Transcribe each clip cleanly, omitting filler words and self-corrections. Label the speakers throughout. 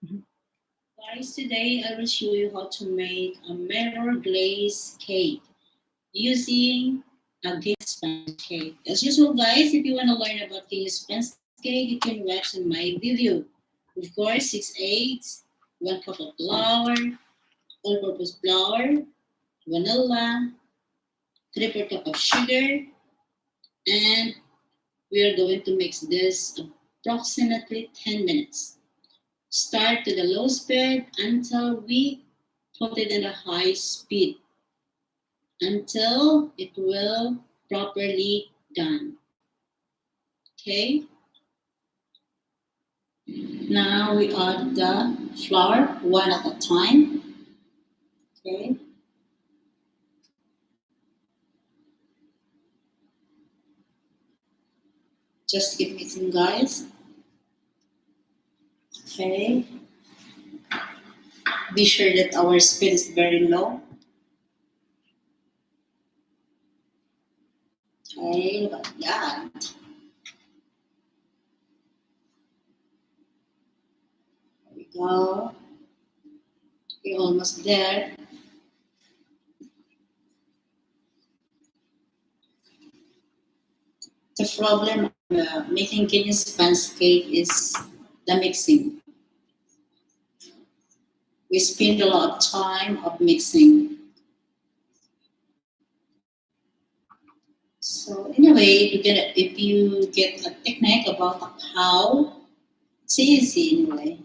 Speaker 1: Guys, today I will show you how to make a mirror glaze cake using a Guinness sponge cake. As usual, guys, if you want to learn about Guinness sponge cake, you can watch on my video. Of course, 6 eggs, 1 cup of flour, all-purpose flour, vanilla, 3/4 cup of sugar, and we are going to mix this approximately 10 minutes. Start to the low speed until we put it in a high speed until it will properly done. Okay. Now we add the flour one at a time. Okay. Just keep mixing, guys. Okay. Be sure that our speed is very low. Okay, like that. There we go. We're almost there. The problem making Guinness sponge cake is the mixing. We spend a lot of time of mixing. So anyway, if you get a technique about how, it's easy anyway.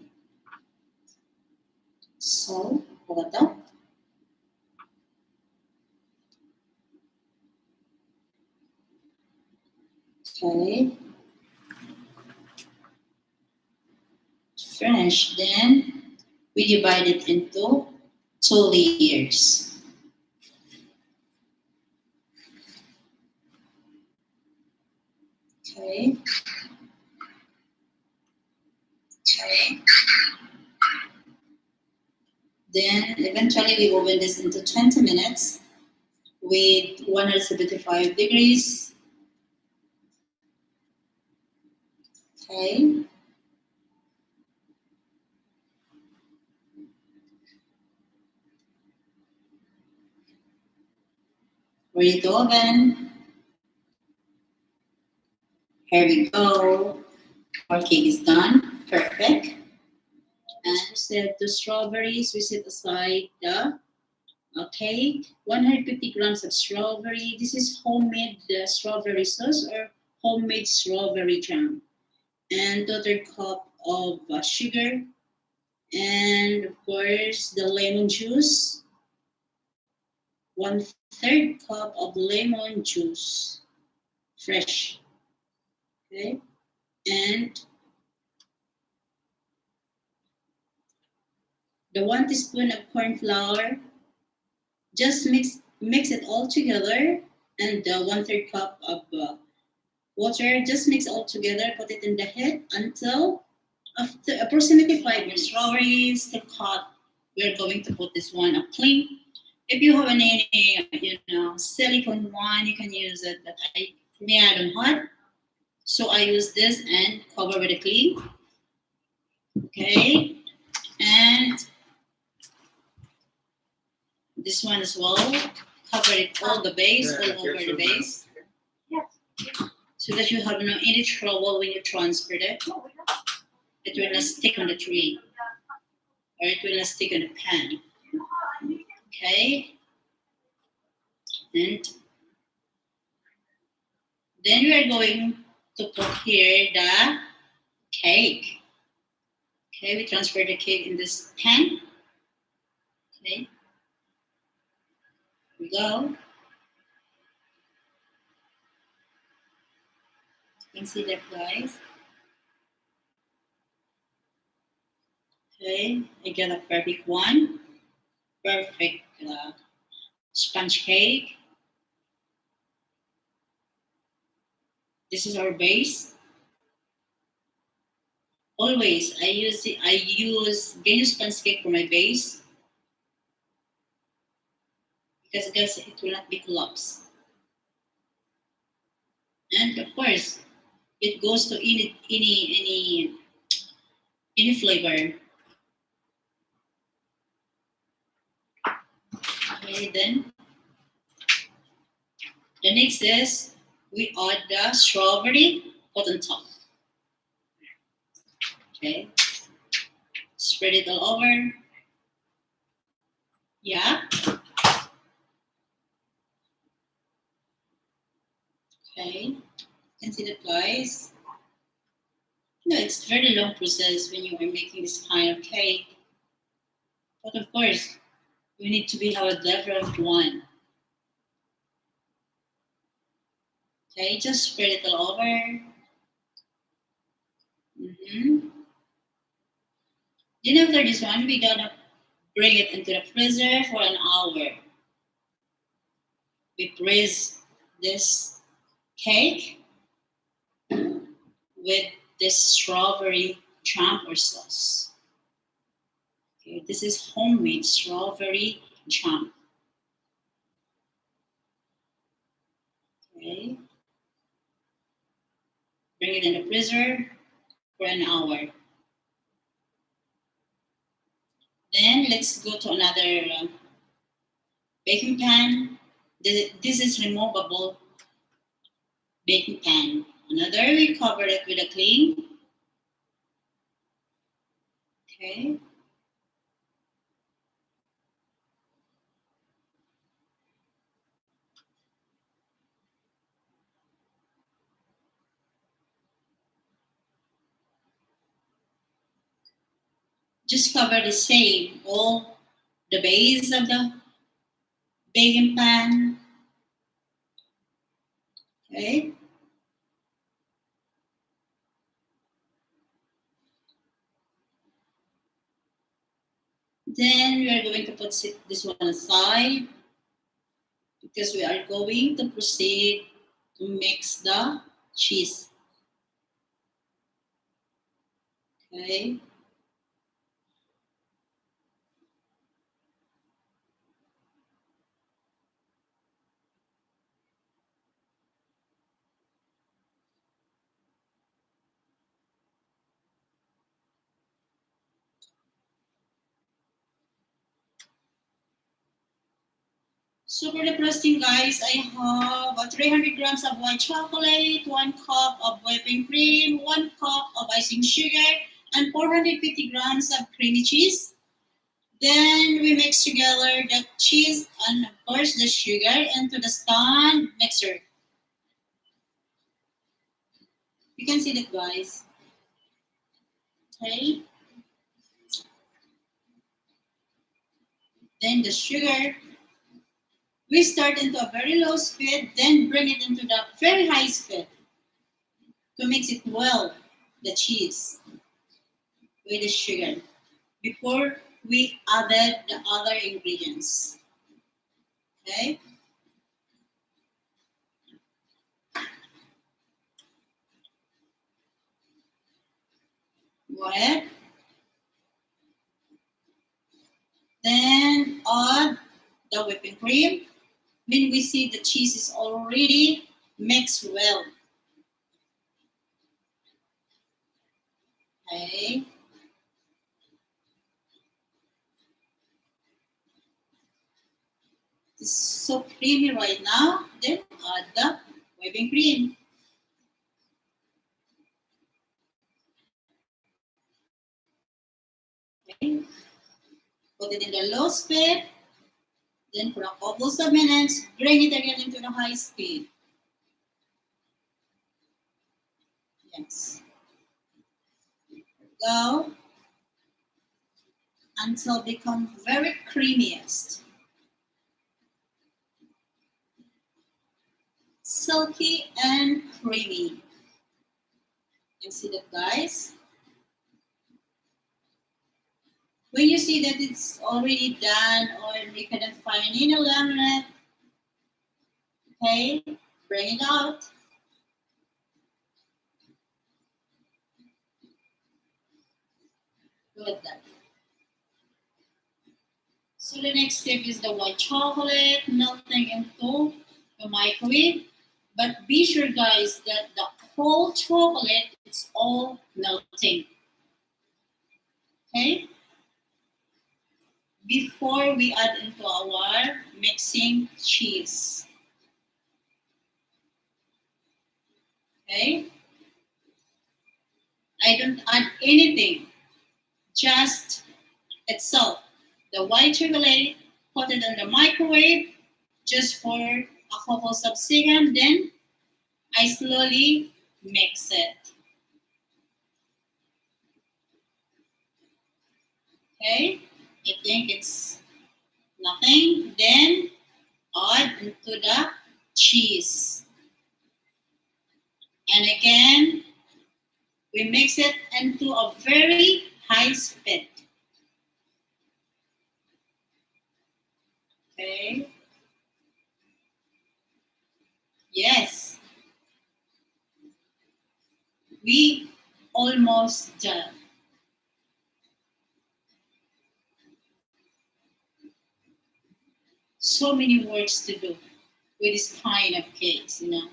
Speaker 1: So what that? Okay, finish. Then we divide it into 2 layers. Okay. Okay. Then eventually we open this into 20 minutes with 175 degrees. Okay. Ready to oven. Here we go. Our cake is done. Perfect. And instead the strawberries, we set aside the cake. 150 grams of strawberry. This is homemade strawberry sauce or homemade strawberry jam. And 2/3 cup of sugar. And of course the lemon juice. 1/3 cup of lemon juice. Fresh. Okay. And the 1 teaspoon of corn flour. Just mix it all together, and the 1/3 cup of water. Just mix all together. Put it in the head until after approximately 5 minutes. Strawberry is still hot. We're going to put this one up clean. If you have any silicone one, you can use it. But for me, I don't hot, so I use this and cover with a clean. Okay, and this one as well. Cover it all the base, all over the base, so that you have no any trouble when you transfer it. It will not stick on the tree, or it will not stick on the pan. Okay, and then we are going to put here the cake. Okay, we transfer the cake in this pan. Okay, here we go. You can see that, guys. Okay, I get a perfect one. Perfect sponge cake. This is our base. Always, I use Venus sponge cake for my base because guys, it will not be collapsed. And of course, it goes to any flavor. Okay, then the next is we add the strawberry on top. Okay, spread it all over. Yeah. Okay, you can see that, guys. No, it's a very long process when you are making this kind of cake. But of course, we need to be have a different one. Okay, just spread it all over. Then after this one, we gonna bring it into the freezer for an hour. We freeze this cake with this strawberry jam or sauce. Okay, this is homemade strawberry jam. Okay, bring it in the freezer for an hour. Then let's go to another baking pan. This is removable baking pan. Another, we cover it with a cling. Okay. Just cover the same, all the base of the baking pan. Okay. Then we are going to put this one aside because we are going to proceed to mix the cheese. Okay. So for the frosting, guys, I have 300 grams of white chocolate, 1 cup of whipping cream, 1 cup of icing sugar, and 450 grams of creamy cheese. Then we mix together the cheese and of course the sugar into the stand mixer. You can see that, guys. Okay. Then the sugar, we start into a very low speed, then bring it into the very high speed to mix it well, the cheese with the sugar before we added the other ingredients. Okay. Go ahead. Then add the whipping cream. When we see the cheese is already mixed well. Okay. It's so creamy right now. Then add the whipping cream. Okay. Put it in the low speed. Then for a couple of minutes, bring it again into the high speed. Yes. Go until become very creamiest. Silky and creamy. You see that, guys? When you see that it's already done or you cannot find any laminate, okay, bring it out. Like that. So the next step is the white chocolate melting into the microwave. But be sure, guys, that the whole chocolate is all melting. Okay? Before we add into our mixing cheese. Okay? I don't add anything, just itself. The white chocolate, put it in the microwave just for a couple of seconds, then I slowly mix it. Okay? I think it's nothing. Then add into the cheese. And again, we mix it into a very high speed. Okay? Yes, we almost done. So many works to do with this kind of cakes, you know.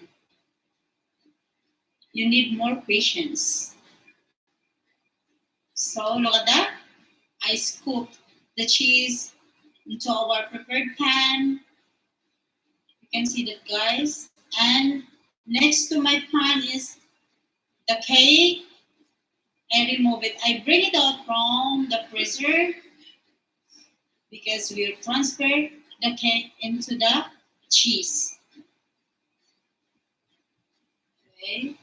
Speaker 1: You need more patience. So look at that. I scooped the cheese into our prepared pan. You can see that, guys. And next to my pan is the cake. I remove it. I bring it out from the freezer because we'll transfer the cake into the cheese. Okay.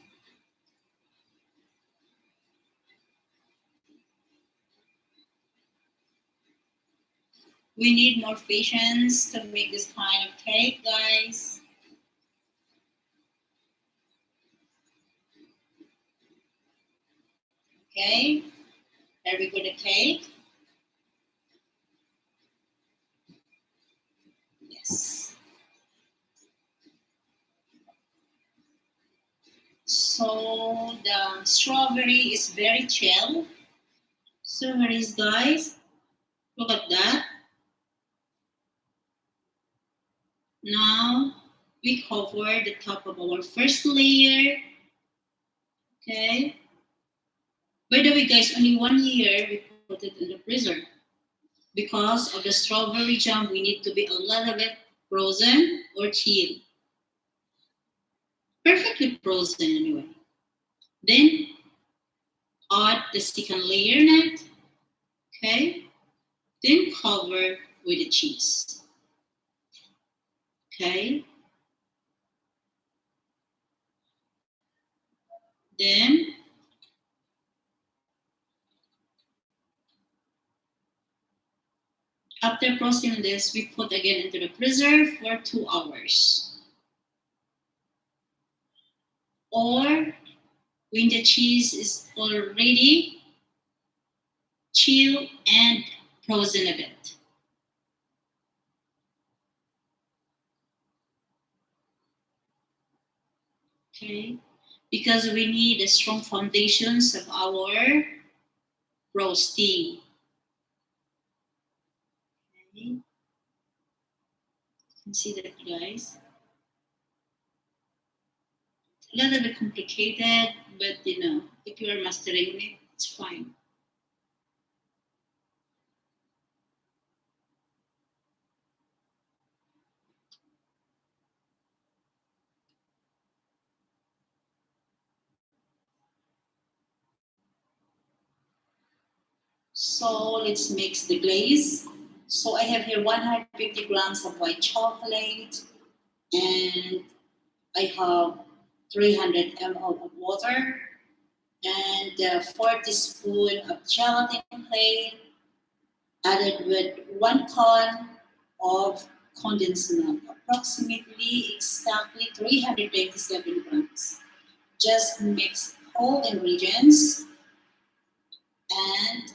Speaker 1: We need more patience to make this kind of cake, guys. Okay, there we go, the cake. Yes. So the strawberry is very chill. So here is, guys. Look at that. Now we cover the top of our first layer. Okay. By the way, guys, only 1 year we put it in the freezer. Because of the strawberry jam, we need to be a little bit frozen or chill. Perfectly frozen anyway. Then add the second layer net. Okay. Then cover with the cheese. Okay. Then after frosting this, we put again into the freezer for 2 hours. Or when the cheese is already chill and frozen a bit. Okay. Because we need the strong foundations of our roasting. Okay. You can see that, guys. A little bit complicated, but you know, if you are mastering it, it's fine. So let's mix the glaze. So I have here 150 grams of white chocolate, and I have 300 ml of water, and 4 teaspoons of gelatin plain, added with 1 ton of condensed milk, approximately exactly 327 grams. Just mix all ingredients and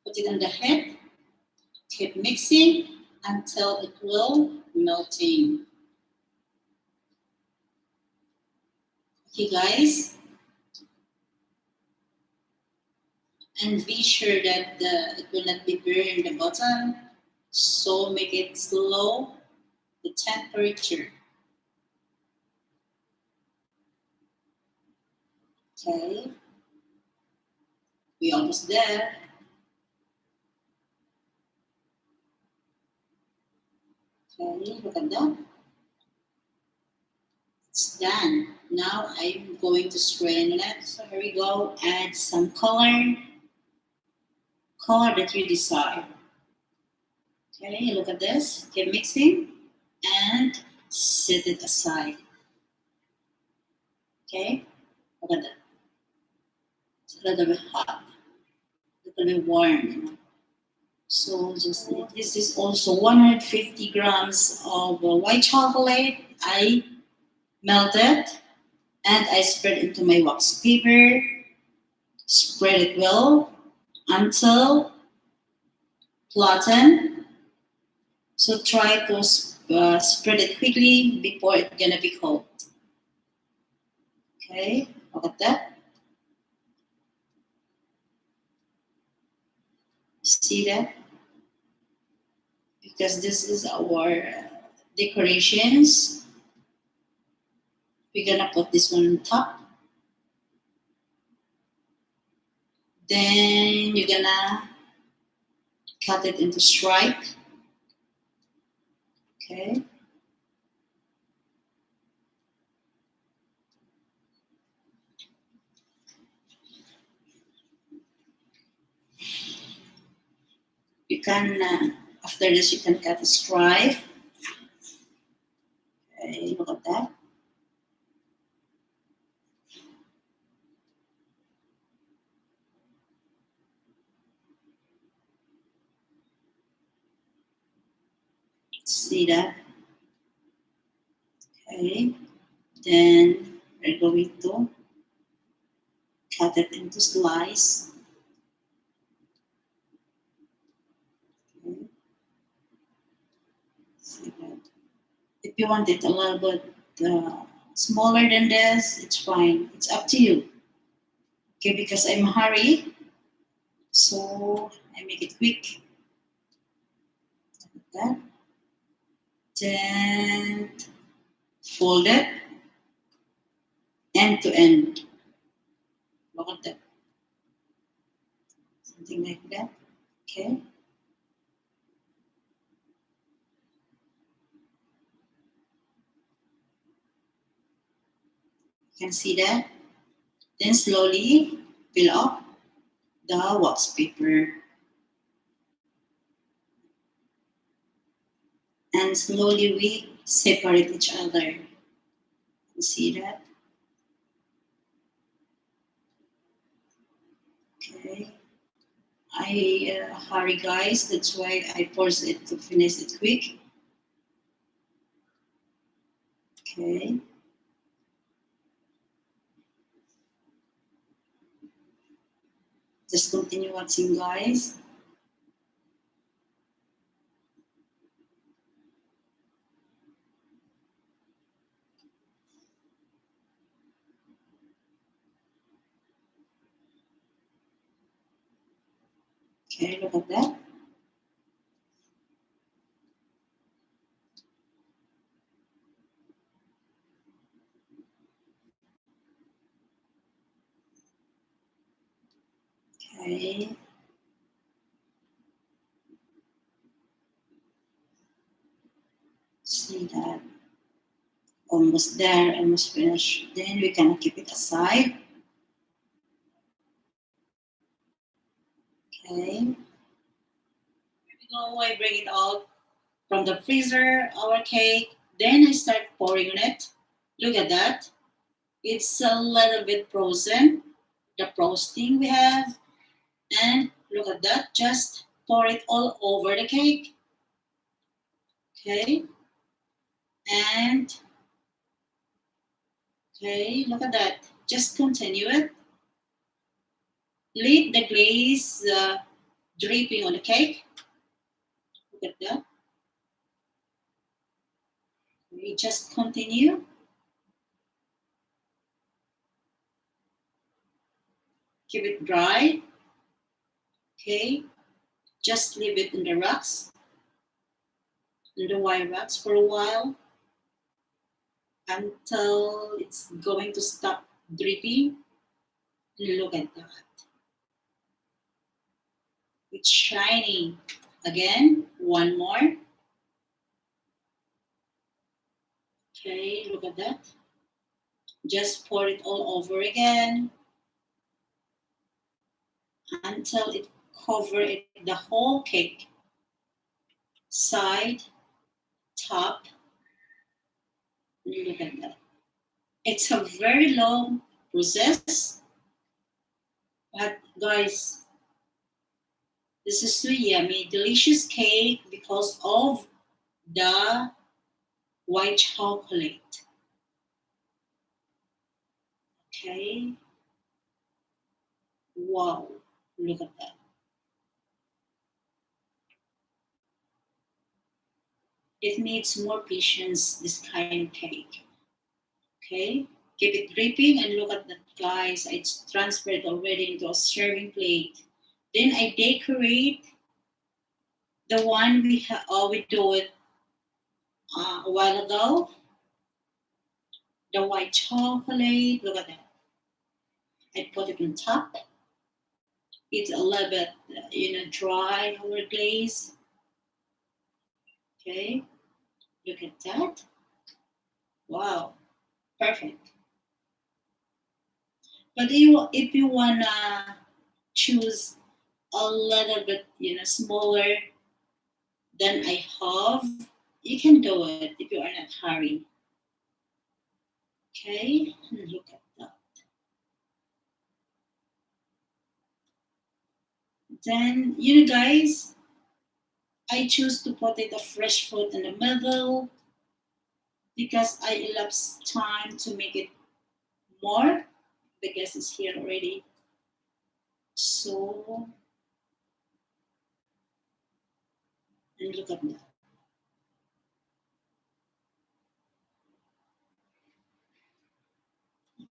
Speaker 1: put it on the head. Keep mixing until it will melting. Okay, guys, and be sure that it will not be burned in the bottom. So make it slow the temperature. Okay, we almost there. Okay, look at that. It's done. Now I'm going to strain it. So here we go. Add some color that you desire. Okay, look at this. Keep mixing and set it aside. Okay, look at that. It's a little bit hot, a little bit warm. So just this is also 150 grams of white chocolate. I melted and I spread into my wax paper. Spread it well until flatten. So try to spread it quickly before it's gonna be cold. Okay, look at that. See that? Because this is our decorations. We're gonna put this one on top. Then you're gonna cut it into stripe. Okay. You can after this you can cut a stripe. Okay, look at that. See that? Okay. Then we're going to cut it into slice. Okay. See that? If you want it a little bit smaller than this, it's fine. It's up to you. Okay, because I'm hurry, so I make it quick. Like that. Then fold it end to end. Look at that. Something like that. Okay. You can see that. Then slowly peel off the wax paper. And slowly we separate each other. You see that? Okay. I hurry guys, that's why I force it to finish it quick. Okay. Just continue watching guys. Okay, look at that. Okay. See that. Almost there, almost finished. Then we can keep it aside. Okay. Here we go. I bring it out from the freezer, our cake. Then I start pouring on it. Look at that. It's a little bit frozen. The frosting we have. And look at that. Just pour it all over the cake. Okay. And okay, look at that. Just continue it. Let the glaze dripping on the cake. Look at that. We just continue. Keep it dry. Okay. Just leave it in the racks, in the wire racks for a while until it's going to stop dripping. Look at that. It's shiny. Again, one more. Okay, look at that. Just pour it all over again until it cover it, the whole cake, side, top. Look at that. It's a very long process, but guys, this is so yummy, delicious cake because of the white chocolate. Okay, wow, look at that. It needs more patience, this kind of cake. Okay, keep it dripping and look at that, guys. It's transferred already into a serving plate. Then I decorate the one we do it a while ago. The white chocolate. Look at that. I put it on top. It's a little bit, dry over glaze. Okay, look at that. Wow, perfect. But if you wanna choose a little bit, smaller than I have, you can do it if you are not hurry. Okay, look at that. Then, guys, I choose to put it a fresh fruit in the middle because I elapse time to make it more. The guest is here already. So, and look at that.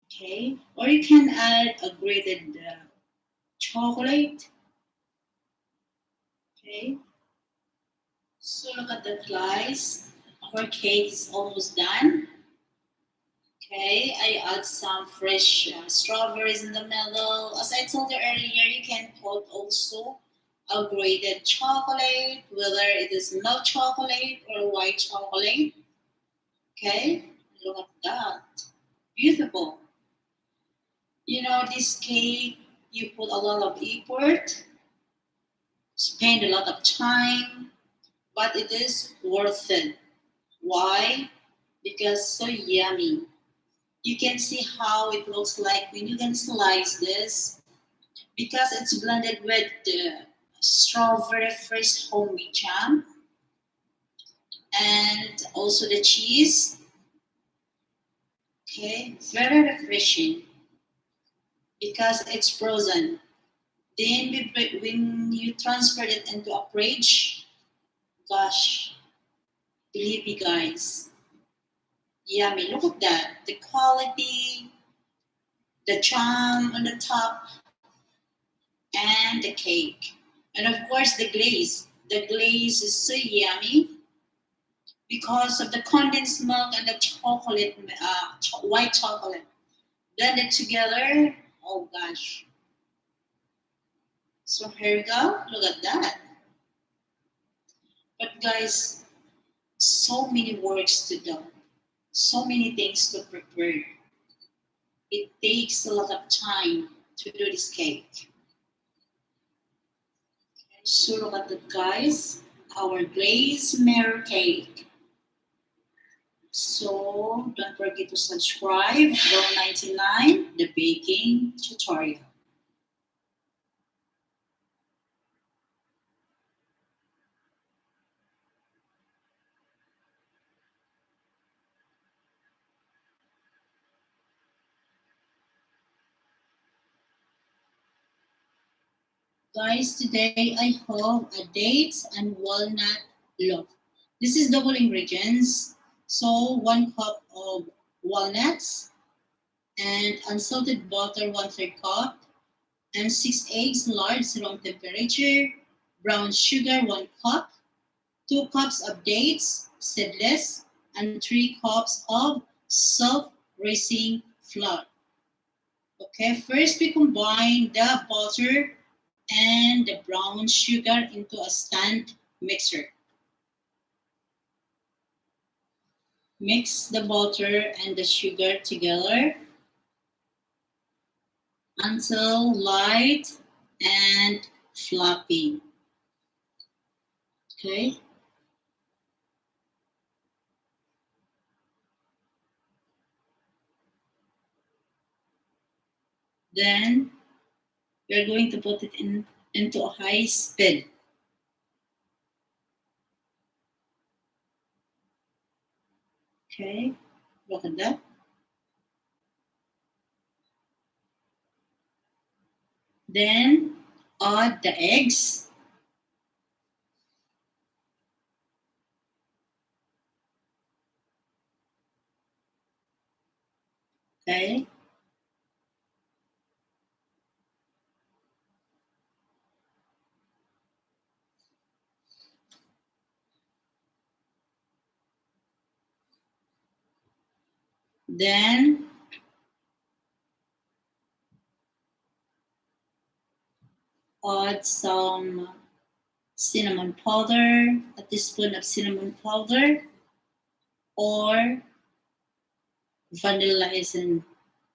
Speaker 1: Okay, or you can add a grated chocolate. Okay, so look at that, guys. Our cake is almost done. Okay, I add some fresh strawberries in the middle. As I told you earlier, you can put also a grated chocolate, whether it is milk chocolate or white chocolate. Okay, look at that. Beautiful. This cake, you put a lot of effort, spend a lot of time, but it is worth it. Why? Because so yummy. You can see how it looks like when you can slice this because it's blended with the strawberry fresh homemade jam and also the cheese. Okay, very refreshing because it's frozen. Then when you transfer it into a fridge, gosh, believe me, guys, yummy. Look at that, the quality, the jam on the top, and the cake. And of course, the glaze. The glaze is so yummy because of the condensed milk and the chocolate, white chocolate blended together. Oh gosh. So here we go. Look at that. But guys, so many works to do, so many things to prepare. It takes a lot of time to do this cake. So look at that, guys. Our glazed mirror cake. So don't forget to subscribe. Row 99, the baking tutorial. Guys, today I have a dates and walnut loaf. This is double ingredients. So 1 cup of walnuts and unsalted butter 1/3 cup and 6 eggs large room temperature, brown sugar 1 cup, 2 cups of dates seedless, and 3 cups of self-raising flour. Okay, first we combine the butter and the brown sugar into a stand mixer. Mix the butter and the sugar together until light and fluffy. Okay. Then we're going to put it into a high speed. Okay. Look at that. Then add the eggs. Okay. Then add some cinnamon powder, a teaspoon of cinnamon powder, or vanilla essence.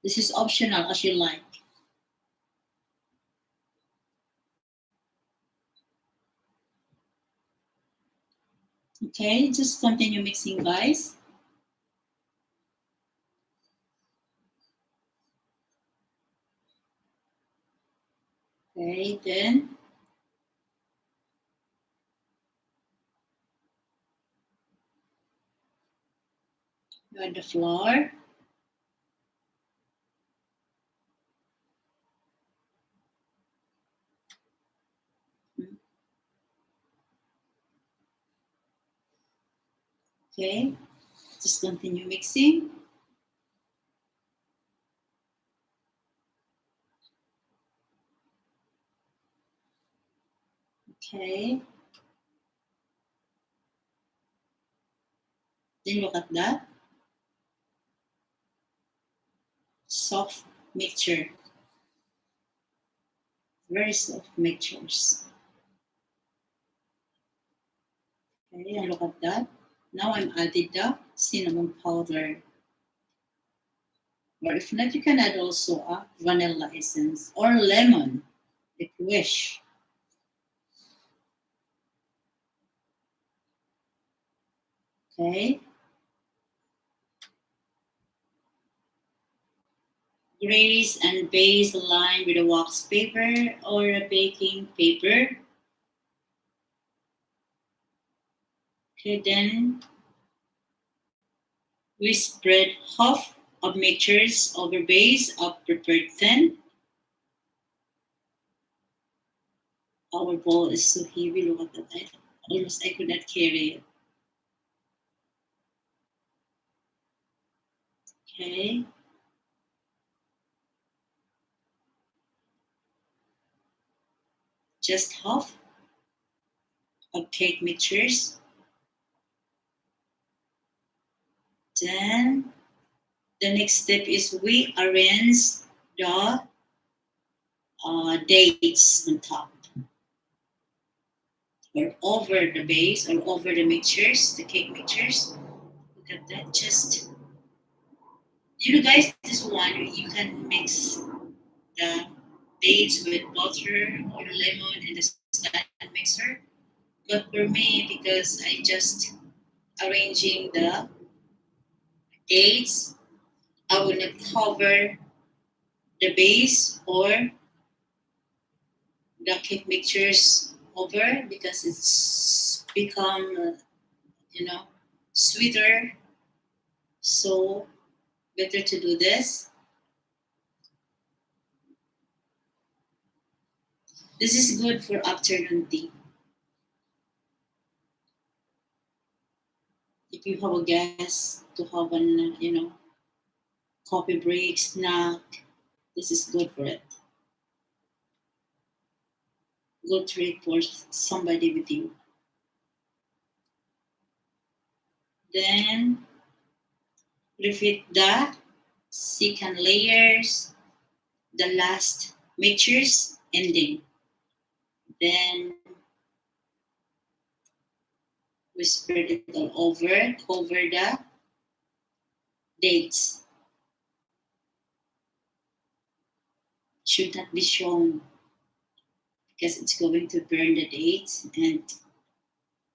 Speaker 1: This is optional as you like. Okay, just continue mixing, guys. Okay, then add the flour. Okay, just continue mixing. Okay, then look at that. Soft mixture, very soft mixtures. Okay, and look at that. Now I'm adding the cinnamon powder. Or if not, you can add also a vanilla essence or lemon if you wish. Okay. Grease and base line with a wax paper or a baking paper. Okay, then we spread half of mixtures over base of prepared thin. Our bowl is so heavy. Look at that. Almost I could not carry it. Okay. Just half of cake mixtures. Then the next step is we arrange the dates on top or over the base or over the mixtures, the cake mixtures. Look at that. Just you know, guys, this one you can mix the dates with butter or lemon in the stand mixer. But for me, because I just arranging the dates, I will not cover the base or the cake mixtures over because it's become sweeter. So better to do this. This is good for afternoon tea. If you have a guest to have an coffee break snack, this is good for it. Good treat for somebody with you. Then repeat the second layers, the last mixtures ending. Then we spread it all over, cover the dates should not be shown because it's going to burn the dates and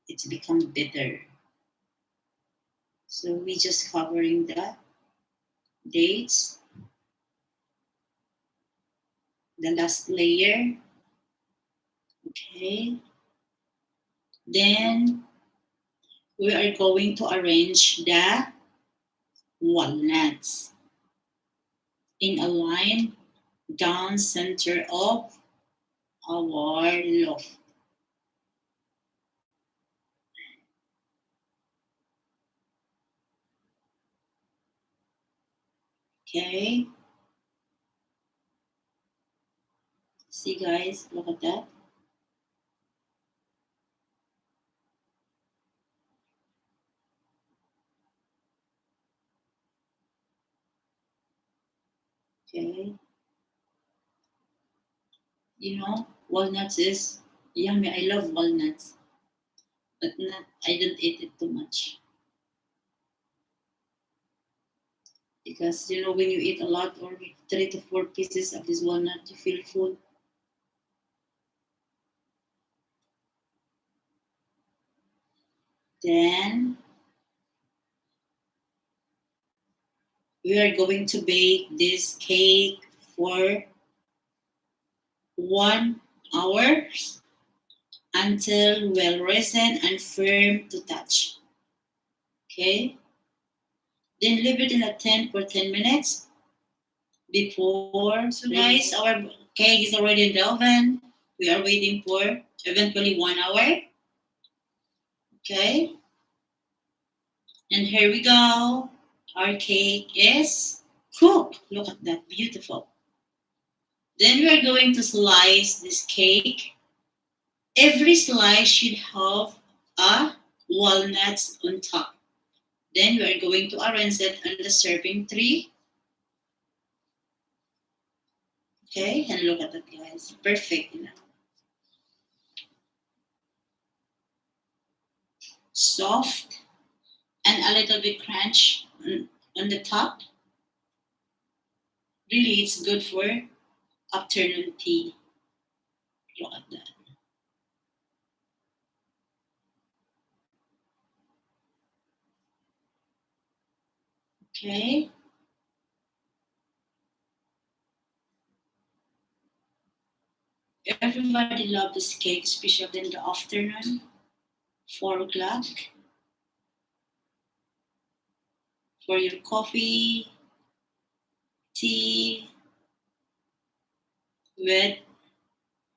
Speaker 1: it's become bitter. So we just covering the dates, the last layer. Okay. Then we are going to arrange the walnuts in a line down center of our loaf. Okay. See guys, look at that. Okay. Walnuts is yummy. I love walnuts, but not I don't eat it too much because when you eat a lot or 3 to 4 pieces of this walnut, you feel full. Then we are going to bake this cake for 1 hour until well risen and firm to touch. Okay. Then leave it in a 10 for 10 minutes before. So guys, our cake is already in the oven. We are waiting for eventually 1 hour. Okay. And here we go. Our cake is cooked. Look at that, beautiful. Then we are going to slice this cake. Every slice should have a walnuts on top. Then we are going to arrange it on the serving tray. Okay, and look at that, guys. Perfect, Soft and a little bit crunch on the top. Really, it's good for afternoon tea. Look at that. Okay. Everybody loves this cake, especially in the afternoon, 4 o'clock, for your coffee, tea, with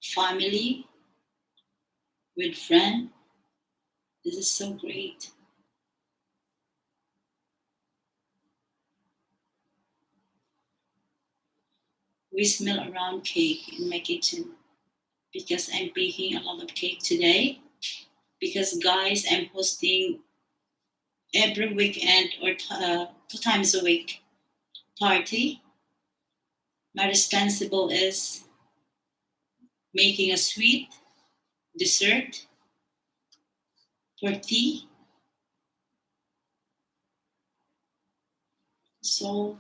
Speaker 1: family, with friend. This is so great. We smell around cake in my kitchen because I'm baking a lot of cake today. Because guys, I'm hosting every weekend or 2 times a week party. My responsible is making a sweet dessert for tea. So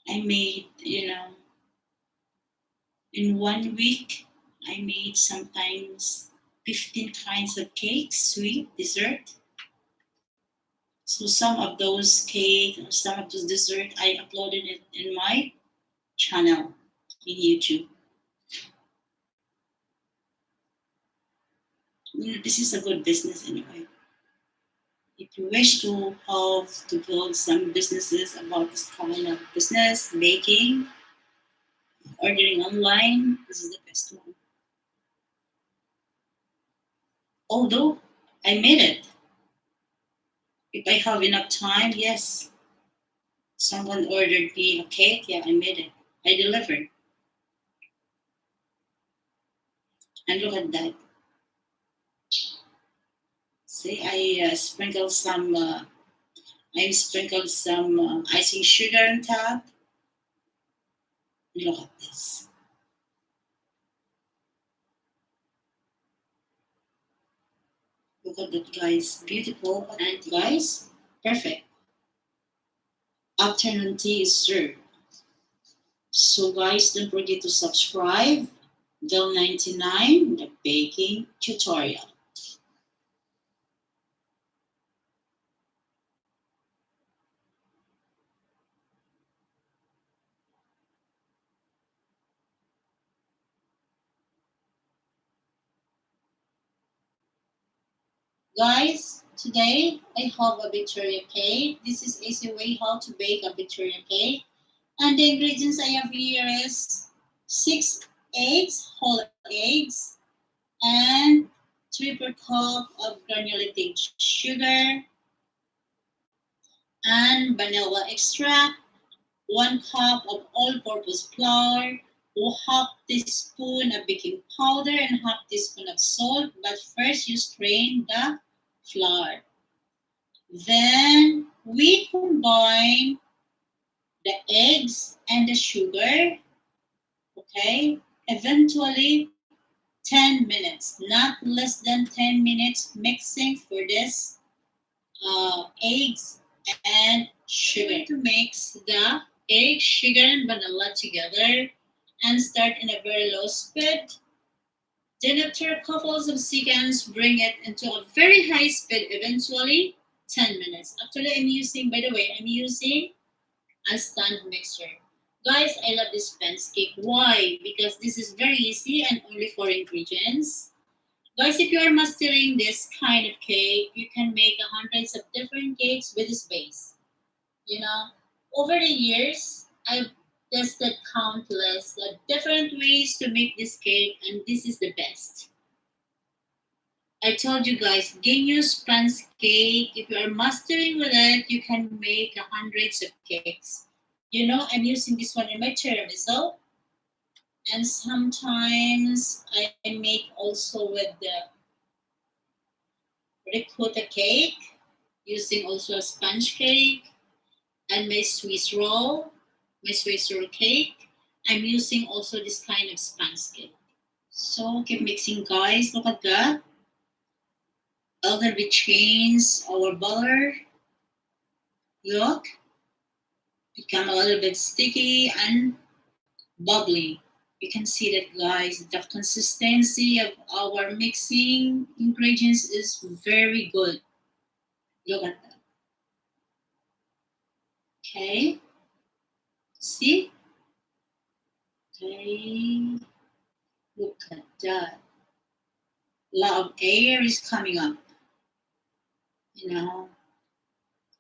Speaker 1: I made, in 1 week, I made sometimes 15 kinds of cakes, sweet dessert. So some of those cake or some of those dessert, I uploaded it in my channel in YouTube. This is a good business anyway. If you wish to have to build some businesses about this kind of business, baking, ordering online, this is the best one. Although I made it, if I have enough time, yes. Someone ordered me a cake, yeah, I made it. I delivered. And look at that. See, I sprinkled some icing sugar on top. Look at this. Look at that, guys. Beautiful. And guys, perfect. afternoon tea is served. So guys, don't forget to subscribe. Del 99, the baking tutorial. Guys, today I have a Victoria cake. This is easy way how to bake a Victoria cake. And the ingredients I have here is 6 eggs, whole eggs, and 3/4 cup of granulated sugar and vanilla extract, 1 cup of all-purpose flour, half teaspoon of baking powder, and half teaspoon of salt. But first, you strain the flour. Then we combine the eggs and the sugar. Okay, eventually 10 minutes, not less than 10 minutes mixing for this eggs and sugar. To mix the egg, sugar, and vanilla together and start in a very low speed. Then after a couple of seconds, bring it into a very high speed, eventually 10 minutes. Actually, I'm using a stand mixer. Guys, I love this Spence cake. Why? Because this is very easy and only 4 ingredients. Guys, if you are mastering this kind of cake, you can make hundreds of different cakes with this base. You know, over the years, I've tested countless different ways to make this cake, and this is the best. I told you guys, genius sponge cake. If you are mastering with it, you can make hundreds of cakes. You know, I'm using this one in my tiramisu, and sometimes I make also with the ricotta cake, using also a sponge cake, and my Swiss roll cake. I'm using also this kind of sponge cake. So keep mixing, guys. Look at that. After we change our butter, look, become a little bit sticky and bubbly. You can see that, guys. The consistency of our mixing ingredients is very good. Look at that. Okay, see? Okay, look at that. A lot of air is coming up. You know,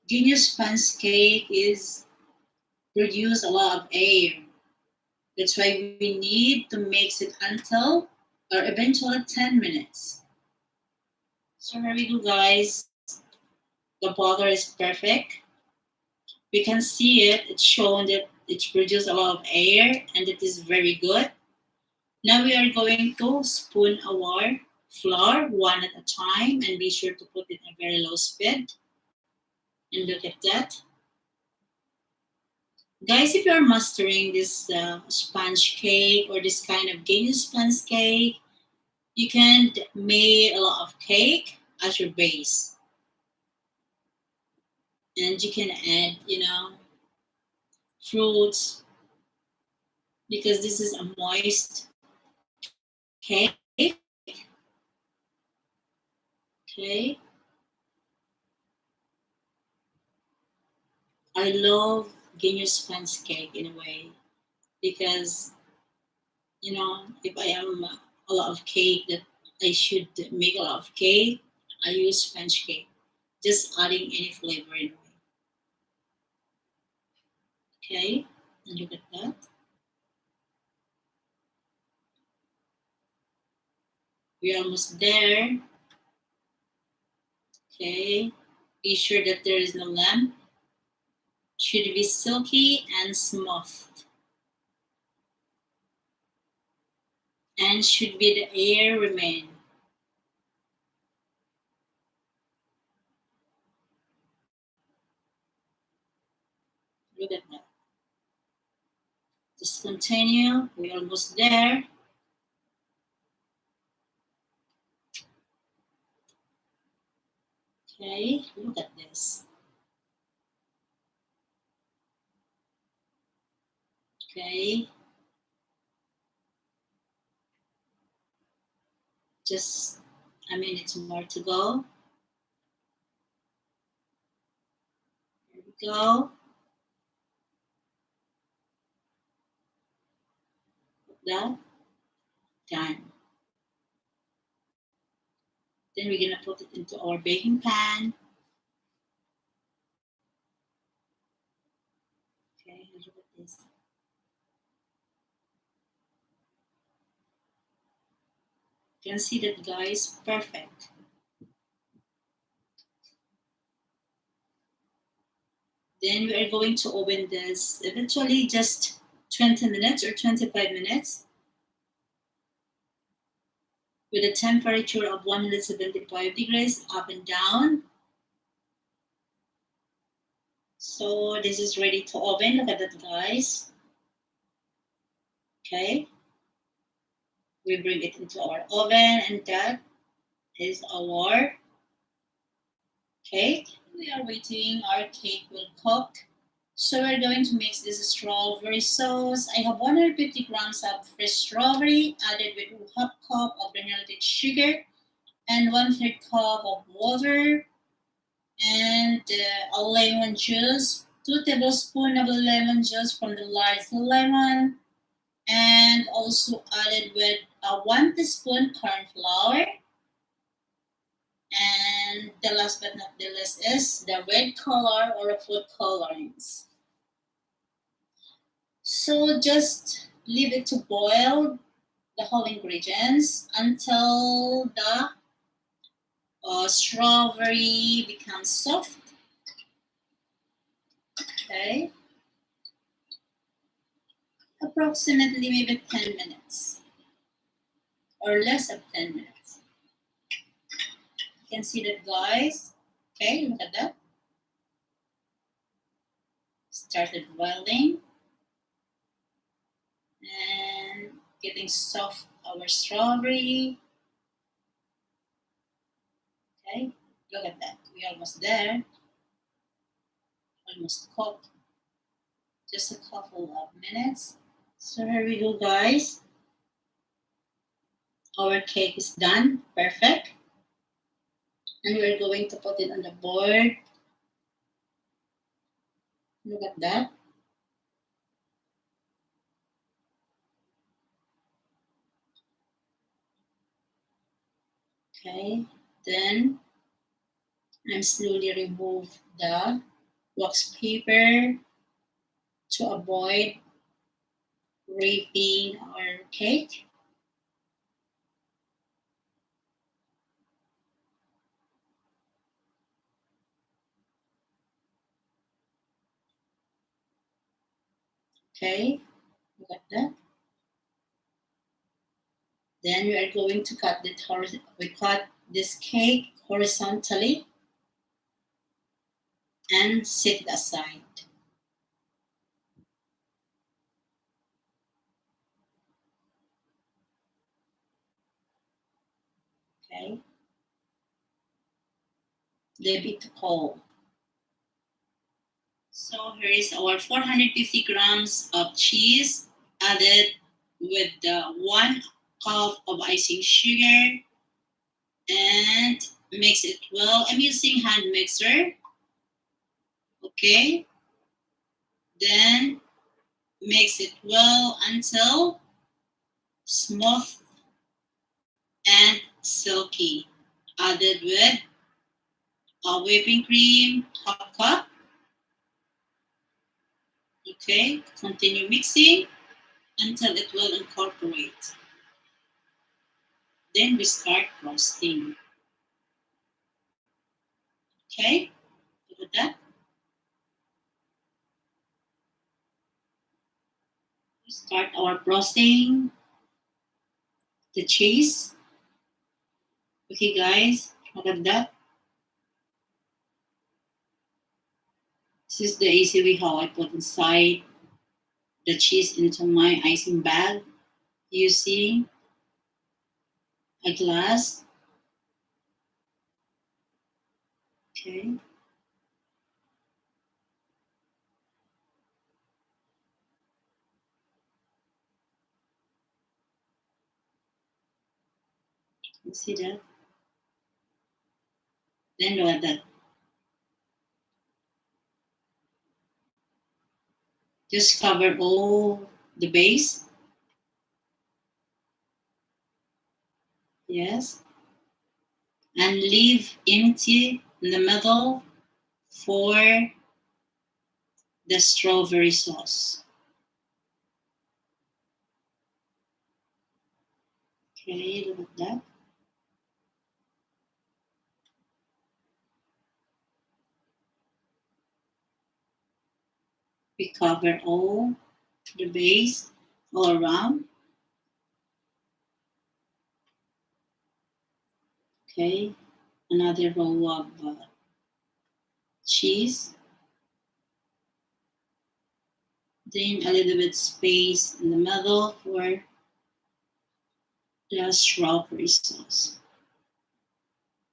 Speaker 1: genius sponge cake is produce a lot of air. That's why we need to mix it until or eventually 10 minutes. So here we go, guys. The butter is perfect. We can see it. It's shown that it's produced a lot of air and it is very good. Now we are going to spoon our flour one at a time and be sure to put it in a very low speed. And look at that. Guys, if you are mastering this sponge cake or this kind of genius sponge cake, you can make a lot of cake as your base. And you can add, fruits because this is a moist cake. Okay. I love genius sponge cake in a way because, if I am a lot of cake that I should make a lot of cake, I use sponge cake. Just adding any flavor in a way. Okay. And look at that. We're almost there. Okay. Be sure that there is no lump. Should be silky and smooth. And should be the air remain. Look at that. Just continue. We're almost there. Okay, look at this. Okay. Just a minute more to go. There we go. That. Done. Then we're gonna put it into our baking pan. Okay, look at this. You can see that, guys, perfect. Then we are going to open this eventually just 20 minutes or 25 minutes with a temperature of 175 degrees up and down. So this is ready to oven. Look at that, guys. Okay. We bring it into our oven, and that is our cake. We are waiting. Our cake will cook. So we're going to mix this strawberry sauce. I have 150 grams of fresh strawberry added with 1/2 cup of granulated sugar and 1/3 cup of water and a lemon juice, 2 tablespoons of lemon juice from the large lemon, and also added with a 1 teaspoon corn flour. And the last but not the least is the red color or food colorings. So just leave it to boil the whole ingredients until the strawberry becomes soft. Okay, approximately maybe 10 minutes or less of 10 minutes. You can see that, guys. Okay, look at that. Started boiling and getting soft our strawberry. Okay, look at that. We're almost there. Almost cooked. Just a couple of minutes. So here we go, guys. Our cake is done. Perfect. And we're going to put it on the board. Look at that. Okay. Then I'm slowly remove the wax paper to avoid wrapping our cake. Okay, look at that. Then we are going to cut we cut this cake horizontally and set it aside. Okay, leave it to cool. So here is our 450 grams of cheese added with the 1 cup of icing sugar and mix it well. I'm using hand mixer. Okay. Then mix it well until smooth and silky. Added with a whipping cream, 1/2 cup. Okay. Continue mixing until it will incorporate. Then we start roasting. Okay. Look at that. We start our roasting the cheese. Okay, guys. Look at that. This is the easy way how I put inside the cheese into my icing bag using a glass. Okay. You see that? Then look at that. Just cover all the base. Yes. And leave empty in the middle for the strawberry sauce. Okay, look at that. We cover all the base all around. Okay, another row of cheese. Then a little bit space in the middle for the strawberry sauce.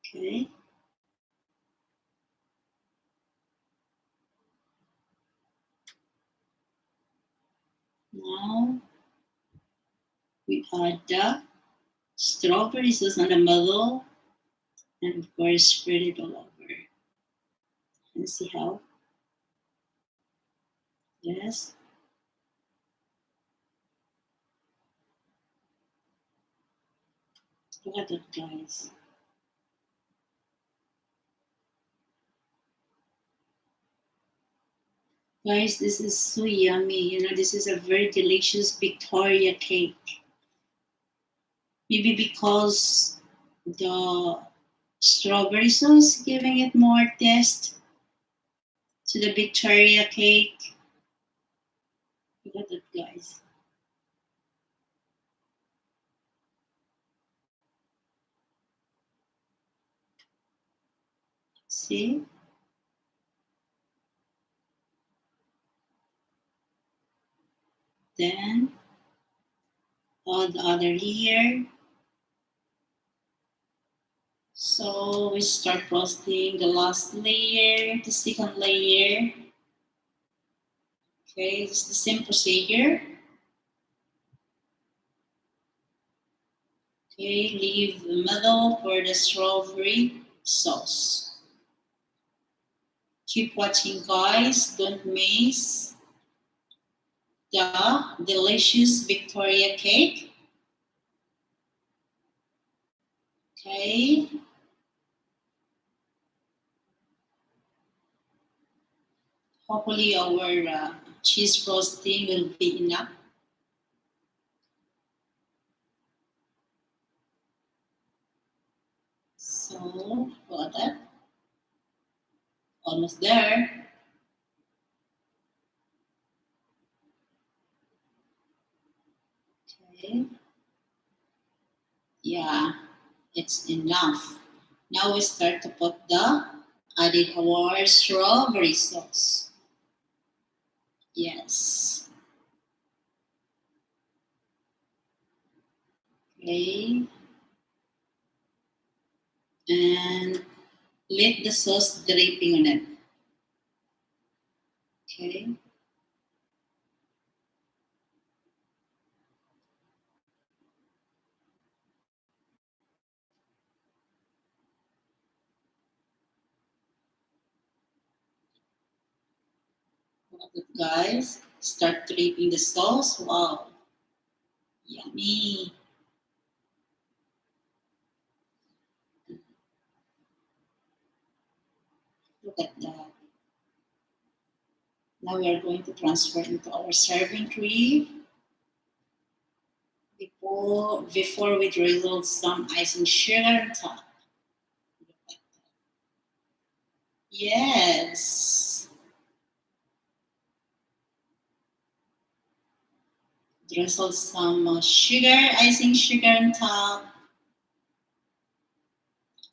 Speaker 1: Okay. Now we add the strawberry sauce in the middle and of course spread it all over. And see how? Yes. Look at that, guys. Guys, this is so yummy. You know, this is a very delicious Victoria cake. Maybe because the strawberry sauce giving it more taste to the Victoria cake. Look at that, guys. See? Then on the other layer. So we start roasting the last layer, the second layer. Okay, it's the same procedure. Okay, leave the middle for the strawberry sauce. Keep watching, guys. Don't miss the delicious Victoria cake. Okay. Hopefully our cheese frosting will be enough. So, got that. Almost there. Okay. Yeah, it's enough. Now we start to put the added our strawberry sauce. Yes. Okay. And let the sauce dripping on it. Okay. Guys, start dripping the sauce. Wow. Yummy. Look at that. Now we are going to transfer into our serving tray. Before we drizzle some icing sugar on top. Yes. Drizzle some sugar, icing sugar on top.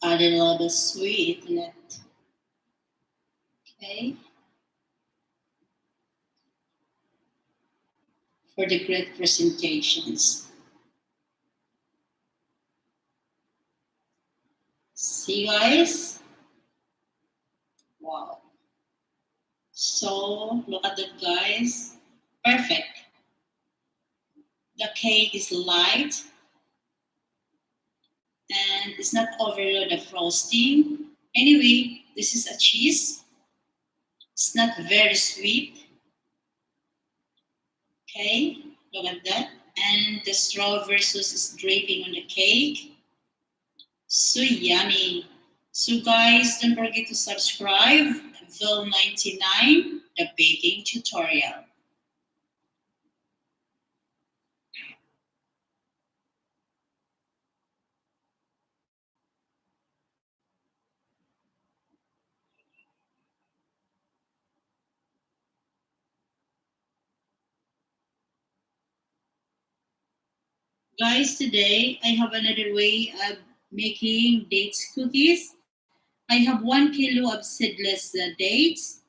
Speaker 1: Add a little bit sweet in it. Okay. For the great presentations. See, guys? Wow. So look at that, guys. Perfect. The cake is light and it's not overload the frosting. Anyway, this is a cheese. It's not very sweet. Okay, look at that. And the strawberry sauce is draping on the cake. So yummy. So guys, don't forget to subscribe. Vil99, the baking tutorial. Guys, today I have another way of making dates cookies. I have 1 kilo of seedless dates.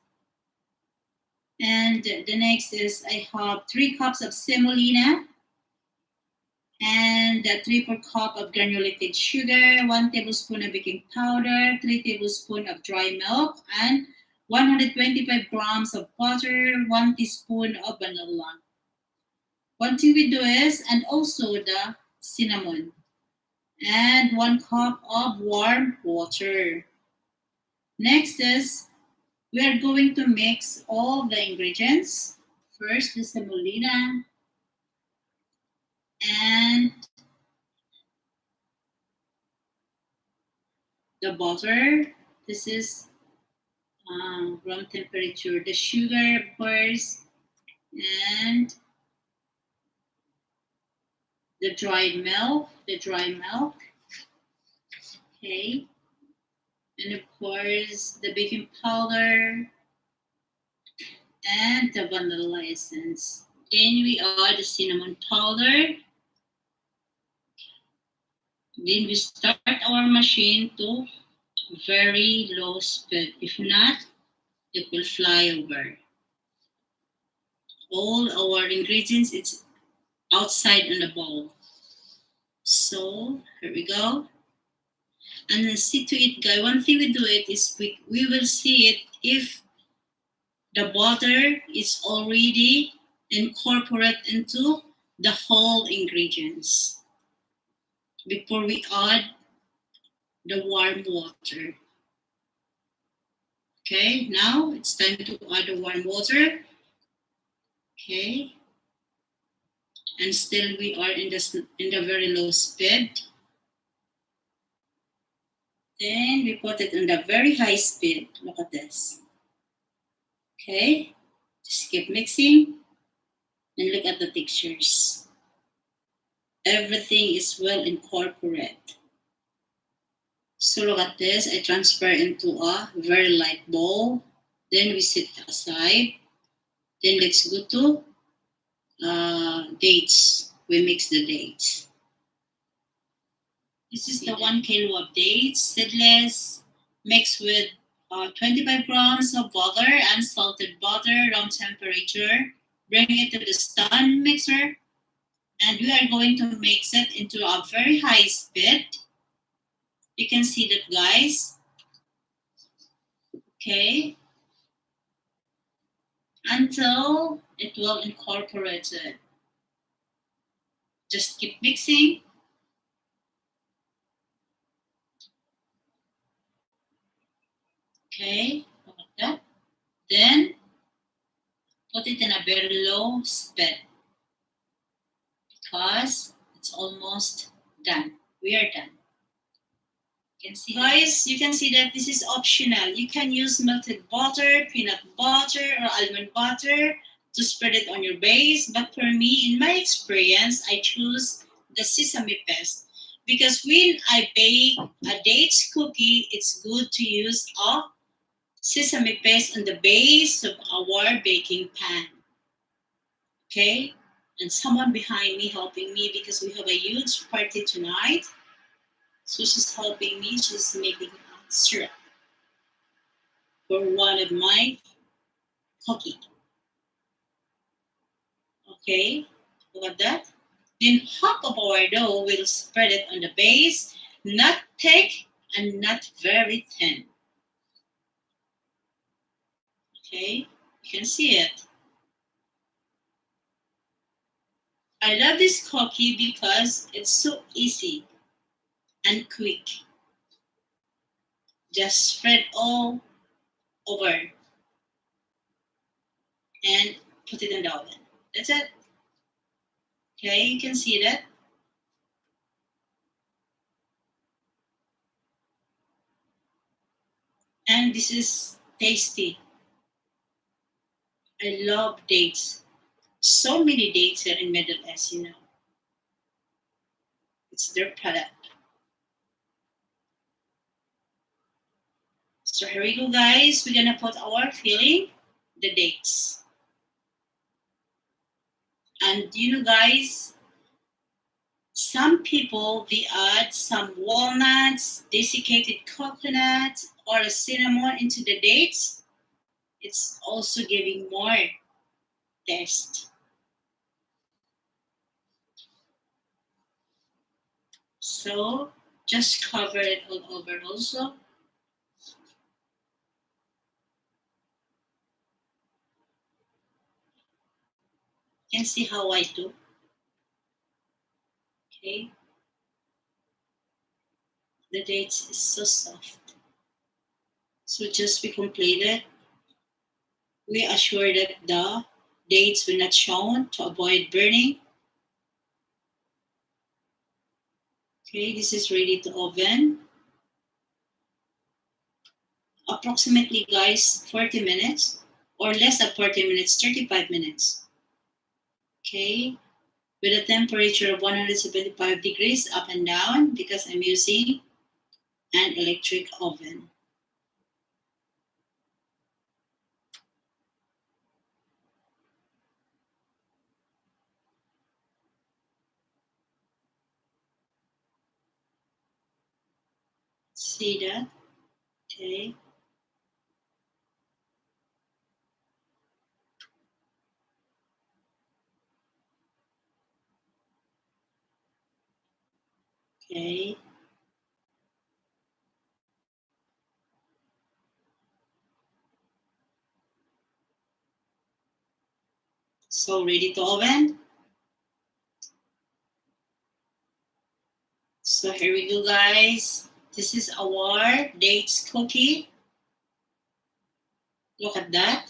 Speaker 1: And the next is I have 3 cups of semolina and 3/4 cup of granulated sugar, 1 tablespoon of baking powder, 3 tablespoons of dry milk, and 125 grams of butter, 1 teaspoon of vanilla. One thing we do is, and also the cinnamon, and 1 cup of warm water. Next is, we are going to mix all the ingredients. First, the semolina, and the butter. This is room temperature. The sugar, of course, and the dried milk. Okay, and of course the baking powder and the vanilla essence. Then we add the cinnamon powder. Then we start our machine to very low speed. If not, it will fly over. All our ingredients, it's outside in the bowl. So here we go. And then see to it, guys. One thing we do it is we will see it if the butter is already incorporated into the whole ingredients before we add the warm water. Okay, now it's time to add the warm water. Okay, and still we are in the very low speed. Then we put it in the very high speed. Look at this. Okay, just keep mixing and look at the textures. Everything is well incorporated. So look at this. I transfer into a very light bowl. Then we set aside. Then let's go to dates. We mix the dates. This is the 1 kilo of dates, seedless, mixed with 25 grams of butter, unsalted butter, room temperature. Bring it to the stand mixer, and we are going to mix it into a very high speed. You can see that, guys. Okay. Until it will incorporate it. Just keep mixing. Okay, like that. Then put it in a very low speed because it's almost done. We are done. You can see, guys, you can see that this is optional. You can use melted butter, peanut butter, or almond butter to spread it on your base. But for me, in my experience, I choose the sesame paste because when I bake a dates cookie, it's good to use a sesame paste on the base of our baking pan. Okay? And someone behind me helping me because we have a huge party tonight. So she's helping me. She's making a syrup for one of my cookie. Okay? Look at that. Then half of our dough, we'll spread it on the base, not thick and not very thin. Okay? You can see it. I love this cookie because it's so easy and quick. Just spread all over and put it in the oven. That's it. Okay, you can see that. And this is tasty. I love dates. So many dates here in Middle East, you know. It's their product. So here we go, guys. We're gonna put our filling, the dates. And you know, guys, some people they add some walnuts, desiccated coconut, or a cinnamon into the dates. It's also giving more taste. So just cover it all over also. You can see how I do. Okay. The dates is so soft. So just be completed. We assure that the dates will not shown to avoid burning. Okay, this is ready to oven. Approximately, guys, 40 minutes or less than 40 minutes, 35 minutes. Okay, with a temperature of 175 degrees up and down because I'm using an electric oven. See that? Okay. Okay. So ready to oven? So here we go, guys. This is our dates cookie. Look at that.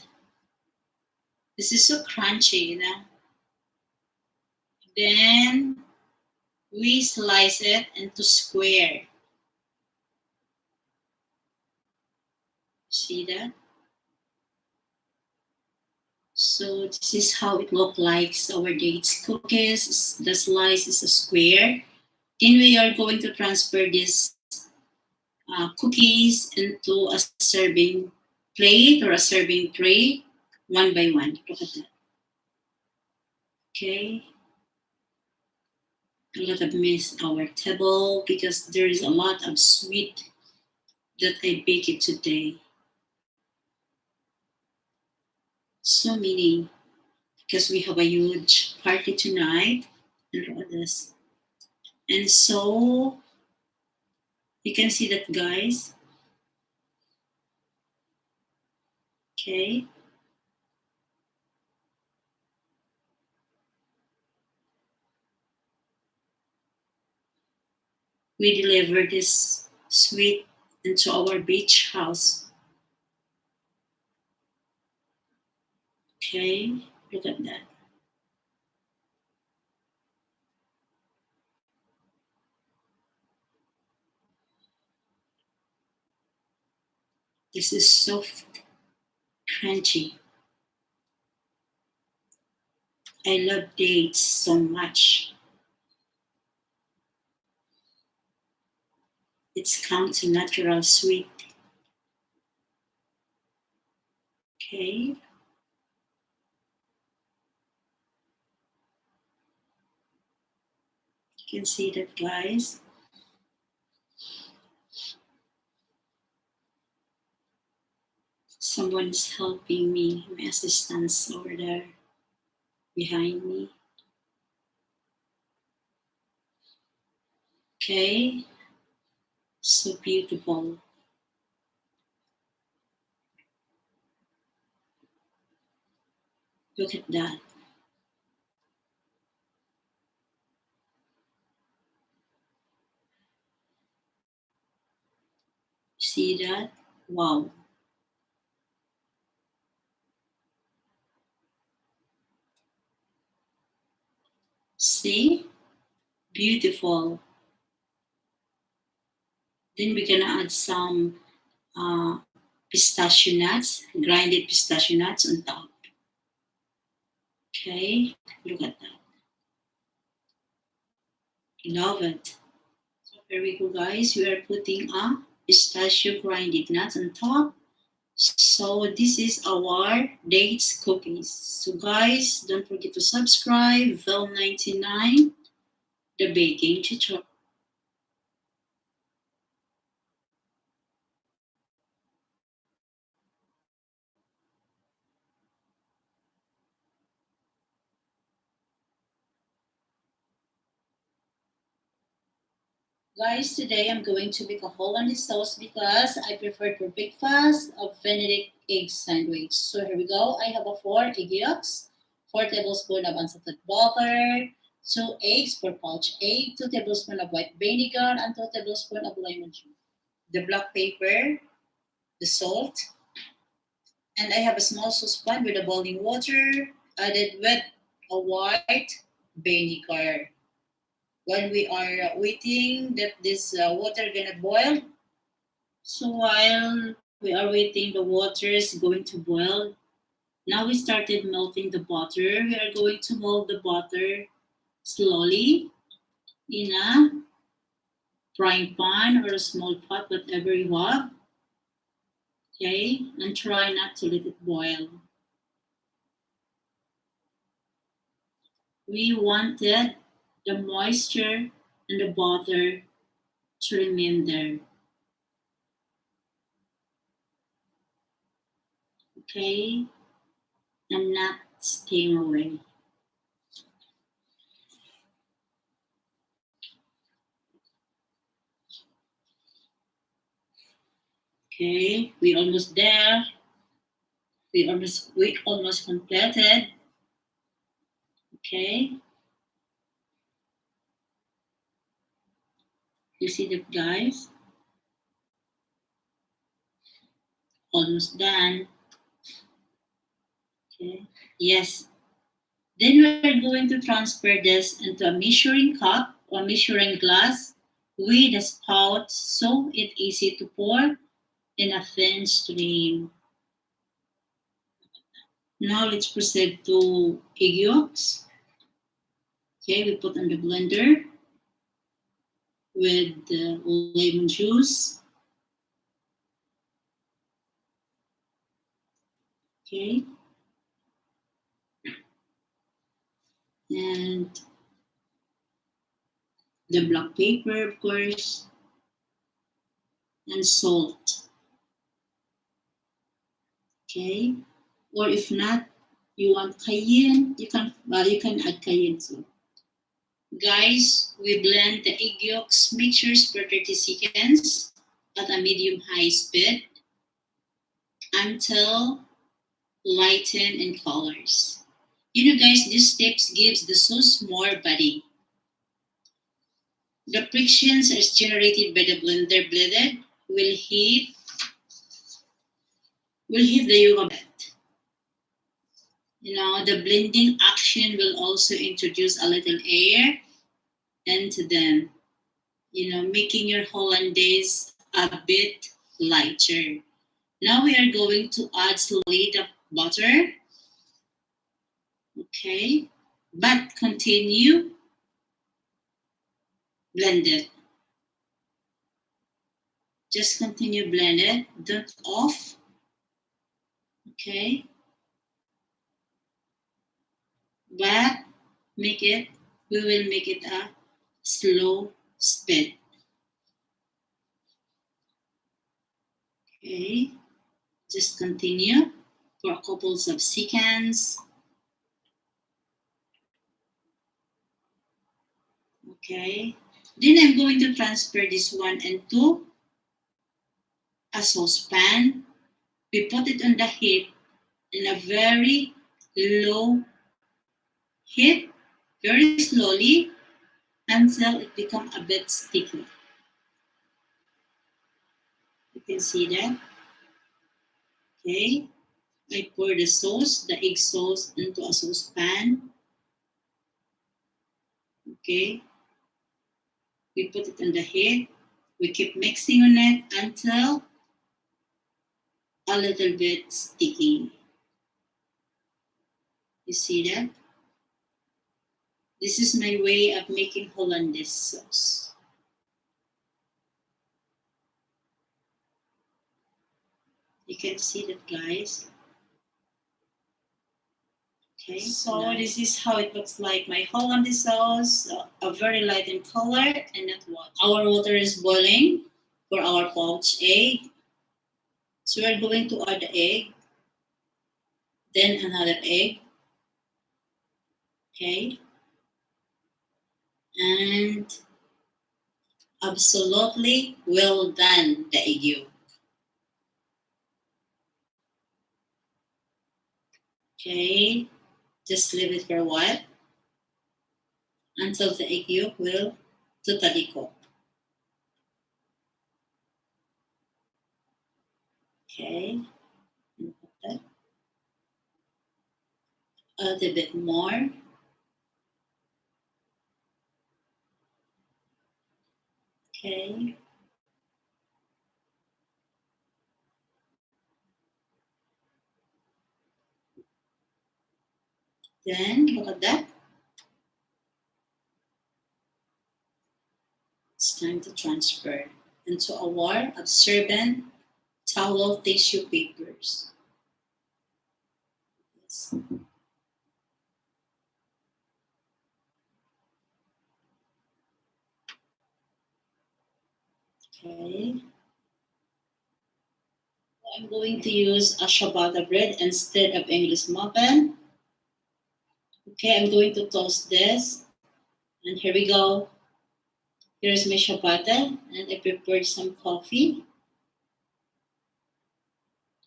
Speaker 1: This is so crunchy, you know. Then we slice it into square. See that? So this is how it looks like. So our dates cookies. The slice is a square. Then we are going to transfer this cookies into a serving plate or a serving tray, one by one. Look at that. Okay. A lot of miss our table because there is a lot of sweet that I bake it today. So many because we have a huge party tonight. And look at this. And so you can see that, guys. Okay. We deliver this sweet into our beach house. Okay. Look at that. This is soft, crunchy. I love dates so much. It's come to natural sweet. Okay. You can see that, guys. Someone is helping me. My assistant's over there behind me. Okay. So beautiful. Look at that. See that? Wow. See? Beautiful. Then we're gonna add some pistachio nuts, grinded pistachio nuts on top. Okay, look at that. Love it. So here we go, guys. We are putting a pistachio grinded nuts on top. So this is our dates cookies. So guys, don't forget to subscribe. Vel99, the baking tutorial. Guys, today I'm going to make a Hollandaise sauce because I prefer for breakfast a Benedict egg sandwich. So here we go. I have a 4 egg yolks, 4 tablespoons of unsoftened butter, 2 eggs per poached egg, 2 tablespoons of white vinegar, and 2 tablespoons of lemon juice. The black pepper, the salt, and I have a small saucepan with a boiling water added with a white vinegar. While we are waiting that this water gonna boil, so while we are waiting the water is going to boil, now we started melting the butter. We are going to melt the butter slowly in a frying pan or a small pot, whatever you have. Okay, and try not to let it boil. We wanted the moisture and the butter to remain there. Okay, and not steam away. Okay, we almost there. We almost completed. Okay, you see the guys, almost done. Okay, yes. Then we're going to transfer this into a measuring cup or measuring glass with a spout so it's easy to pour in a thin stream. Now let's proceed to egg yolks. Okay, we put on the blender with the lemon juice. Okay, and the black pepper, of course, and salt. Okay, or if not, you want cayenne, you can add cayenne too. Guys, we blend the egg yolks mixtures for 30 seconds at a medium high speed until lighten in colors. You know, guys, this steps gives the sauce more body. The frictions is generated by the blender blended will heat the yolk a bit. You know, the blending action will also introduce a little air into them, making your hollandaise a bit lighter. Now we are going to add slowly the butter, okay? But continue blend it. Just continue blend it, don't off, okay? But we will make it a slow speed, okay? Just continue for a couple of seconds. Okay. Then I'm going to transfer this one into a saucepan. We put it on the heat in a very low heat, very slowly until it becomes a bit sticky. You can see that. Okay. I pour the sauce, the egg sauce, into a saucepan. Okay. We put it on the heat. We keep mixing on it until a little bit sticky. You see that? This is my way of making Hollandaise sauce. You can see that, guys. Okay. So this is how it looks like. My Hollandaise sauce, a very light in color and not water. Our water is boiling for our poached egg. So we're going to add the egg, then another egg. Okay. And absolutely well done, the egg yolk. Okay. Just leave it for a while until the egg yolk will totally cook. Okay. A little bit more. Okay. Then look at that. It's time to transfer into our absorbent towel tissue papers. Yes. Okay. I'm going to use a ciabatta bread instead of English muffin. Okay, I'm going to toast this. And here we go. Here's my ciabatta, and I prepared some coffee.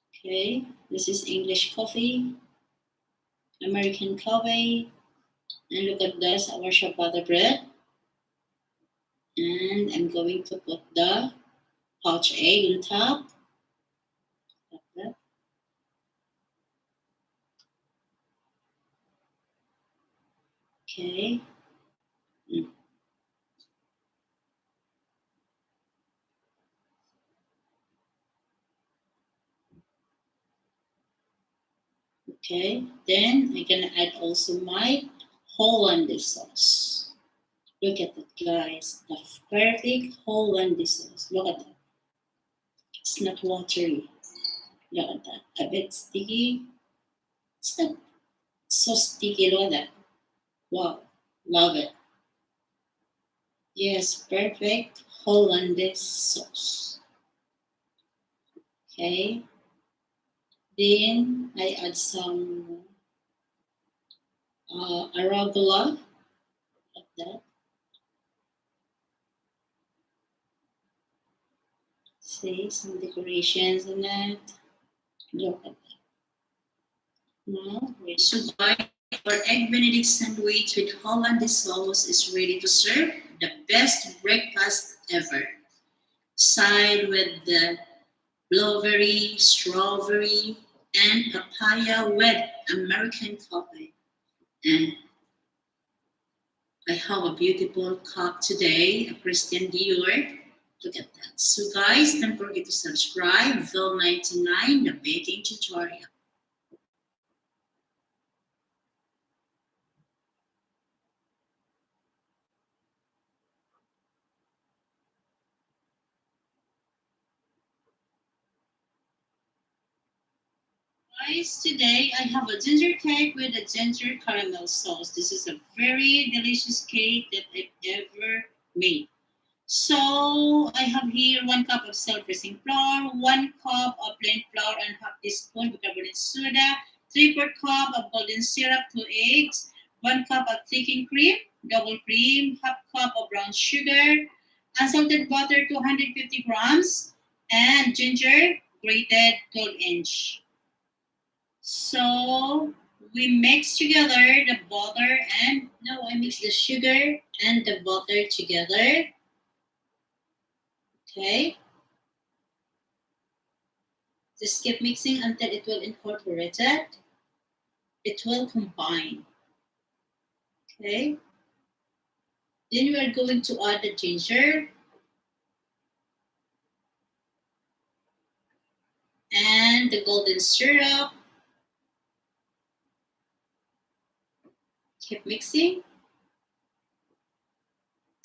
Speaker 1: Okay, this is English coffee, American coffee, and look at this, our ciabatta bread. And I'm going to put the poached egg on top. Like that. Okay. Okay, then I'm gonna add also my Hollandaise sauce. Look at that, guys. The perfect Hollandaise sauce. Look at that. It's not watery. Look at that. A bit sticky. It's not so sticky. Look at that. Wow. Love it. Yes, perfect Hollandaise sauce. Okay. Then I add some arugula. Like that. See some decorations on that. Look at that. Now, so guys, our egg Benedict sandwich with Hollandaise sauce is ready to serve. The best breakfast ever. Side with the blueberry, strawberry, and papaya with American coffee. And I have a beautiful cup today, a Christian Dior. Look at that. So guys, don't forget to subscribe. Vil99, the baking tutorial. Guys, today I have a ginger cake with a ginger caramel sauce. This is a very delicious cake that I've ever made. So I have here 1 cup of self-raising flour, 1 cup of plain flour, and half teaspoon bicarbonate soda, 3/4 cup of golden syrup, 2 eggs, 1 cup of thickened cream, double cream, half cup of brown sugar, unsalted butter 250 grams, and ginger grated 12-inch. So we mix together the butter and no, I mix the sugar and the butter together. Okay. Just keep mixing until it will incorporate it. It will combine. Okay. Then we are going to add the ginger and the golden syrup. Keep mixing.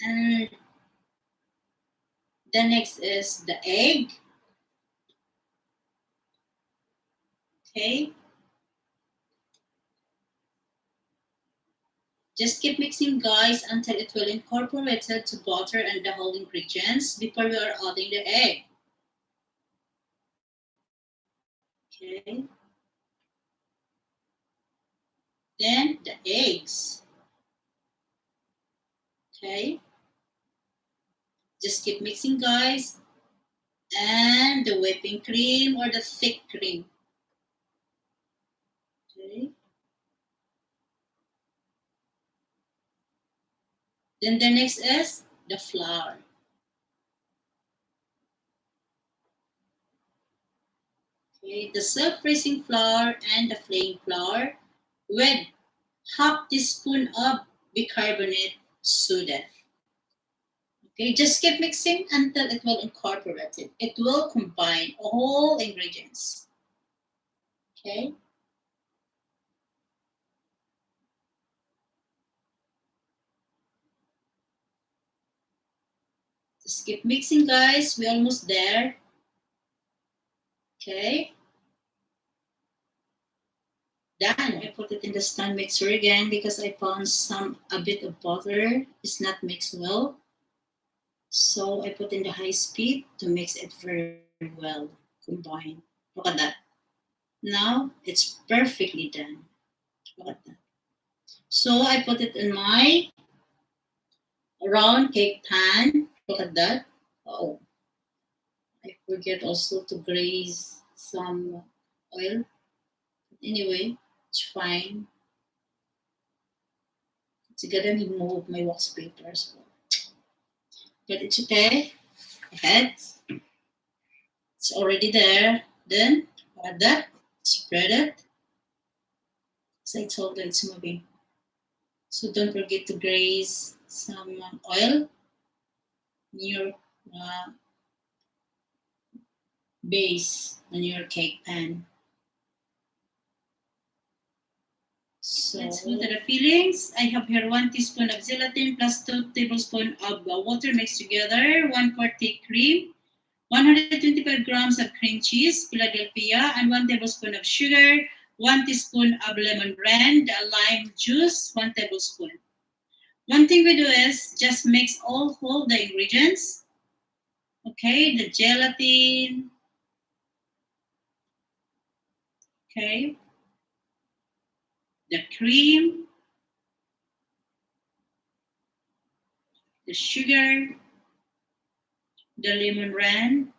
Speaker 1: And the next is the egg. Okay. Just keep mixing, guys, until it will incorporate it to butter and the whole ingredients before we are adding the egg. Okay. Then the eggs. Okay. Just keep mixing, guys. And the whipping cream or the thick cream. Okay. Then the next is the flour. Okay, the self-raising flour and the plain flour with half teaspoon of bicarbonate soda. Okay, just keep mixing until it will incorporate it. It will combine all ingredients. Okay. Just keep mixing, guys. We're almost there. Okay. Done. I put it in the stand mixer again because I found a bit of butter is not mixed well. So I put in the high speed to mix it very well combined. Look at that. Now it's perfectly done. Look at that. So I put it in my round cake pan. Look at that. Oh, I forget also to graze some oil. Anyway, it's fine. It's gonna remove my wax paper as well. But it's okay. Ahead. It's already there. Then add that. Spread it. So I told you it's moving. So don't forget to graze some oil in your base on your cake pan. So let's go to the fillings. I have here 1 teaspoon of gelatin plus 2 tablespoons of water mixed together, 1/4 thick cream, 125 grams of cream cheese, Philadelphia, and 1 tablespoon of sugar, 1 teaspoon of lemon rind, lime juice, 1 tablespoon. One thing we do is just mix all the ingredients. Okay, the gelatin. Okay, the cream, the sugar, the lemon rind,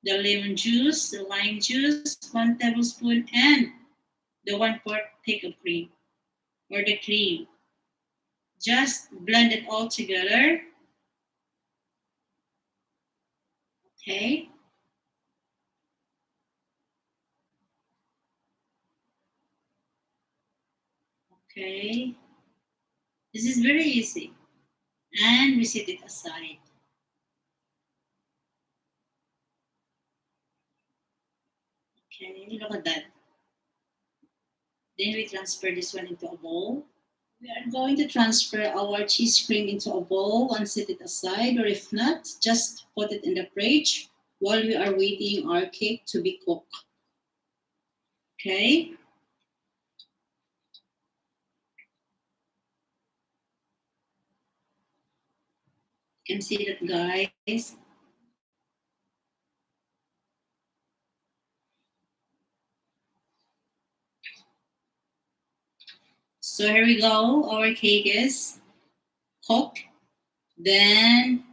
Speaker 1: the lemon juice, the lime juice, 1 tablespoon, and the 1/4 thick of cream or the cream. Just blend it all together. Okay. Okay. This is very easy. And we set it aside. Okay, look at that. Then we transfer this one into a bowl. We are going to transfer our cheese cream into a bowl and set it aside, or if not, just put it in the fridge while we are waiting our cake to be cooked. Okay? You can see that, guys. So here we go. Our cake is cooked. Then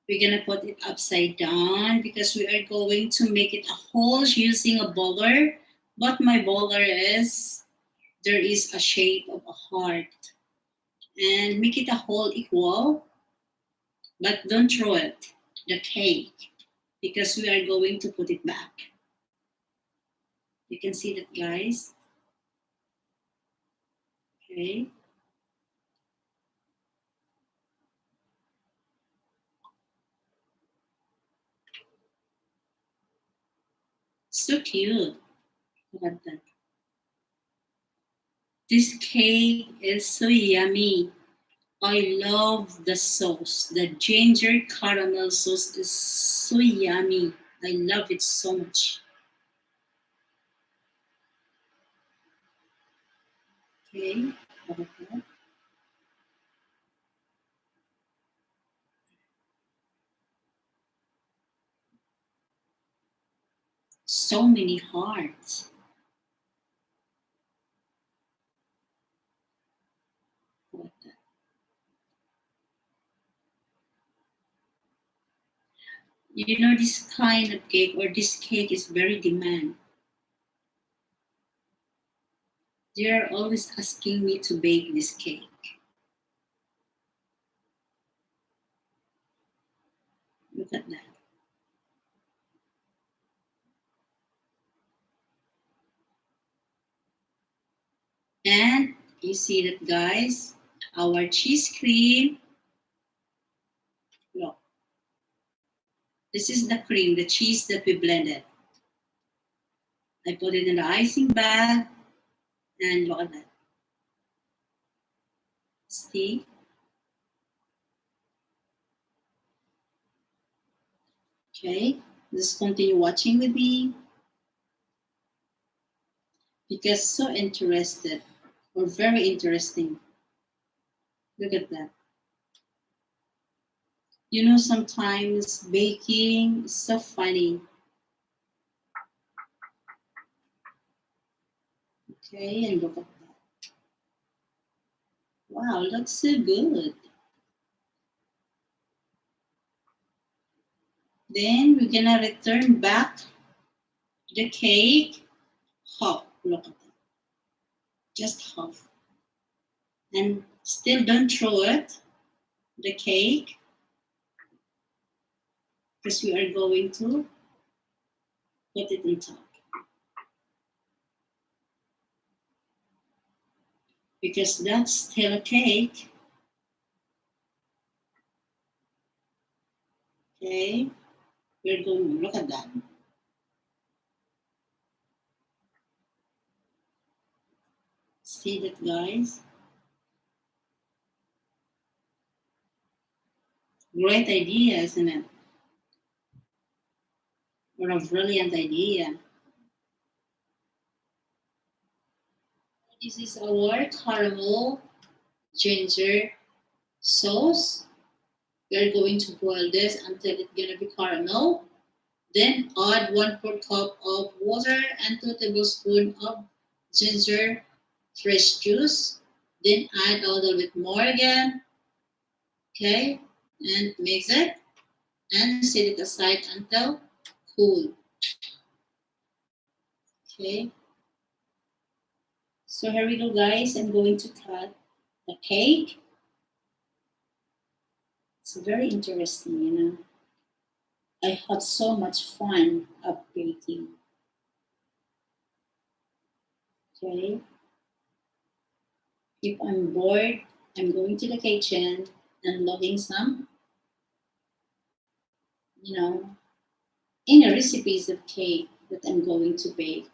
Speaker 1: we're gonna put it upside down because we are going to make it a hole using a bowler. But my bowler is, there is a shape of a heart. And make it a hole equal, but don't throw it, the cake. because we are going to put it back. You can see that, guys. Okay. So cute. Look at that. This cake is so yummy. I love the sauce. The ginger caramel sauce is so yummy. I love it so much. Okay. Look at that. So many hearts. Look at that. You know, this kind of cake or this cake is very demand. They are always asking me to bake this cake. Look at that. And you see that, guys, our cheese cream. Look, this is the cream, the cheese that we blended. I put it in the icing bag, and look at that. See? Okay, just continue watching with me because so interested or very interesting. Look at that. You know, sometimes baking is so funny. Okay, and look at that. Wow, looks so good. Then we're gonna return back the cake. Half, look at that. Just half. And still don't throw it, the cake, because we are going to put it on top. Because that's still a cake. Okay, we're going, look at that. See that, guys? Great idea, isn't it? Or a brilliant idea. This is our caramel ginger sauce. We're going to boil this until it's gonna be caramel. Then add 1/4 cup of water and 2 tablespoons of ginger fresh juice. Then add a little bit more again. Okay, and mix it and set it aside until cool. Okay, so here we go, guys. I'm going to cut the cake. It's very interesting, you know. I had so much fun up baking. Okay, if I'm bored, I'm going to the kitchen and logging some, you know, any recipes of cake that I'm going to bake.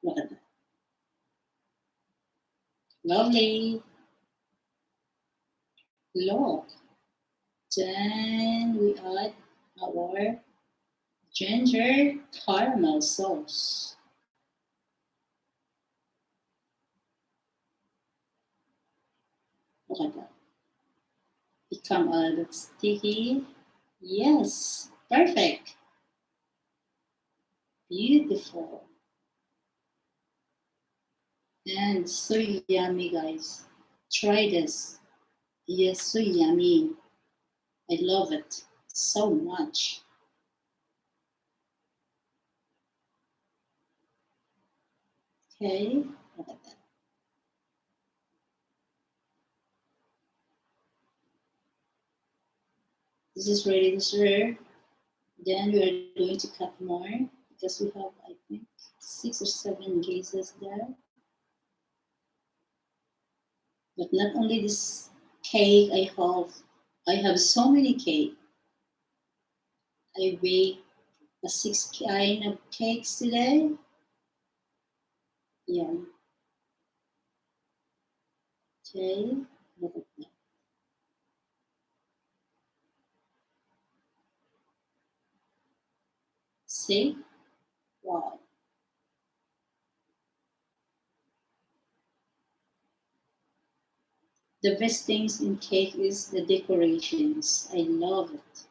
Speaker 1: Look at that. Lovely. Look. Then we add our ginger caramel sauce. Look at that. Become a little bit sticky. Yes, perfect. Beautiful. And so yummy, guys. Try this. Yes, so yummy. I love it so much. Okay, look at that. This is ready to serve. Then we are going to cut more because we have, I think, 6 or 7 cases there. But not only this cake I have so many cake. I bake a 6 kind of cakes today. Yeah. Okay. Look at that. See? Wow. The best things in cake is the decorations. I love it.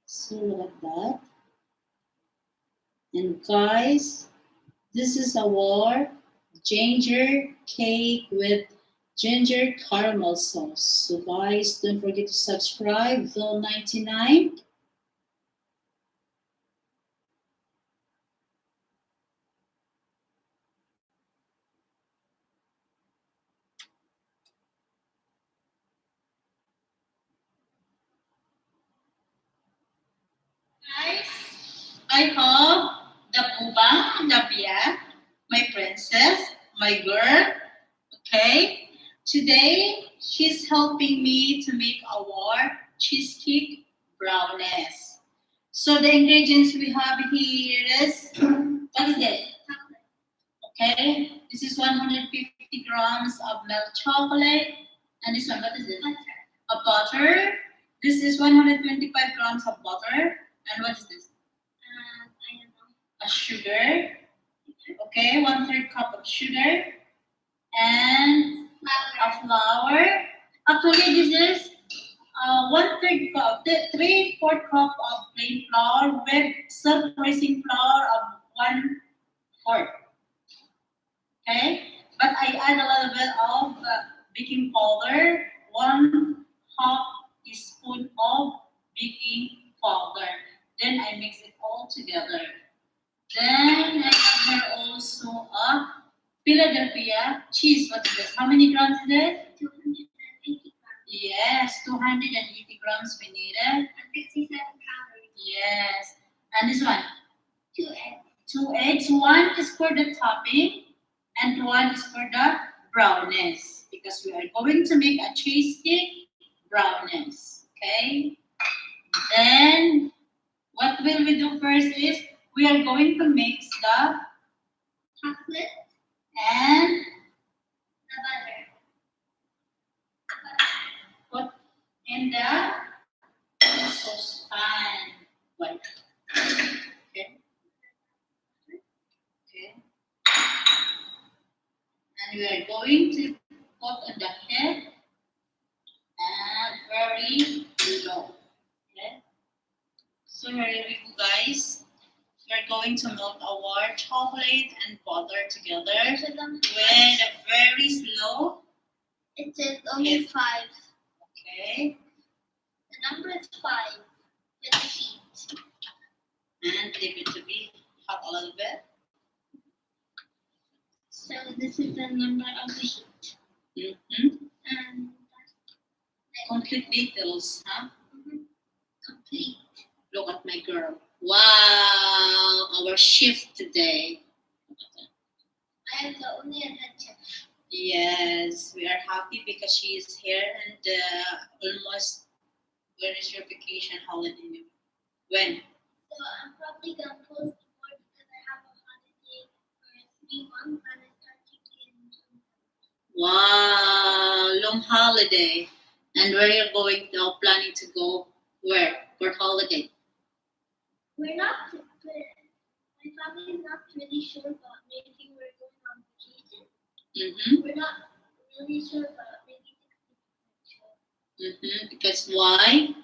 Speaker 1: So look at that. And guys, this is our ginger cake with ginger caramel sauce. So guys, don't forget to subscribe. Phil99. Guys, I hope the Bubang, the Bia, my princess, my girl, okay? Today, she's helping me to make our cheesecake brownies. So the ingredients we have here is, what is it? Okay, this is 150 grams of milk chocolate. And this one, what is it? A butter. This is 125 grams of butter. And what is this? I don't know. A sugar. Okay, 1/3 cup of sugar. And a flour. Actually, this is 1/3 cup, 3/4 cup of plain flour with self-raising flour of 1/4. Okay, but I add a little bit of baking powder, 1/2 teaspoon of baking powder. Then I mix it all together. Then I have here also a Philadelphia cheese. What is this? How many grams is it? 280 grams. Yes, 280 grams we needed. And 67 calories. Yes. And this one? 2 eggs. 2 eggs. One is for the topping and one is for the brownies because we are going to make a cheesecake brownies. Okay. Then what will we do first is we are going to mix the chocolate and the butter. Put in the saucepan. Wait. Okay. Okay. And we are going to put on the head and very low. Okay. So here we go, guys. We're going to melt our chocolate and butter together with a very slow. It is only 5. Okay. The number is 5 with the heat. And leave it to be hot a little bit. So this is the number of the heat. Mm-hmm. And complete details, huh? Mm-hmm. Complete. Look at my girl. Wow, our shift today. I am the only head chef. Yes, we are happy because she is here and almost. Where is your vacation holiday? When? So I'm probably gonna post more because I have a holiday for 3 months and I start taking in June. Wow, long holiday. And where you're going now? Planning to go where for holiday? We're not. My family is not really sure about maybe we're going on vacation. Mm-hmm. We're not really sure about maybe 60% sure. Mm-hmm. Because why?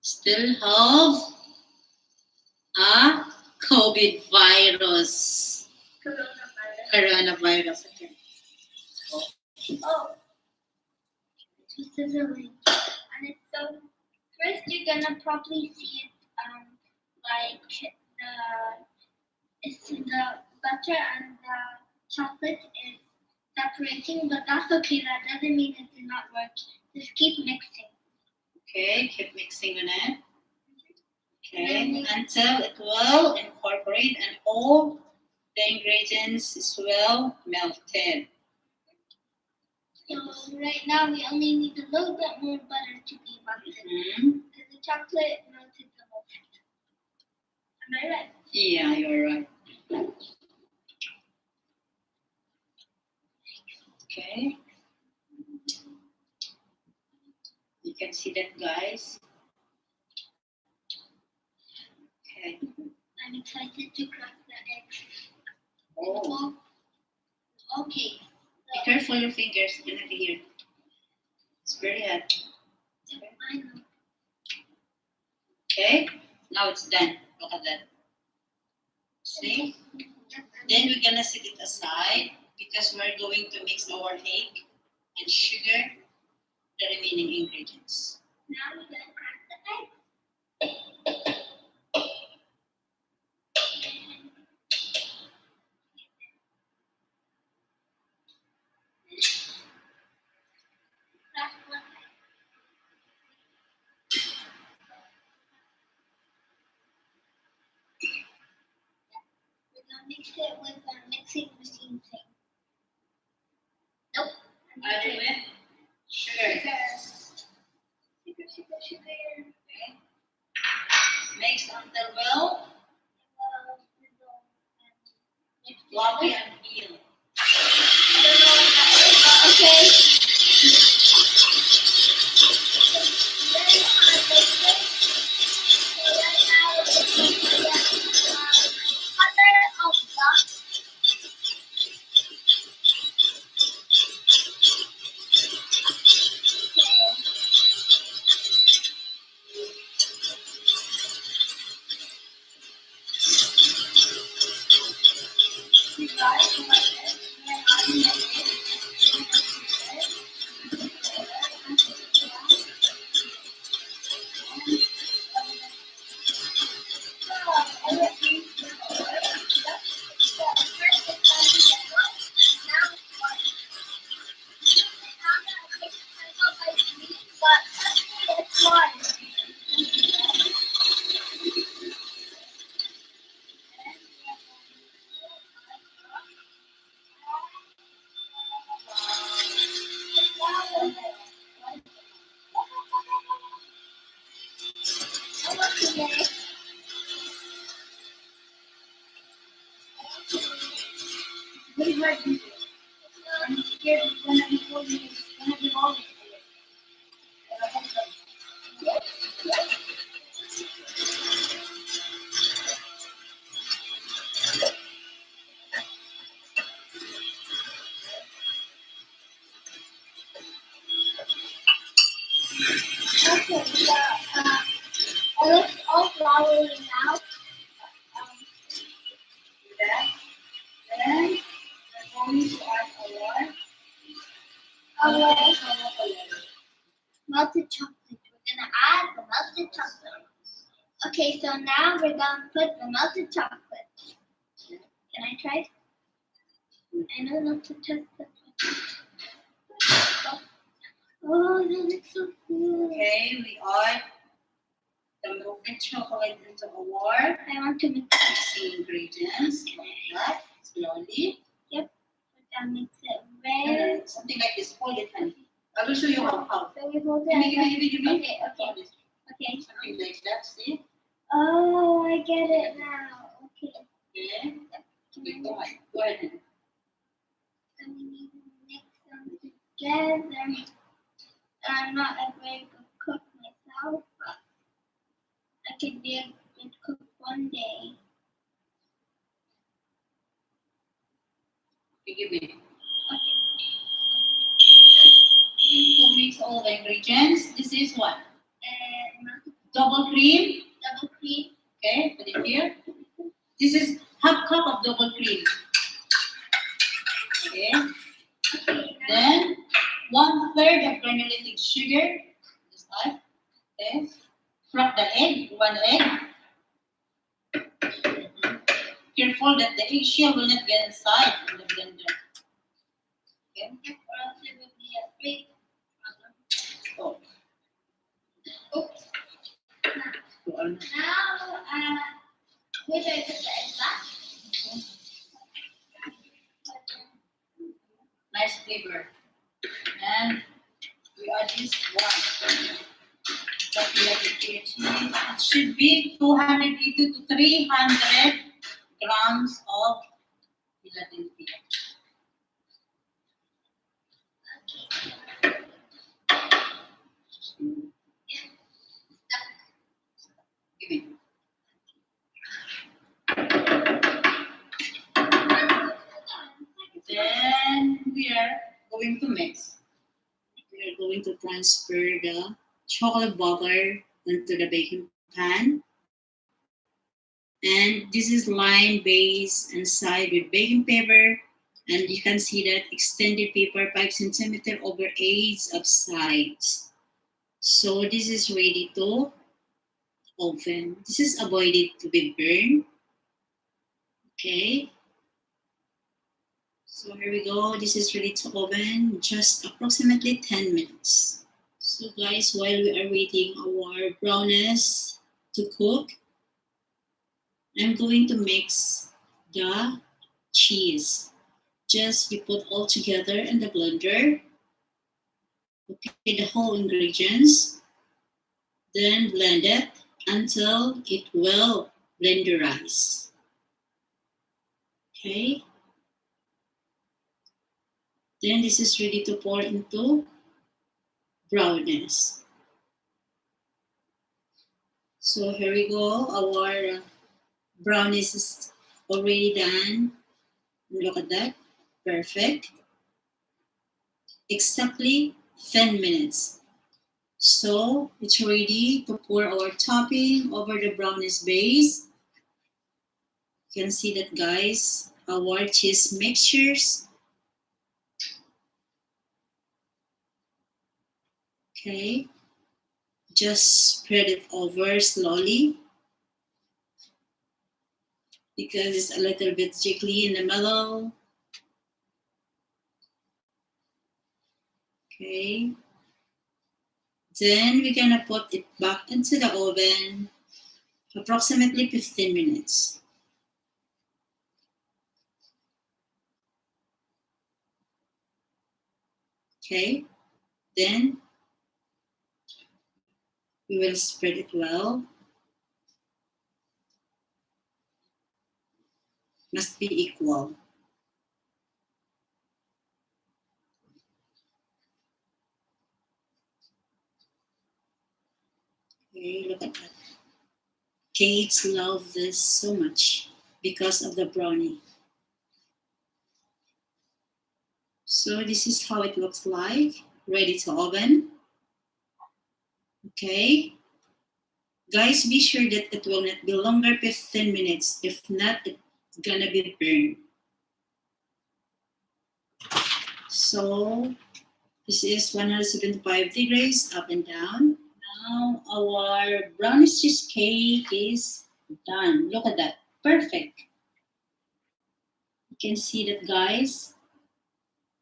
Speaker 1: Still have a COVID virus. Coronavirus again. Oh. This is a link. And it's so first you're gonna probably see it like the butter and the chocolate is separating, but that's okay. That doesn't mean it did not work. Just keep mixing. Okay, keep mixing on it. Okay, until it will incorporate and all the ingredients is well melted.
Speaker 2: So right now we only need a little bit more butter to be melted.
Speaker 1: Mhm.
Speaker 2: Because the chocolate melted the most. Am I right?
Speaker 1: Yeah, you're right. Okay. You can see that, guys. Okay.
Speaker 2: I'm excited to crack the eggs.
Speaker 1: Oh,
Speaker 2: Okay.
Speaker 1: be careful your fingers. You're not here. It's very hot.
Speaker 2: I know.
Speaker 1: Okay. Now it's done. Look at that. See? Then we're gonna set it aside because we're going to mix our egg and sugar, the remaining ingredients.
Speaker 2: Now we're going to crack the egg. Crack one egg. We're going to mix it with a mixing machine thing. Nope.
Speaker 1: Add it with sugar.
Speaker 2: Sugar.
Speaker 1: Okay. Mix until well fluffy and even.
Speaker 2: I don't know what that is, but okay. Then I mix it. So right now it's going to get butter of duck. You guys like it? Then I mix it. It's all floury now.
Speaker 1: Then we're going to add
Speaker 2: Our
Speaker 1: our
Speaker 2: melted chocolate. We're gonna add the melted chocolate. Okay, so now we're gonna put the melted chocolate. Can I try? I know not to touch the chocolate. Oh, that looks so good.
Speaker 1: Okay, we add the melted chocolate into our
Speaker 2: I want to mix it.
Speaker 1: mixing ingredients like that, slowly.
Speaker 2: Yep. We're gonna mix it very.
Speaker 1: Something like this. Hold it, honey. I will show you how.
Speaker 2: So we hold it.
Speaker 1: Give me.
Speaker 2: Okay. Okay.
Speaker 1: Something like that, see?
Speaker 2: Oh, I get it now. Okay.
Speaker 1: Okay. Go ahead. Go ahead, honey.
Speaker 2: And we need to mix them together. I'm not a very good cook myself, but I could be a good cook one day.
Speaker 1: Okay, give me.
Speaker 2: Okay.
Speaker 1: To mix all the ingredients, this is what?
Speaker 2: And
Speaker 1: Double cream.
Speaker 2: double cream.
Speaker 1: Okay, put it here. This is half cup of double cream. Okay.
Speaker 2: Okay.
Speaker 1: Then 1/3 of granulated sugar. This type. Okay. Crack the egg, 1 egg. Careful that the eggshell will not get inside in the blender. Okay.
Speaker 2: Or else it would be a big problem.
Speaker 1: Oh. Ano?
Speaker 2: Now, where do I put the egg back?
Speaker 1: Nice flavor. And we add this one. It should be 280 to 300 grams of Philadelphia. Give me. Then we are going to mix. We are going to transfer the chocolate butter into the baking pan. And this is lined base and side with baking paper. And you can see that extended paper 5 centimeter over 8 of sides. So this is ready to oven. This is avoided to be burned. Okay. So here we go. This is ready to oven. Just approximately 10 minutes. So guys, while we are waiting our brownies to cook, I'm going to mix the cheese. Just we put all together in the blender. Okay, the whole ingredients. Then blend it until it will blenderize. Okay. Then this is ready to pour into brownies. So here we go. Our brownies is already done. Look at that. Perfect. Exactly 10 minutes. So it's ready to pour our topping over the brownies base. You can see that, guys, our cheese mixtures. Okay. Just spread it over slowly because it's a little bit jiggly in the middle. Okay. Then we're gonna put it back into the oven approximately 15 minutes. Okay. Then we will spread it well. Must be equal. Okay, look at that. Kids love this so much because of the brownie. So this is how it looks like, ready to oven. Okay. Guys, be sure that it will not be longer 15 minutes. If not, it's gonna be burned. So this is 175 degrees up and down. Now our brownie cheesecake is done. Look at that. Perfect. You can see that, guys.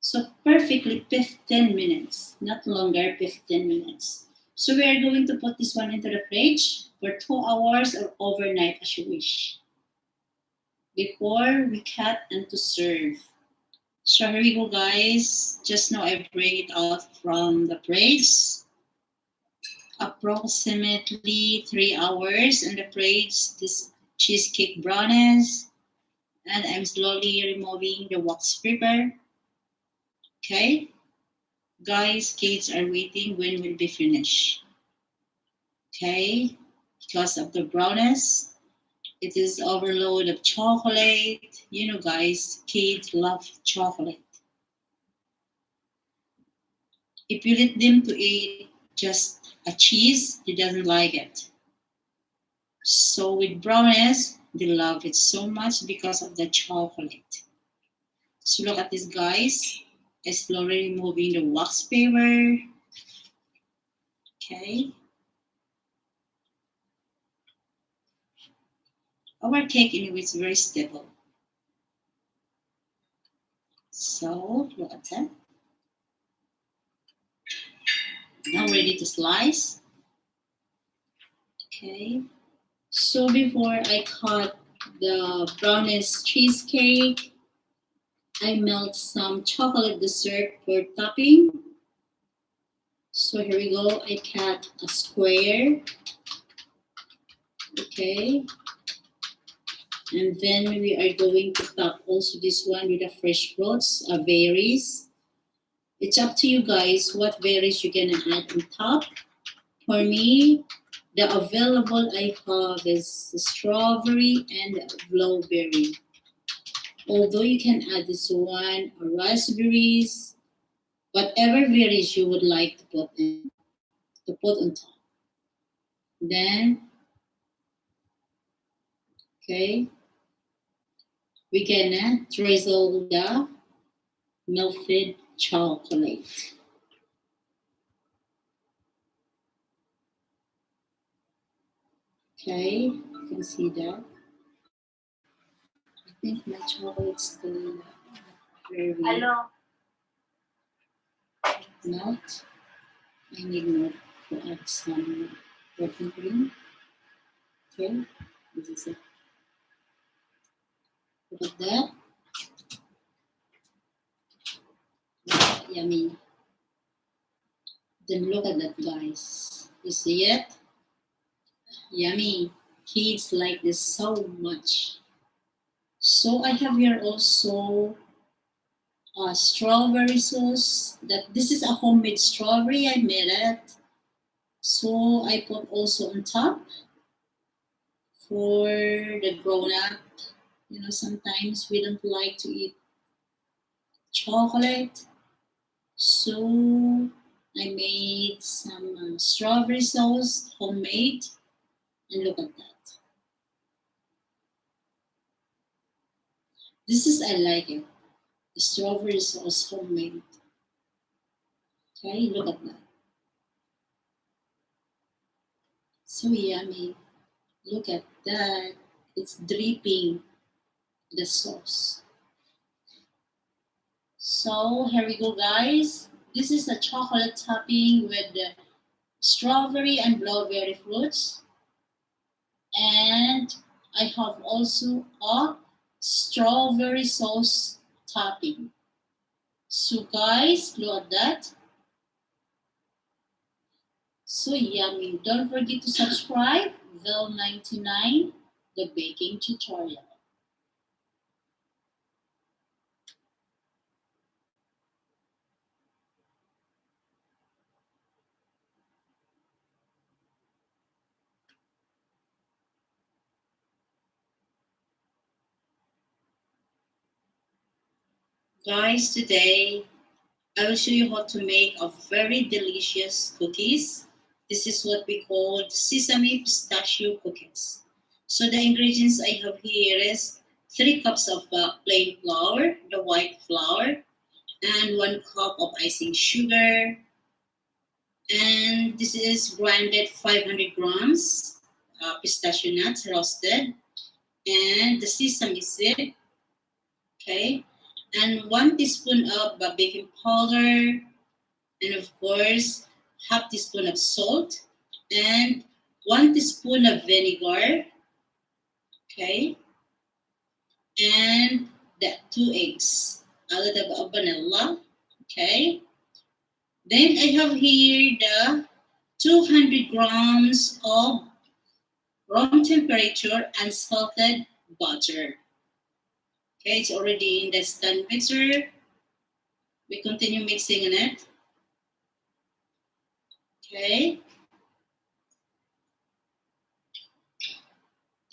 Speaker 1: So perfectly 15 minutes, not longer 15 minutes. So we are going to put this one into the fridge for 2 hours or overnight as you wish. Before we cut and to serve. So here we go, guys. Just now I bring it out from the fridge. Approximately 3 hours in the fridge. This cheesecake brownies. And I'm slowly removing the wax paper. Okay. Guys, kids are waiting when we'll be finished. Okay. Because of the brownness. It is overload of chocolate. You know, guys, kids love chocolate. If you let them to eat just a cheese, they doesn't like it. So with brownies, they love it so much because of the chocolate. So look at this, guys. I'm slowly removing the wax paper. Okay. Our cake anyway is very stable. So look at that. Now ready to slice. Okay. So before I cut the brownies cheesecake, I melt some chocolate dessert for topping. So here we go. I cut a square. Okay. And then we are going to top also this one with the fresh fruits, berries. It's up to you guys what berries you're gonna add on top. For me, the available I have is strawberry and blueberry. Although you can add this one or raspberries, whatever berries you would like to put on top. Then, okay, we gonna drizzle the melted chocolate. Okay, you can see that. I think my chocolate's still very melt. I need more to add some whipping cream. Okay, this is it. Look at that. Yummy. Then look at that, guys. You see it? Yummy. Kids like this so much. So I have here also strawberry sauce. That this is a homemade strawberry. I made it. So I put also on top for the grown up. You know, sometimes we don't like to eat chocolate. So I made some strawberry sauce, homemade, and look at that. This is I like it. The strawberry sauce, homemade. Okay, look at that. So yummy. Look at that. It's dripping the sauce. So here we go, guys. This is a chocolate topping with the strawberry and blueberry fruits. And I have also a strawberry sauce topping. So guys, look at that. So yummy. Don't forget to subscribe. Vel99, the baking tutorial. Guys, today I will show you how to make a very delicious cookies. This is what we call sesame pistachio cookies. So the ingredients I have here is 3 cups of plain flour, the white flour, and 1 cup of icing sugar. And this is grinded 500 grams pistachio nuts roasted, and the sesame seed, okay, and 1 teaspoon of baking powder, and of course half teaspoon of salt, and 1 teaspoon of vinegar, okay, and the 2 eggs, a little bit of vanilla, okay. Then I have here the 200 grams of room temperature unsalted butter. Okay, it's already in the stand mixer. We continue mixing in it. Okay.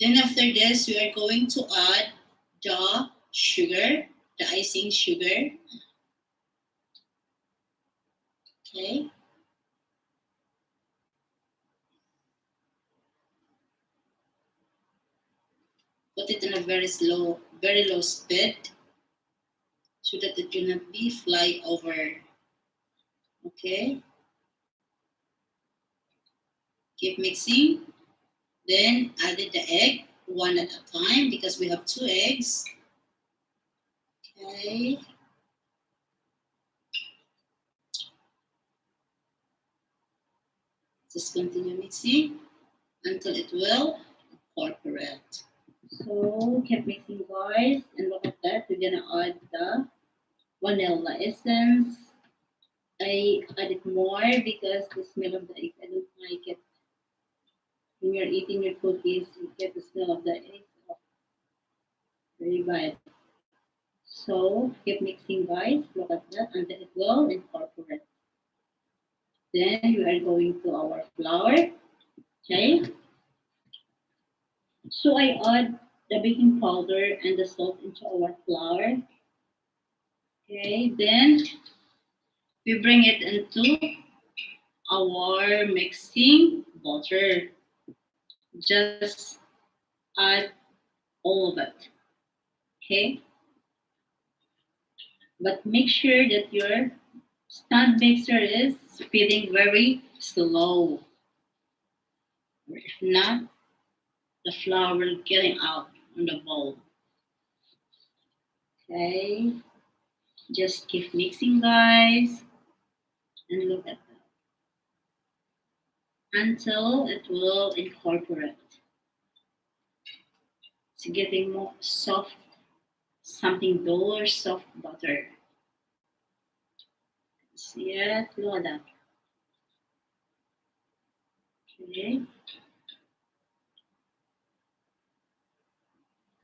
Speaker 1: Then after this, we are going to add the sugar, the icing sugar. Okay. Put it in a very low speed so that it will not be fly over. Okay. Keep mixing. Then added the egg one at a time because we have 2 eggs. Okay. Just continue mixing until it will incorporate. So keep mixing, guys, and look at that. We're gonna add the vanilla essence. I added more because the smell of the egg, I don't like it. When you're eating your cookies, you get the smell of the egg. Oh, very bad. So keep mixing, guys. Look at that, and then it will incorporate. Then we are going to our flour. Okay. So I add the baking powder and the salt into our flour. Okay. Then we bring it into our mixing butter. Just add all of it. Okay. But make sure that your stand mixer is spinning very slow. If not, the flour will getting out on the bowl. Okay. Just keep mixing, guys, and look at that until it will incorporate. It's getting more soft, something dough or soft butter. See it? Look at that. Okay.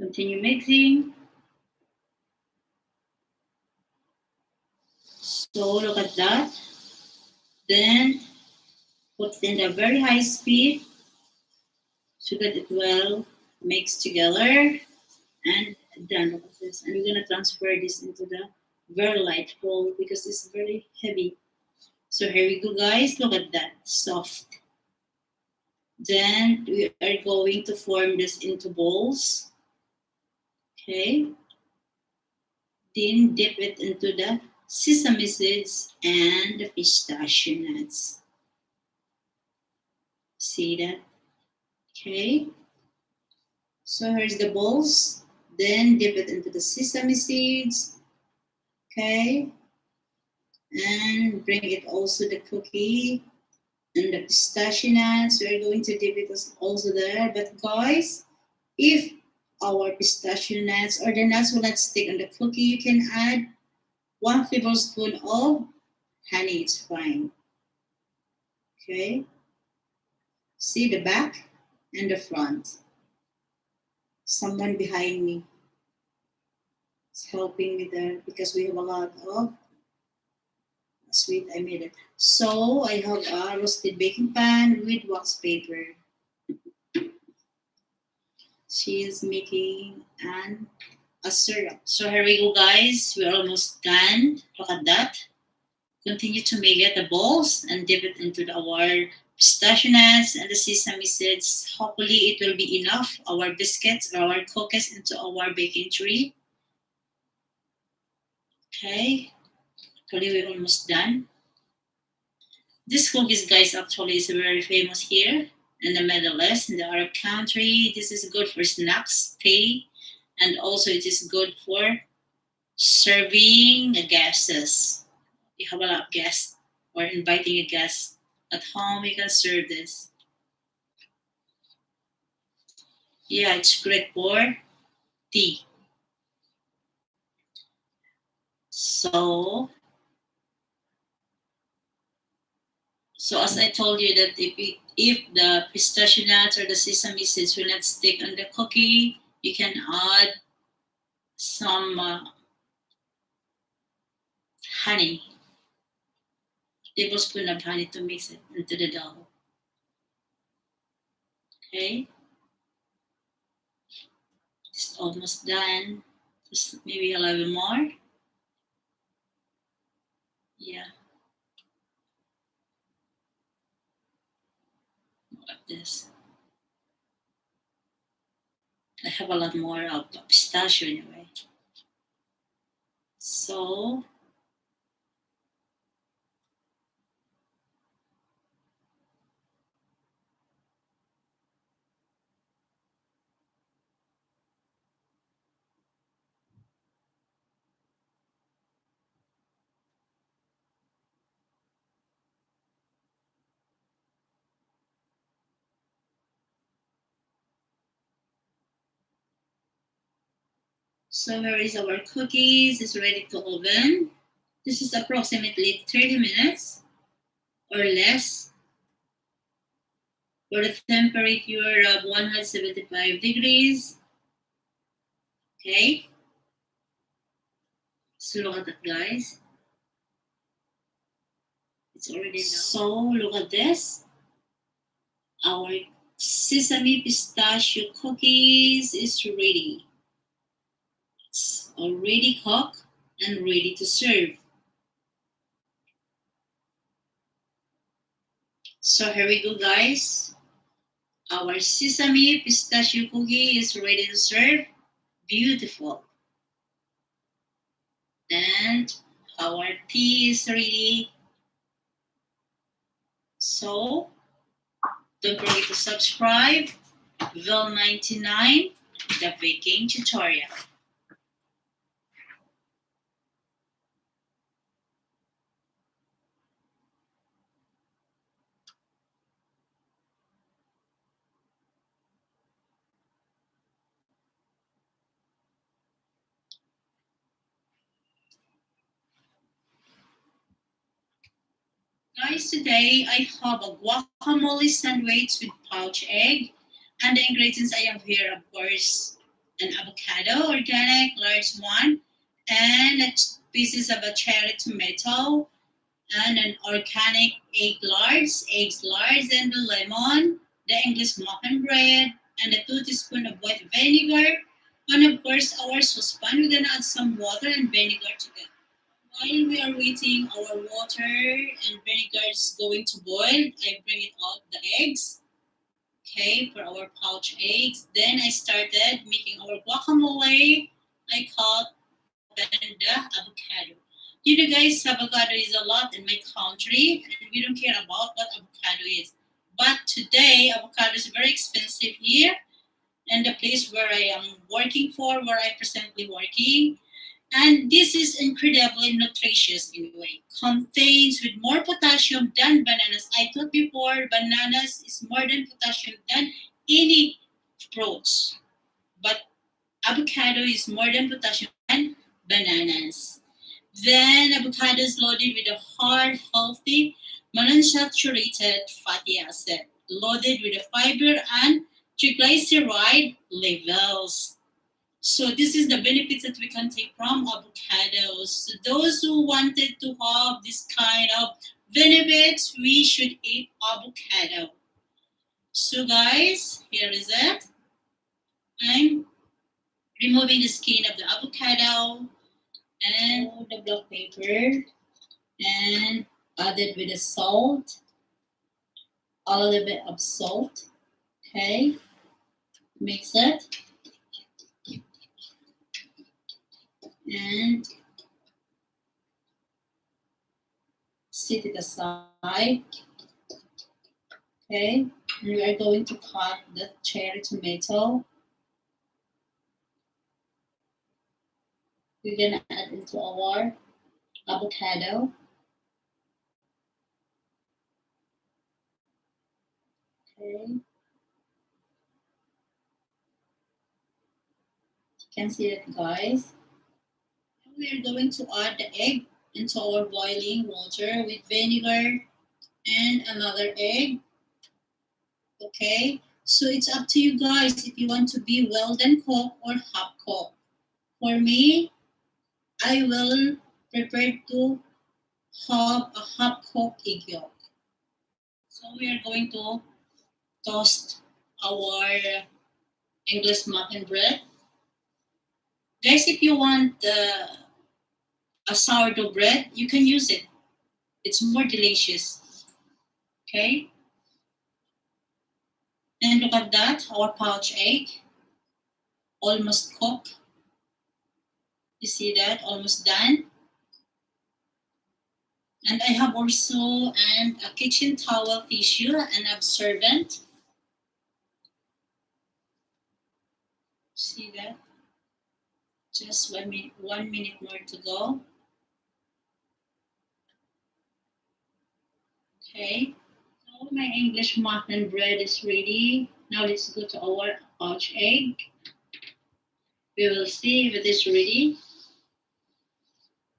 Speaker 1: Continue mixing. So look at that. Then put it in a very high speed so that it will mix together and done. Look at this. And we're gonna transfer this into the very light bowl because it's very heavy. So here we go, guys. Look at that, soft. Then we are going to form this into balls. Okay. Then dip it into the sesame seeds and the pistachio nuts. See that? Okay. So here's the balls. Then dip it into the sesame seeds. Okay. And bring it also the cookie and the pistachio nuts. We're going to dip it also there. But guys, if our pistachio nuts or the nuts will not stick on the cookie, you can add 1 tablespoon of honey. It's fine. Okay. See the back and the front. Someone behind me is helping me there because we have a lot of sweet. I made it. So I have a roasted baking pan with wax paper. She is making a syrup. So here we go, guys. We're almost done. Look at that. Continue to make it the balls and dip it into our pistachio nuts and the sesame seeds. Hopefully, it will be enough. Our biscuits or our cookies into our baking tray. Okay. Actually, we're almost done. This cookies, guys, actually is very famous here in the Middle East, in the Arab country. This is good for snacks, tea, and also it is good for serving the guests. You have a lot of guests or inviting a guest at home, you can serve this. Yeah, it's great for tea. So, so as I told you that if the pistachio nuts or the sesame seeds will not stick on the cookie, you can add some honey, tablespoon of honey to mix it into the dough. Okay, it's almost done. Just maybe a little bit more. Yeah, like this. I have a lot more of pistachio anyway. So So here is our cookies. It's ready to oven. This is approximately 30 minutes or less for a temperature of 175 degrees. Okay. So look at that, guys. It's already done. So look at this. Our sesame pistachio cookies is ready. It's already cooked and ready to serve. So here we go, guys. Our sesame pistachio cookie is ready to serve. Beautiful. And our tea is ready. So don't forget to subscribe. Vil99, the baking tutorial. Guys, today I have a guacamole sandwich with pouch egg. And the ingredients I have here, of course, an avocado, organic, large one, and pieces of a cherry tomato, and an organic eggs large, and the lemon, the English muffin bread, and a 2 teaspoons of white vinegar. And of course, our saucepan, we're gonna add some water and vinegar together. While we are waiting, our water and vinegar is going to boil. I bring it out the eggs, okay, for our pouch eggs. Then I started making our guacamole. I cut open the avocado. You know, guys, avocado is a lot in my country, and we don't care about what avocado is. But today, avocado is very expensive here, and the place where I am working for, where I presently working, and this is incredibly nutritious in a way. Contains with more potassium than bananas. I thought before bananas is more than potassium than any fruits. But avocado is more than potassium than bananas. Then avocado is loaded with a hard, healthy, monounsaturated fatty acid, loaded with a fiber and triglyceride levels. So this is the benefits that we can take from avocados. So those who wanted to have this kind of benefits, we should eat avocado. So guys, here is it. I'm removing the skin of the avocado and the black paper and add it with the salt, a little bit of salt. Okay, mix it and set it aside. Okay, and we are going to cut the cherry tomato. We're gonna add into our avocado. Okay, you can see it, guys. And we are going to add the egg into our boiling water with vinegar and another egg. Okay, so it's up to you guys if you want to be well done cooked or half cooked. For me, I will prepare to have a half cooked egg yolk. So we are going to toast our English muffin bread. Guys, if you want a sourdough bread, you can use it. It's more delicious. Okay? And look at that, our pouch egg, almost cooked. You see that, almost done. And I have also a kitchen towel tissue and absorbent. See that? Just 1 minute more to go. Okay. So my English muffin bread is ready. Now let's go to our pouch egg. We will see if it is ready.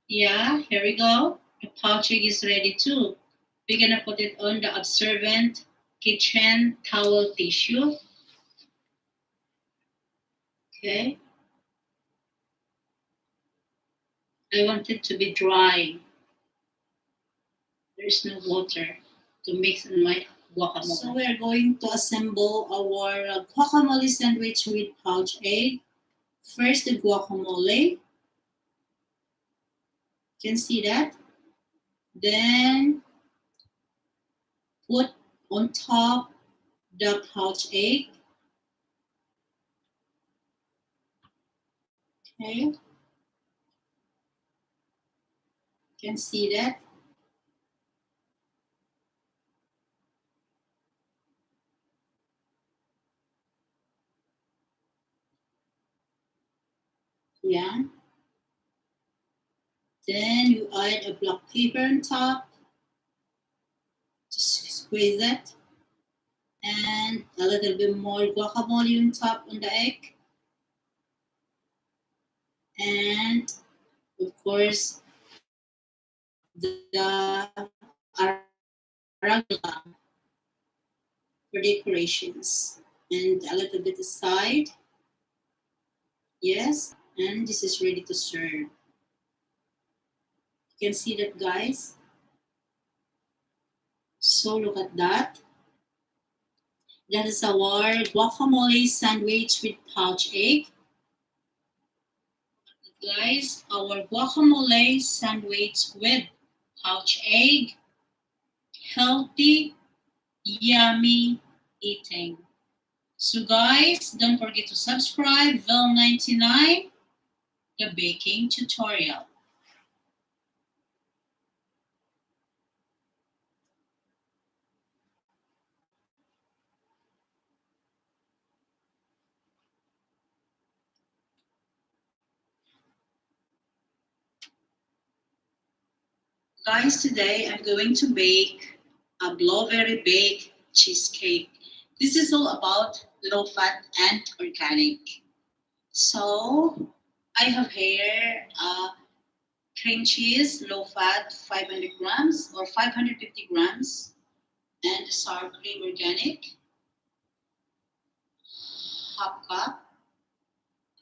Speaker 1: Yeah, here we go. The pouch egg is ready too. We're gonna put it on the absorbent kitchen towel tissue. Okay. I want it to be dry. There's no water to mix in my guacamole. So we're going to assemble our guacamole sandwich with pouch egg. First the guacamole. You can see that. Then put on top the pouch egg. Okay. You can see that. Yeah. Then you add a black pepper on top. Just squeeze it. And a little bit more guacamole on top on the egg. And of course, the arugula for decorations. And a little bit aside. Yes. And this is ready to serve. You can see that, guys. So look at that. That is our guacamole sandwich with pouch egg. Guys, our guacamole sandwich with pouch egg. Healthy, yummy eating. So guys, don't forget to subscribe Vel99, the baking tutorial. Guys, today I'm going to bake a blueberry baked cheesecake. This is all about low fat and organic. So I have here cream cheese, low fat, 500 grams or 550 grams, and sour cream organic, half cup,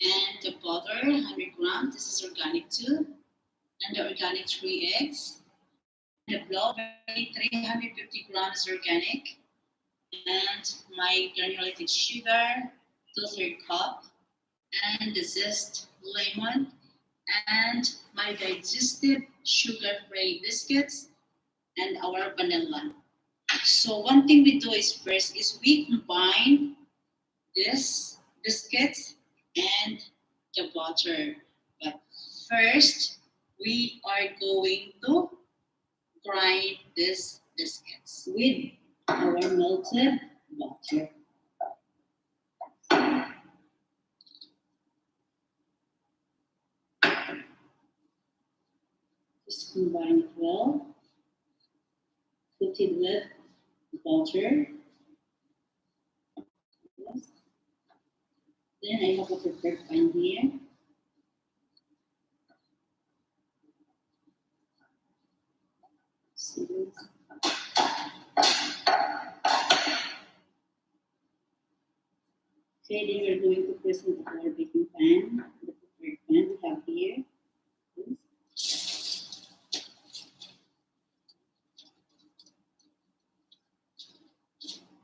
Speaker 1: and the butter, 100 grams. This is organic too, and the organic 3 eggs. The blueberry, 350 grams organic, and my granulated sugar, 2/3 cup, and the zest lemon, and my digestive sugar-free biscuits, and our vanilla. So one thing we do is first is we combine this biscuits and the butter. But first, we are going to grind these biscuits with our melted butter. Just combine it well. Put it with butter. Yes. Then I have a prepared pan here. See this? Okay, then we're going to present our baking pan, the prepared pan we have here.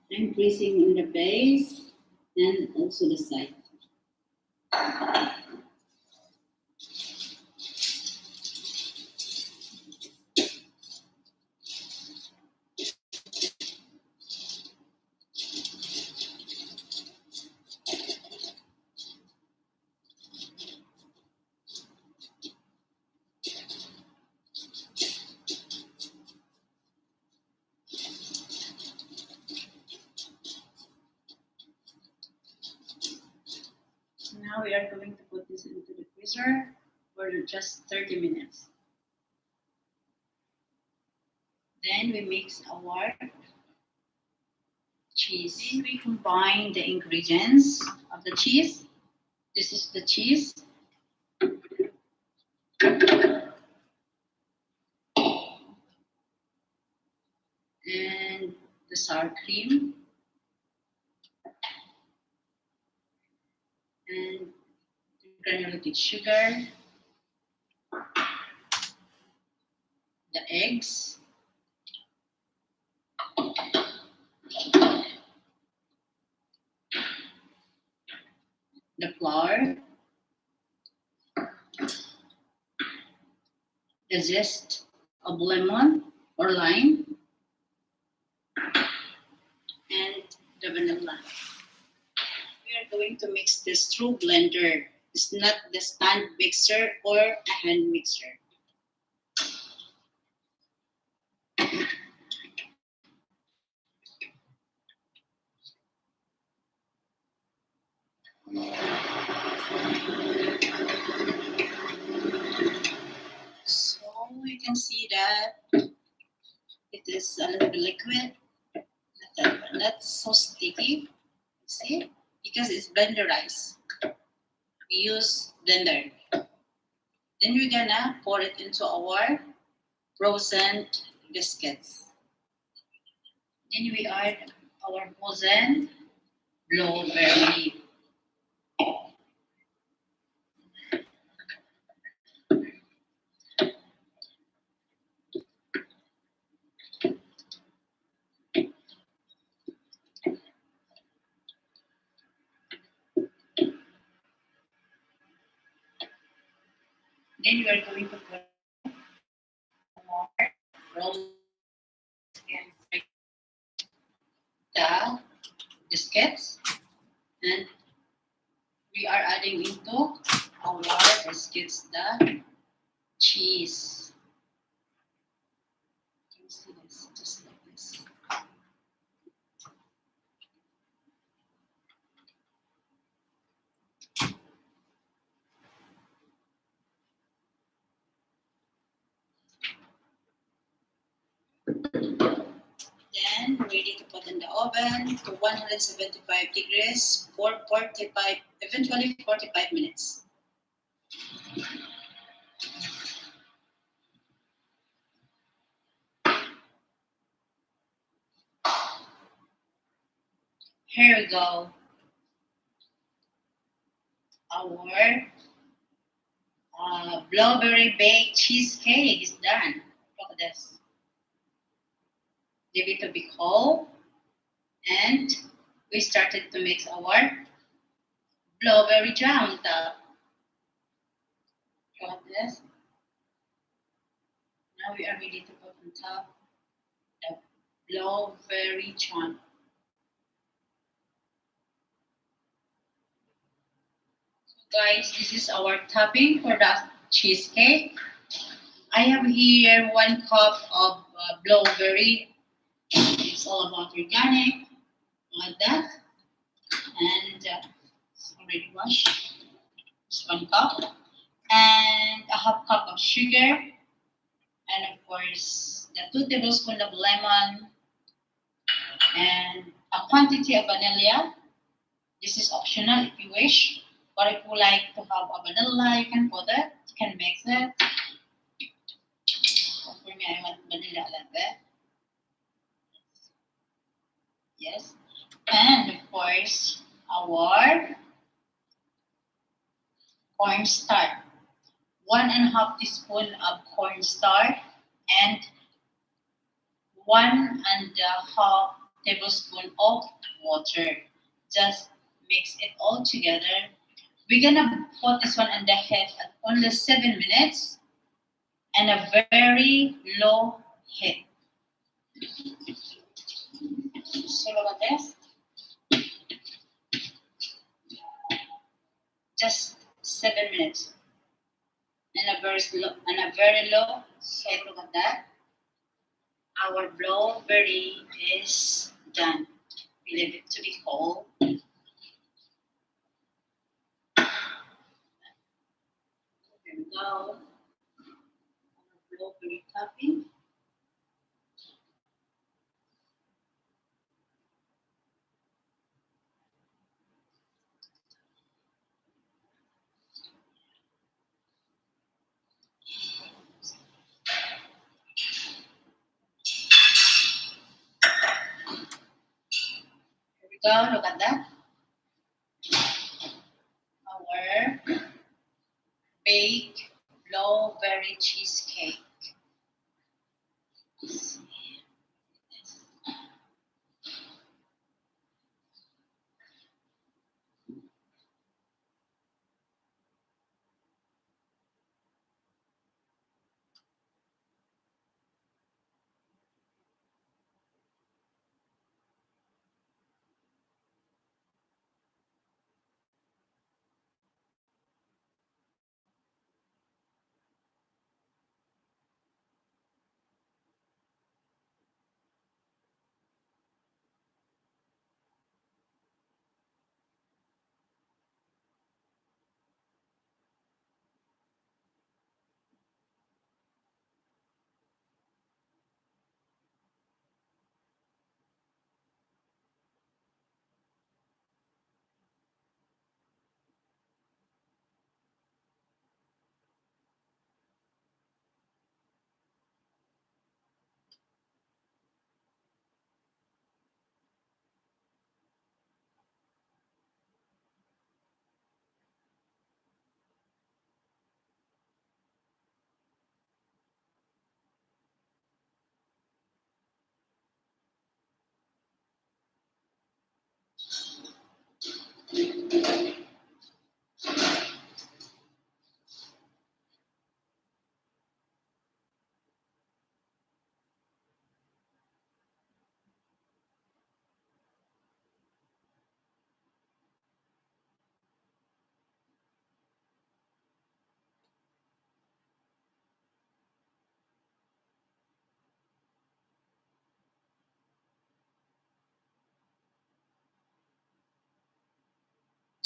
Speaker 1: I'm placing in the base and also the side. Now we are going to put this into the freezer for just 30 minutes. Then we mix our cheese. Then we combine the ingredients of the cheese. This is the cheese. And the sour cream. And granulated sugar. The eggs. The flour. The zest of lemon or lime. And the vanilla. We are going to mix this through blender. It's not the stand mixer or a hand mixer. So you can see that it is a little bit liquid, not so sticky. See? Because it's blenderized. We use blender. Then we're gonna pour it into our frozen biscuits. Then we add our frozen blueberry. Then we are going to put more frozen and the biscuits, and we are adding into our biscuits the cheese. You can see this, just like this. Then ready to put in the oven to 175 degrees for 45, eventually 45 minutes. Here we go. Our blueberry baked cheesecake is done. Look at this. Leave it to be cold, and we started to mix our blueberry jam on top. Look at this. Now we are ready to put on top the blueberry jam. Guys, this is our topping for the cheesecake. I have here 1 cup of blueberry. It's all about organic, like that. And it's already washed. It's 1 cup. And a half cup of sugar. And of course, the 2 tablespoons of lemon. And a quantity of vanilla. This is optional if you wish. But if you like to have a vanilla, you can put it. You can mix it. For me, I want vanilla like that. Yes. And of course, our cornstarch. 1.5 teaspoon of cornstarch and 1.5 tablespoon of water. Just mix it all together. We're gonna put this one on the heat at only 7 minutes and a very low heat. So look at this. Just 7 minutes. And a very low heat. Look at that. Our blueberry is done. We leave it to be cold. There we go. Our blueberry topping. Go, look at that. Our baked blueberry cheesecake.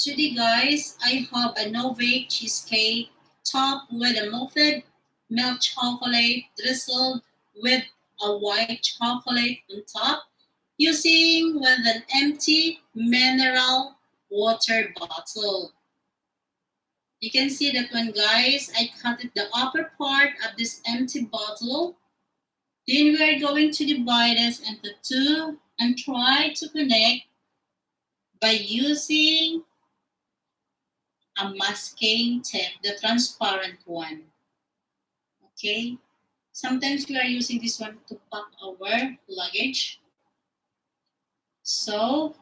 Speaker 1: Today, guys, I have a no-bake cheesecake topped with a melted milk chocolate drizzled with a white chocolate on top, using with an empty mineral water bottle. You can see that one, guys. I cut it the upper part of this empty bottle. Then we are going to divide this into two and try to connect by using a masking tape, the transparent one. Okay. Sometimes we are using this one to pack our luggage. So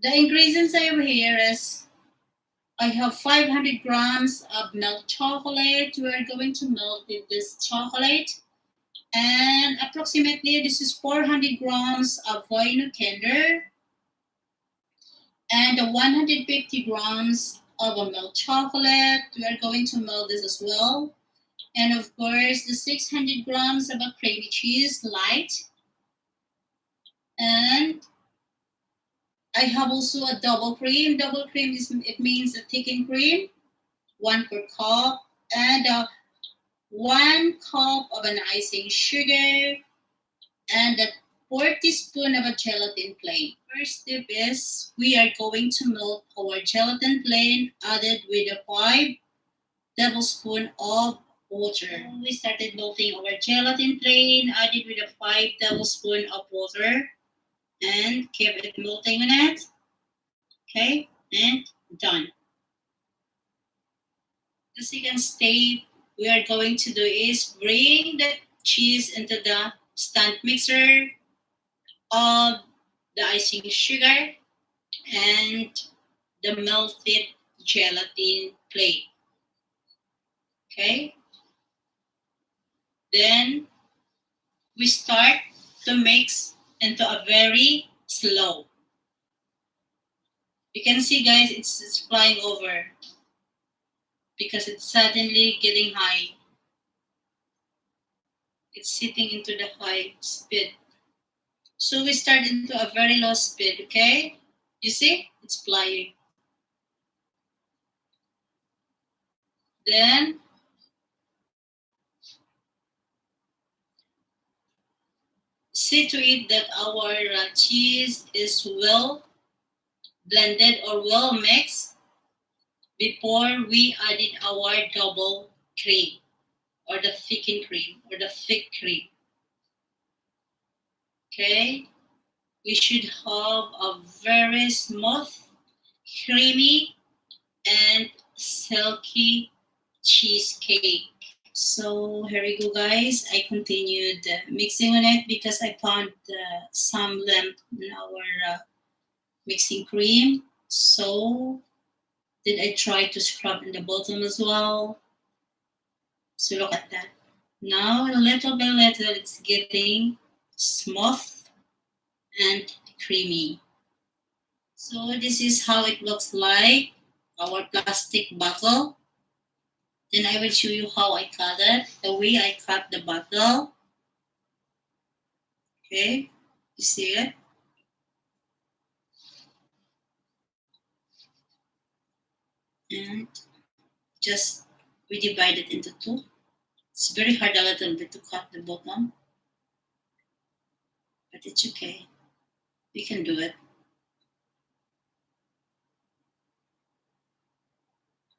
Speaker 1: the ingredients I have here is I have 500 grams of milk chocolate. We are going to melt this chocolate. And approximately this is 400 grams of Voino Kinder and 150 grams of a milk chocolate. We are going to melt this as well. And of course, the 600 grams of a creamy cheese light. And I have also a double cream. Double cream is it means a thickened cream, 1 per cup, and 1 cup of an icing sugar, and a 4 teaspoon of a gelatin plain. First step is we are going to melt our gelatin plain added with a 5 tablespoon of water. We started melting our gelatin plain added with a 5 tablespoon of water and keep it melting on it. Okay, and done. The second step we are going to do is bring the cheese into the stand mixer of the icing sugar and the melted gelatin plate. Okay, then we start to mix into a very slow. You can see, guys, it's flying over because it's suddenly getting high. It's sitting into the high speed. So we start into a very low speed, okay? You see? It's flying. Then see to it that our cheese is well blended or well mixed before we added our double cream or the thickened cream or the thick cream. Okay? we should have a very smooth, creamy, and silky cheesecake. So here we go, guys. I continued mixing on it because I found some lamp in our mixing cream. So did I try to scrub in the bottom as well? So look at that. Now little by little it's getting smooth and creamy. So this is how it looks like, our plastic bottle. Then I will show you how I cut it, the way I cut the bottle. Okay, you see it? And just we divide it into two. It's very hard a little bit to cut the bottom, but it's okay. We can do it.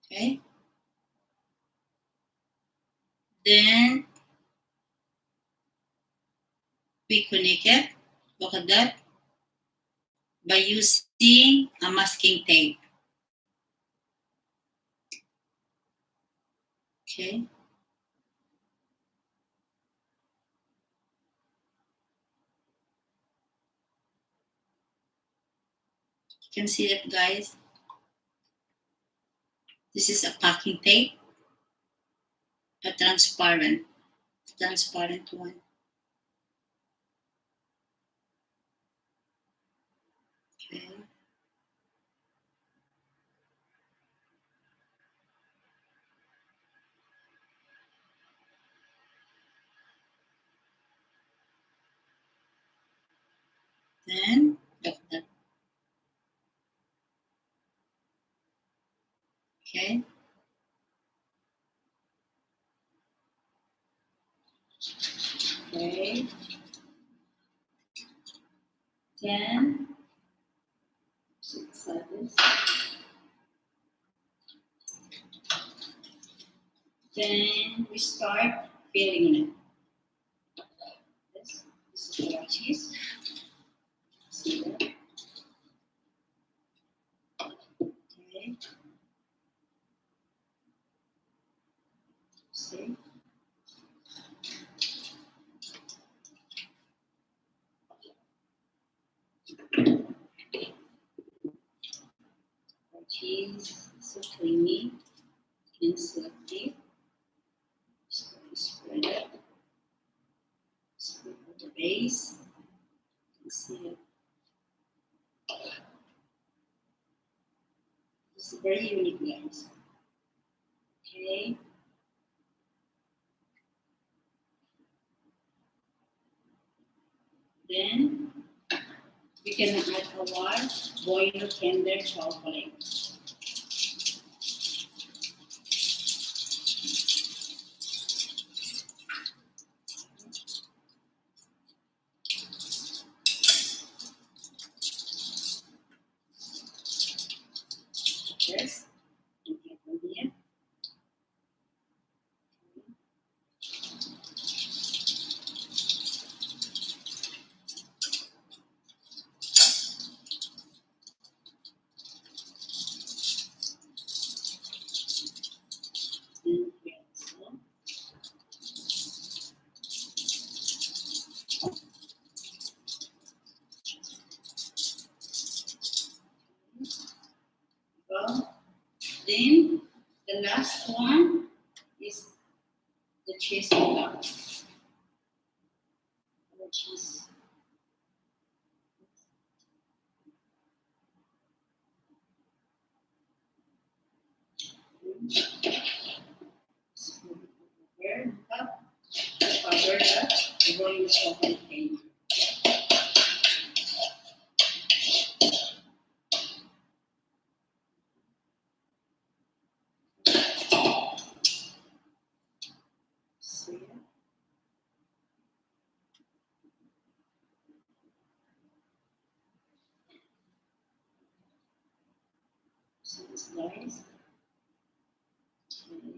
Speaker 1: Okay. Then we connect it. Look at that. By using a masking tape. Okay. You can see it, guys. This is a packing tape, a transparent one. Okay. Then look at that. Okay. Okay. Then like this. Then we start filling it. This is the cheese. See that? Okay. See? The cheese so creamy and silky. So we spread it. Spread the base. You can see it. It's very unique, guys. Okay. Then we can add our boiled tender chocolate. Yes. And get from here. Then we also well, then the last one is the cheese block. The cheese. Spoon over cup, cover the boiling chocolate cake. So, yeah. So this guys. Okay.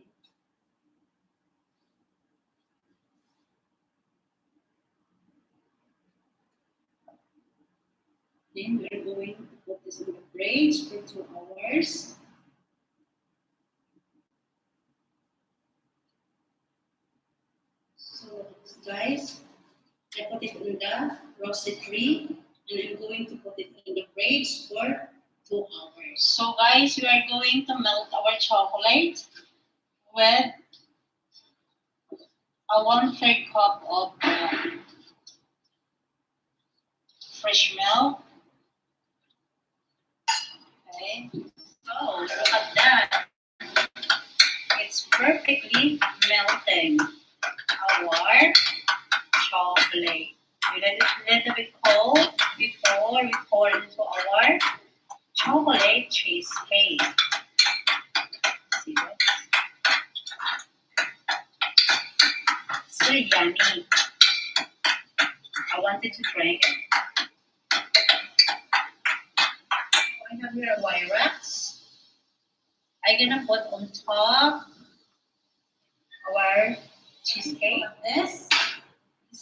Speaker 1: Then we're going to put this in the fridge for 2 hours. So guys, I put it in the roasted tree and I'm going to put it in the fridge for 2 hours. So guys, we are going to melt our chocolate with a 1/3 cup of fresh milk. Okay, so look at that. It's perfectly melting our chocolate. We let it a little bit cold before we pour into our chocolate cheesecake. See that? So yummy. I wanted to drink it. I have here a Wyrax. I'm gonna put on top our cheesecake. This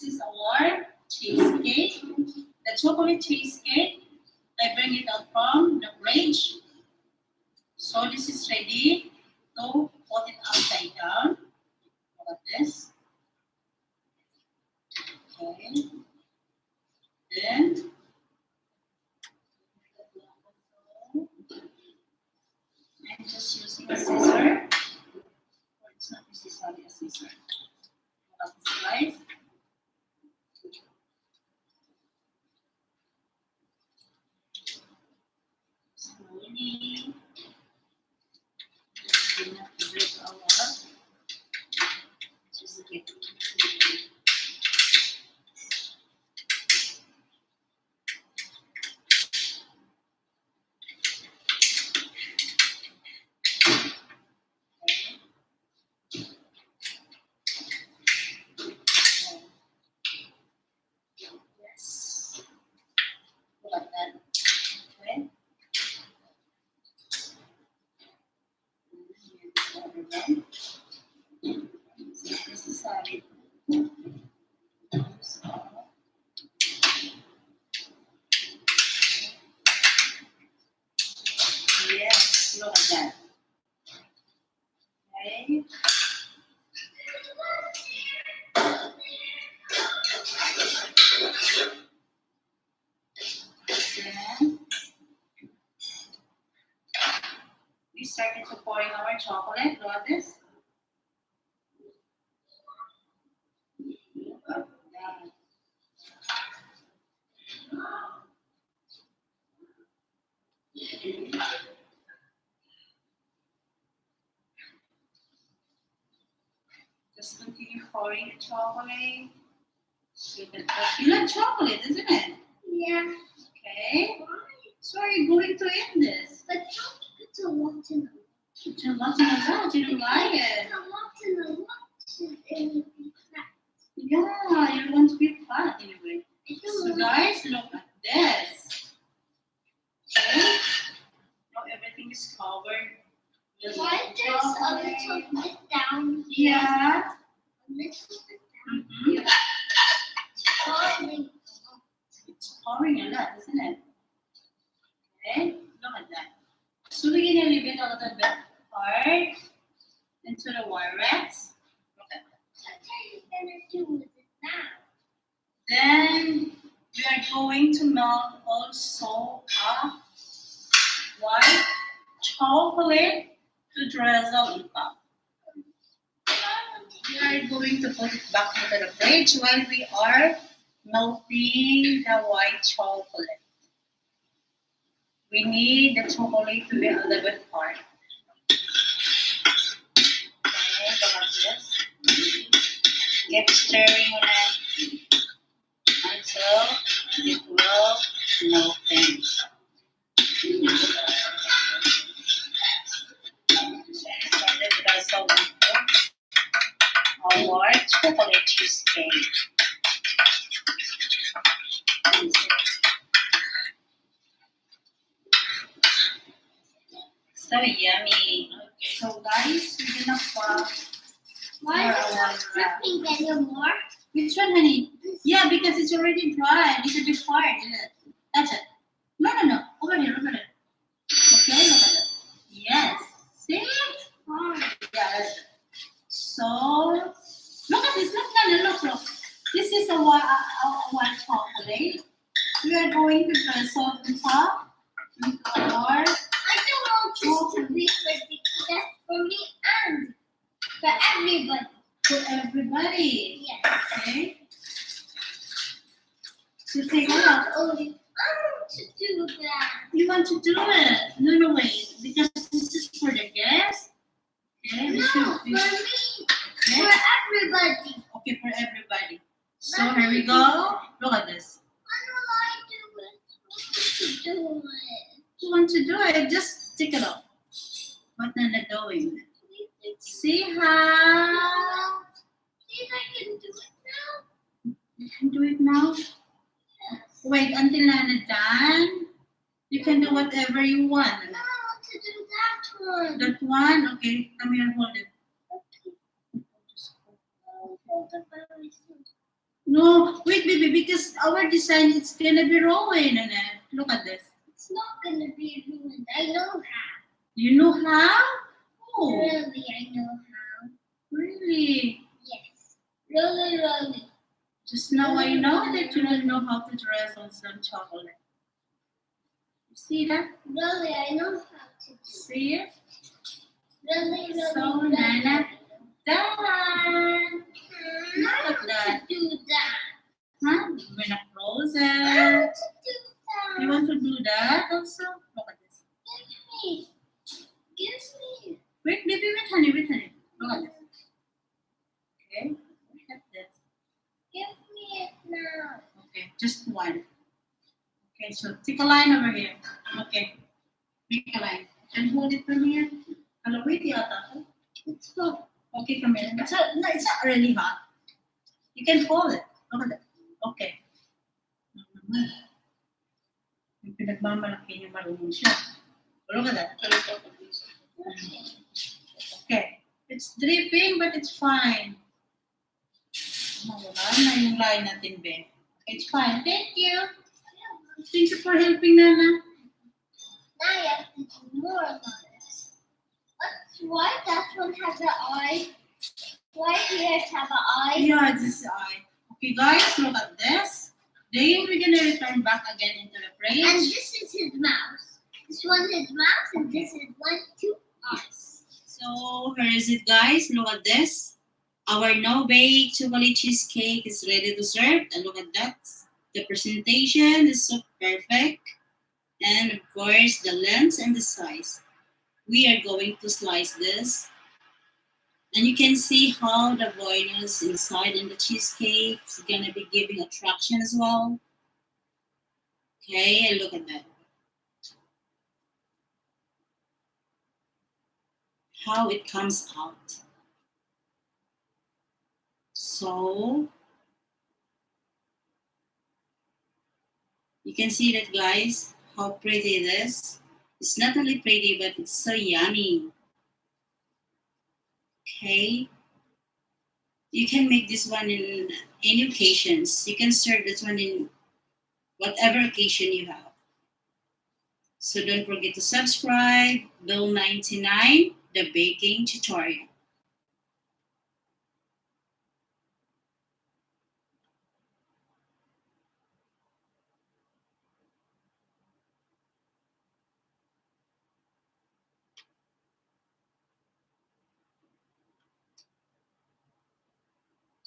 Speaker 1: is our cheesecake. The chocolate cheesecake. I bring it out from the fridge. So this is ready to put it upside down. Look at this. Okay. Then I'm just using a scissor. Or it's not necessarily a scissor. Look at this, guys. Slowly. Bring up the break our cheesecake. Yes. Look at that. Okay. Everyone. This is how it. Yes, look at that. Okay. Then we started to pouring our chocolate. Look at this. Look at that. Just continue pouring the chocolate. You like chocolate, isn't it?
Speaker 2: Yeah.
Speaker 1: Okay. So are you going to end this?
Speaker 2: But it's a lot in the
Speaker 1: It's a lot in the lot. You don't like it.
Speaker 2: It's a lot in the lot. And
Speaker 1: Yeah, you want to be fat anyway.
Speaker 2: it's
Speaker 1: So guys, look at this. Okay. Now everything is covered. with
Speaker 2: Why there's a
Speaker 1: chocolate.
Speaker 2: little bit down here?
Speaker 1: Yeah.
Speaker 2: A little bit down.
Speaker 1: Mm-hmm.
Speaker 2: Falling.
Speaker 1: It's pouring a lot, isn't it? Okay, look at that. So we're gonna leave it a little bit hard into the Wyrax. Look at that.
Speaker 2: What are you gonna do with it now?
Speaker 1: Then we are going to melt also a white chocolate to drizzle on top. We are going to put it back into the fridge while we are melting the white chocolate. We need the chocolate to be a little bit hard. Okay, look at this. Keep stirring it until it will melting. Started drizzle into our chocolate cheesecake. So yummy. So guys, we're gonna pop.
Speaker 2: Why is it not dripping anymore?
Speaker 1: Which one, honey? Yeah, because it's already dry. It's a bit hard, isn't it? That's it. white chocolate. We are going to press on the top with our
Speaker 2: I don't want this to be just for me and for everybody.
Speaker 1: for everybody.
Speaker 2: Yes.
Speaker 1: Okay. So take a
Speaker 2: Not
Speaker 1: look.
Speaker 2: only I want to do that.
Speaker 1: You want to do it? No, wait. Because this is for the guests. Okay.
Speaker 2: No,
Speaker 1: We
Speaker 2: for
Speaker 1: should
Speaker 2: me.
Speaker 1: be.
Speaker 2: For
Speaker 1: Okay.
Speaker 2: everybody.
Speaker 1: Okay, for everybody. So here we go. Look at this.
Speaker 2: Why do I do it? I want to do it.
Speaker 1: You want to do it? Just take a look. What Nana doing? See how
Speaker 2: Please, I can do it now.
Speaker 1: you can do it now.
Speaker 2: Yes.
Speaker 1: Wait until Nana done. You can do whatever you want.
Speaker 2: No, I want to do that one.
Speaker 1: That one, okay. Come here, hold it.
Speaker 2: I'll hold it by myself.
Speaker 1: No, wait, baby, because our design it's gonna be rolling, Nana. Look at this.
Speaker 2: It's not gonna be ruined. I know how.
Speaker 1: You know how? Oh,
Speaker 2: Really, I know how.
Speaker 1: really?
Speaker 2: Yes. Really.
Speaker 1: Just now I know that you don't know how to dress on some chocolate. You see that?
Speaker 2: Really, I know how to do it.
Speaker 1: See it?
Speaker 2: Really.
Speaker 1: So, Nana, done.
Speaker 2: I
Speaker 1: Look
Speaker 2: want
Speaker 1: at that.
Speaker 2: to do that.
Speaker 1: Huh? We're not close
Speaker 2: I
Speaker 1: it.
Speaker 2: want to do that.
Speaker 1: You want to do that also? Look at this.
Speaker 2: Give me.
Speaker 1: Wait, baby, wait, honey, wait, honey. Look at this. Okay, look at this.
Speaker 2: Give me it now.
Speaker 1: Okay, just one. Okay, so take a line over here. Okay, make a line. And hold it from here. Hello, wait, yata.
Speaker 2: It's full.
Speaker 1: Okay, come here. It's not really hot. You can hold it. Look at that. Okay. Yung pinagmamalaki niya marunong siya. Look at that. Okay. It's dripping, but it's fine. Wala na yung line natin, Ben. It's fine. Thank you. Thank you for helping, Nana.
Speaker 2: Now you have to do more on this. Why that one has an eye? Why here have an eye?
Speaker 1: Yeah, this eye. Okay, guys, look at this. Then we're gonna return back again into the
Speaker 2: And
Speaker 1: fridge.
Speaker 2: this is his mouth. This one is mouth, and this is 1, 2 eyes.
Speaker 1: So here is it, guys. Look at this. Our no-bake chocolate cheesecake is ready to serve. And look at that. The presentation is so perfect. And of course, the length and the size. We are going to slice this. And you can see how the bonus inside in the cheesecake is gonna be giving attraction as well. Okay, and look at that. How it comes out. So you can see that, guys, how pretty it is. It's not only pretty, but it's so yummy. Okay. You can make this one in any occasions. You can serve this one in whatever occasion you have. So don't forget to subscribe. Bill 99, the baking tutorial.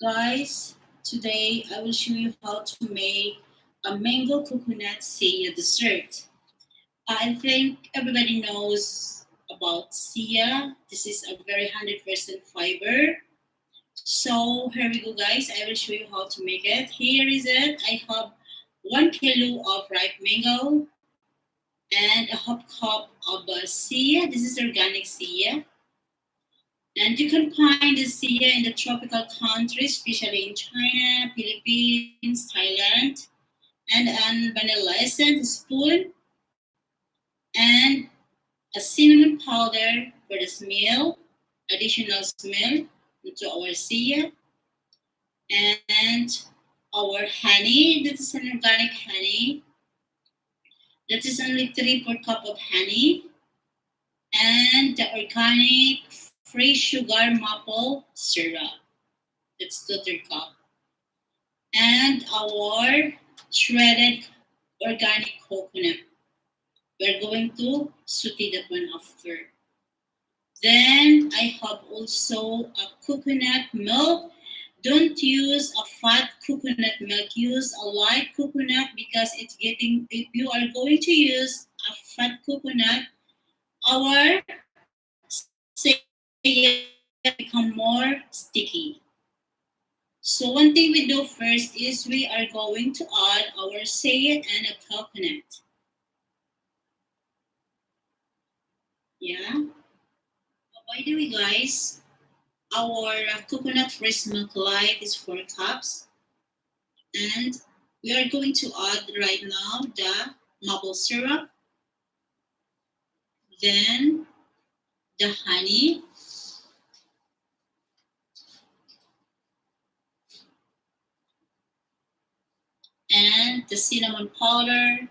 Speaker 1: Guys, today I will show you how to make a mango coconut seiya dessert. I think everybody knows about seiya. This is a very 100% fiber. So here we go, guys. I will show you how to make it. Here is it. I have 1 kilo of ripe mango and a half cup of seiya. This is organic seiya. And you can find the seiya in the tropical countries, especially in China, Philippines, Thailand, and an vanilla essence, a spoon, and a cinnamon powder for the smell, additional smell into our seiya, and our honey. That is an organic honey. That is only 3/4 cup of honey, and the organic free sugar maple syrup. That's 2/3 cup. and our shredded organic coconut. We're going to saute that one after. Then I have also a coconut milk. Don't use a fat coconut milk. Use a light coconut because it's getting. If you are going to use a fat coconut, our say become more sticky. So one thing we do first is we are going to add our sayet and a coconut. Yeah. By the way, guys, our coconut fresh milk light is 4 cups, and we are going to add right now the maple syrup, then the honey, and the cinnamon powder,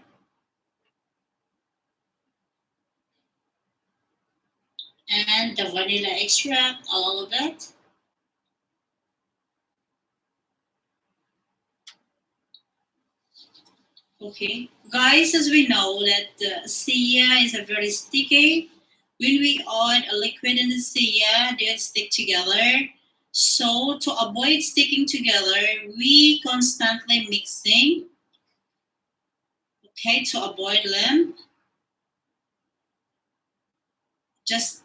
Speaker 1: and the vanilla extract, all of it. Okay, guys, as we know that Sia is a very sticky. When we add a liquid in the Sia, they'll stick together. So to avoid sticking together, we constantly mixing. Okay, to avoid them, just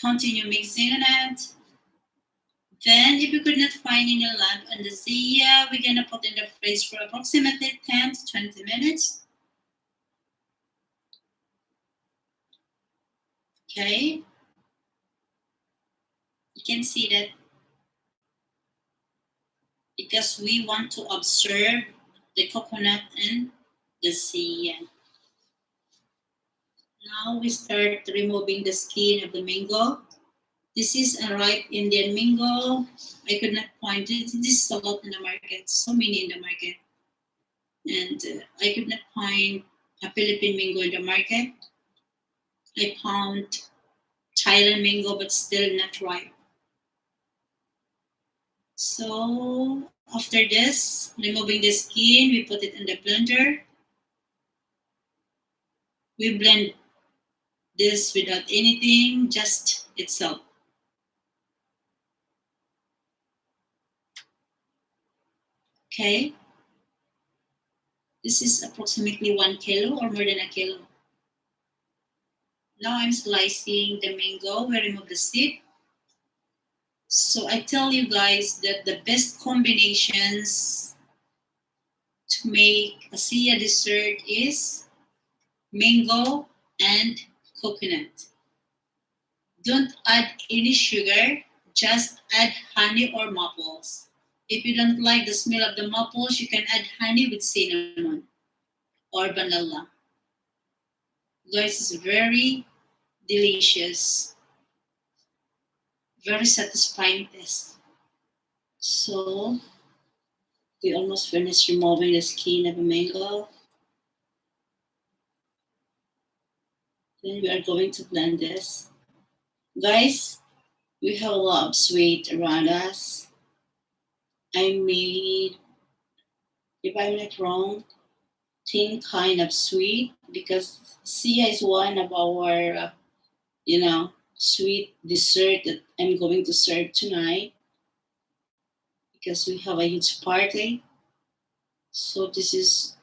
Speaker 1: continue mixing on it. Then, if you could not find any lamp on the Sia, we're gonna put in the fridge for approximately 10 to 20 minutes. Okay, you can see that because we want to observe the coconut and the Sia. Now we start removing the skin of the mango. This is a ripe Indian mango. I could not find it. This is a lot in the market, so many in the market. And I could not find a Philippine mango in the market. I found Thailand mango, but still not ripe. So after this, removing the skin, we put it in the blender. We blend this without anything, just itself. Okay. This is approximately 1 kilo or more than a kilo. Now I'm slicing the mango. We remove the seed. So I tell you guys that the best combinations to make a Sia dessert is mango and coconut. Don't add any sugar, just add honey or maples. If you don't like the smell of the maples, you can add honey with cinnamon or vanilla. Guys, it's very delicious, very satisfying taste. So we almost finished removing the skin of a mango. Then we are going to blend this. Guys, we have a lot of sweet around us. I made, if I'm not wrong, 10 kind of sweet because Sia is one of our, sweet dessert that I'm going to serve tonight because we have a huge party. So this is,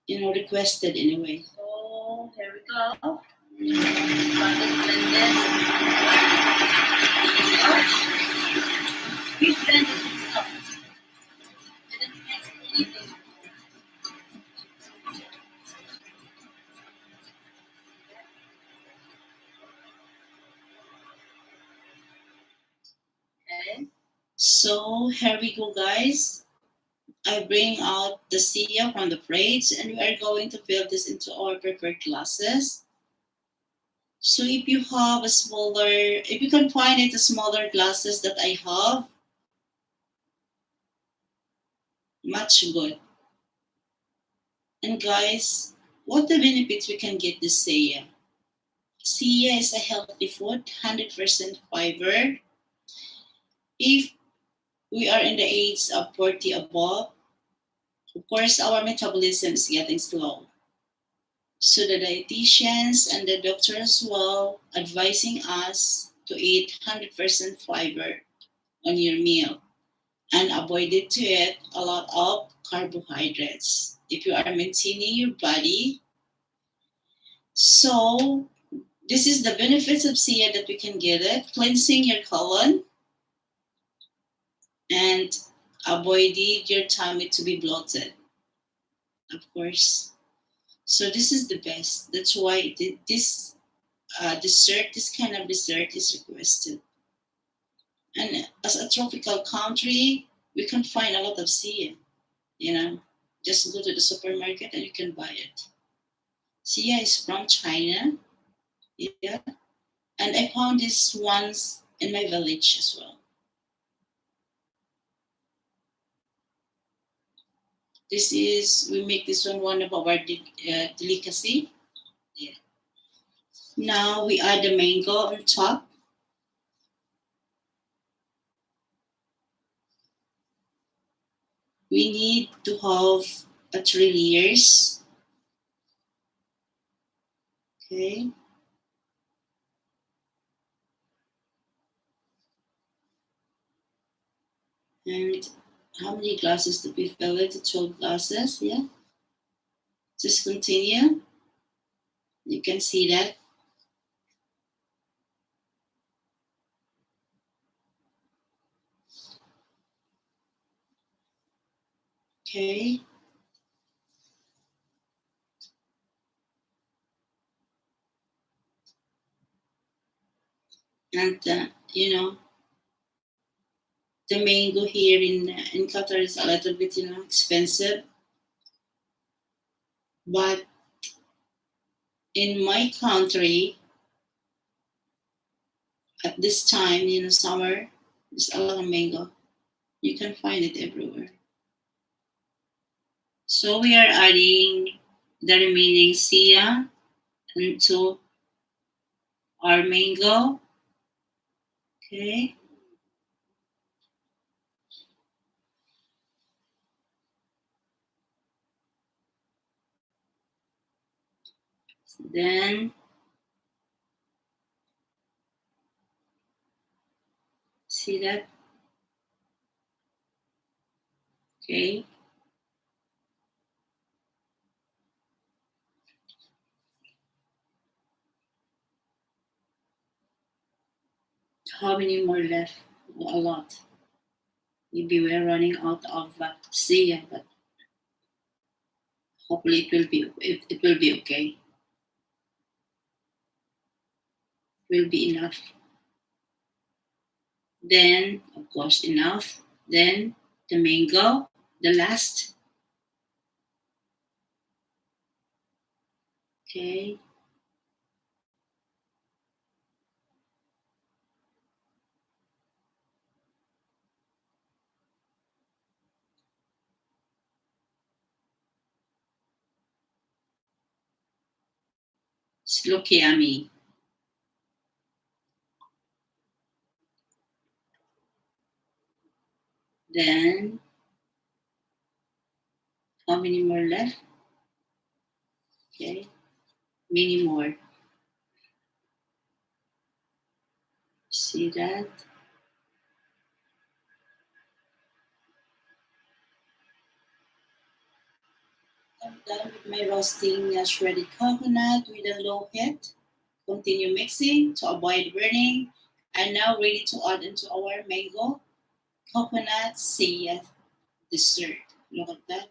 Speaker 1: requested anyway. So here we go. Blended. We blended it up. Didn't mix anything. Okay. So here we go, guys. I bring out the Sia from the fridge and we are going to fill this into our prepared glasses. So if you can find it, the smaller glasses that I have, much good. And guys, what the benefits we can get this Sia? Sia is a healthy food, 100% fiber. If we are in the age of 40 above, Of course, our metabolism is getting slow. So the dietitians and the doctor as well advising us to eat 100% fiber on your meal and avoid it to eat a lot of carbohydrates if you are maintaining your body. So this is the benefits of SIA that we can get it, cleansing your colon and avoiding your tummy to be bloated, of course. So this is the best. That's why this dessert, this kind of dessert is requested. And as a tropical country, we can find a lot of sea, you know. Just go to the supermarket and you can buy it. Sia is from China, yeah. And I found this once in my village as well. This is, we make this one of our delicacy. Yeah. Now we add the mango on top. We need to have a 3 layers. Okay. And how many glasses to be filled it? 12 glasses, yeah. Just continue. You can see that. Okay. And the mango here in Qatar is a little bit expensive, but in my country at this time, summer, there's a lot of mango. You can find it everywhere. So we are adding the remaining sia into our mango. Okay. Then see that? Okay. How many more left? A lot. Maybe we're running out of sia, but hopefully it will be okay. Will be enough. Then of course enough. Then the mango, the last. Okay. It's look yummy. Then how many more left? Okay. Many more. See that? I'm done with my roasting shredded coconut with a low heat. Continue mixing to avoid burning. And now ready to add into our mango coconut sia dessert. Look at that.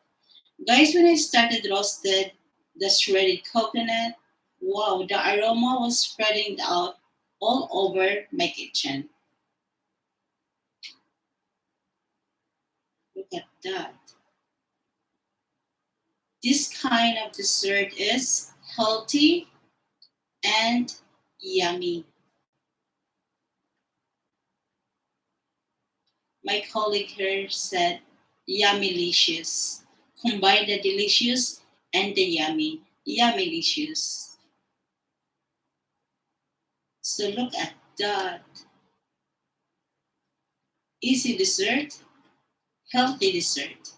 Speaker 1: Guys, when I started roasted the shredded coconut, wow, the aroma was spreading out all over my kitchen. Look at that. This kind of dessert is healthy and yummy. My colleague here said yummylicious. Combine the delicious and the yummy. Yummylicious. So look at that. Easy dessert, healthy dessert.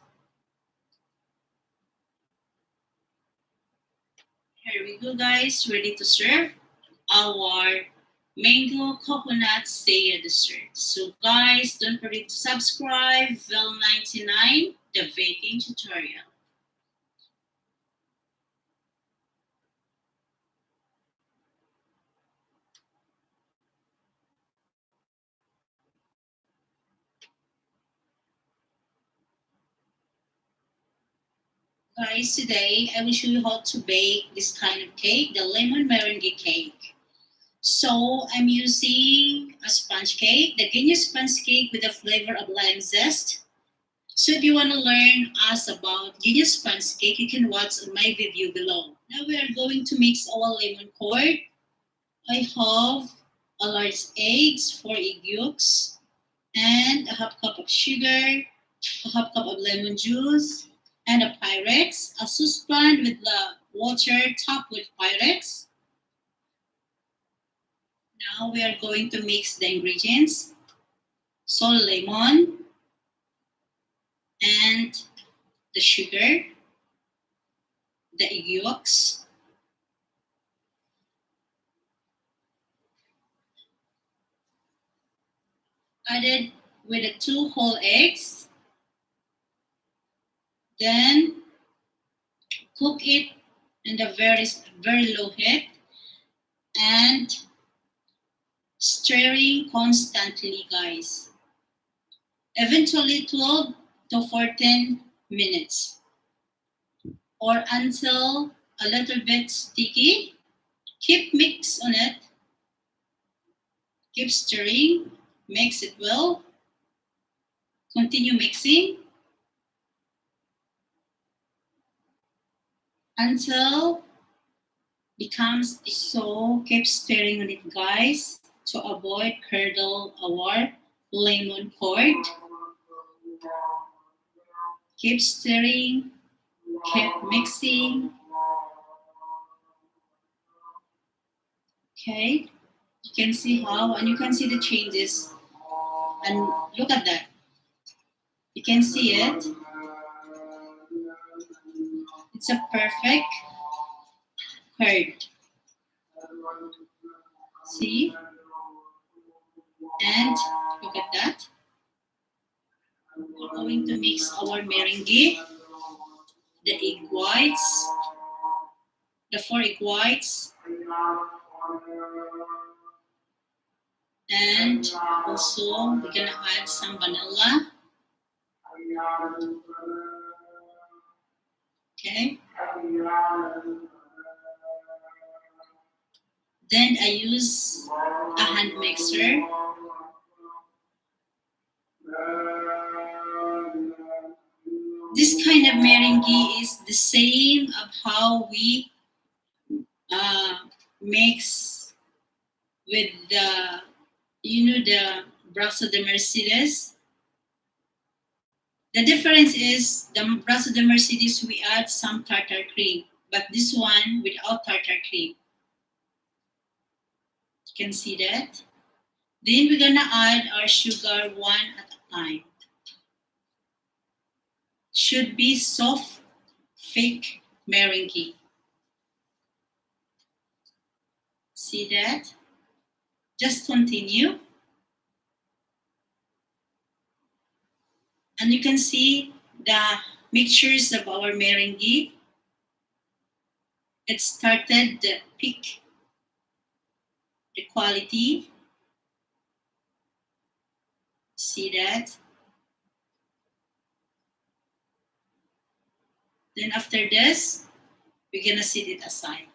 Speaker 1: Here we go, guys. Ready to serve our mango coconut saya dessert. So, guys, don't forget to subscribe Vel99, the baking tutorial. Guys, today I will show you how to bake this kind of cake, the lemon meringue cake. So I'm using a sponge cake, the Guinness sponge cake with the flavor of lime zest. So if you want to learn us about Guinness sponge cake, you can watch on my video below. Now we are going to mix our lemon curd. I have a large eggs, 4 egg yolks, and a half cup of sugar, a half cup of lemon juice, and a Pyrex, a saucepan with the water topped with Pyrex. Now we are going to mix the ingredients. So lemon and the sugar, the egg yolks, added with the 2 whole eggs. Then cook it in the very low heat and stirring constantly, guys. Eventually 12 to 14 minutes or until a little bit sticky. Keep mix on it. Keep stirring. Mix it well. Continue mixing until becomes so. Keep stirring on it, guys, to avoid curdle our lemon curd. Keep stirring. Keep mixing. Okay, you can see how, and you can see the changes. And look at that. You can see it. It's a perfect curd. See? And look at that. We're going to mix our meringue, the egg whites, the 4 egg whites, and also we're gonna add some vanilla. Okay. Then I use a hand mixer. This kind of meringue is the same of how we mix with the, the Brasso de Mercedes. The difference is the Brasso de Mercedes, we add some tartar cream, but this one without tartar cream. You can see that. Then we're gonna add our sugar one at a time. Should be soft, thick meringue. See that? Just continue. And you can see the mixtures of our meringue. It started to peak the quality. See that? Then after this, we're gonna set it aside.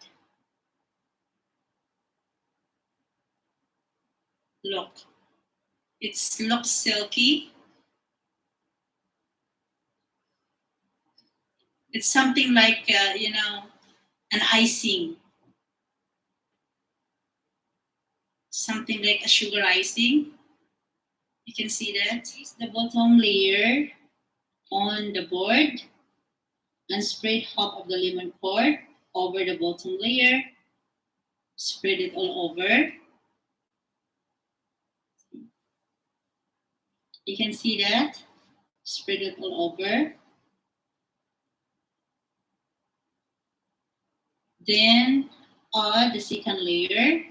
Speaker 1: Look, it looks silky. It's something like, an icing. Something like a sugar icing. You can see that. It's the bottom layer on the board and spread half of the lemon curd over the bottom layer. Spread it all over. You can see that. Spread it all over. Then add the second layer.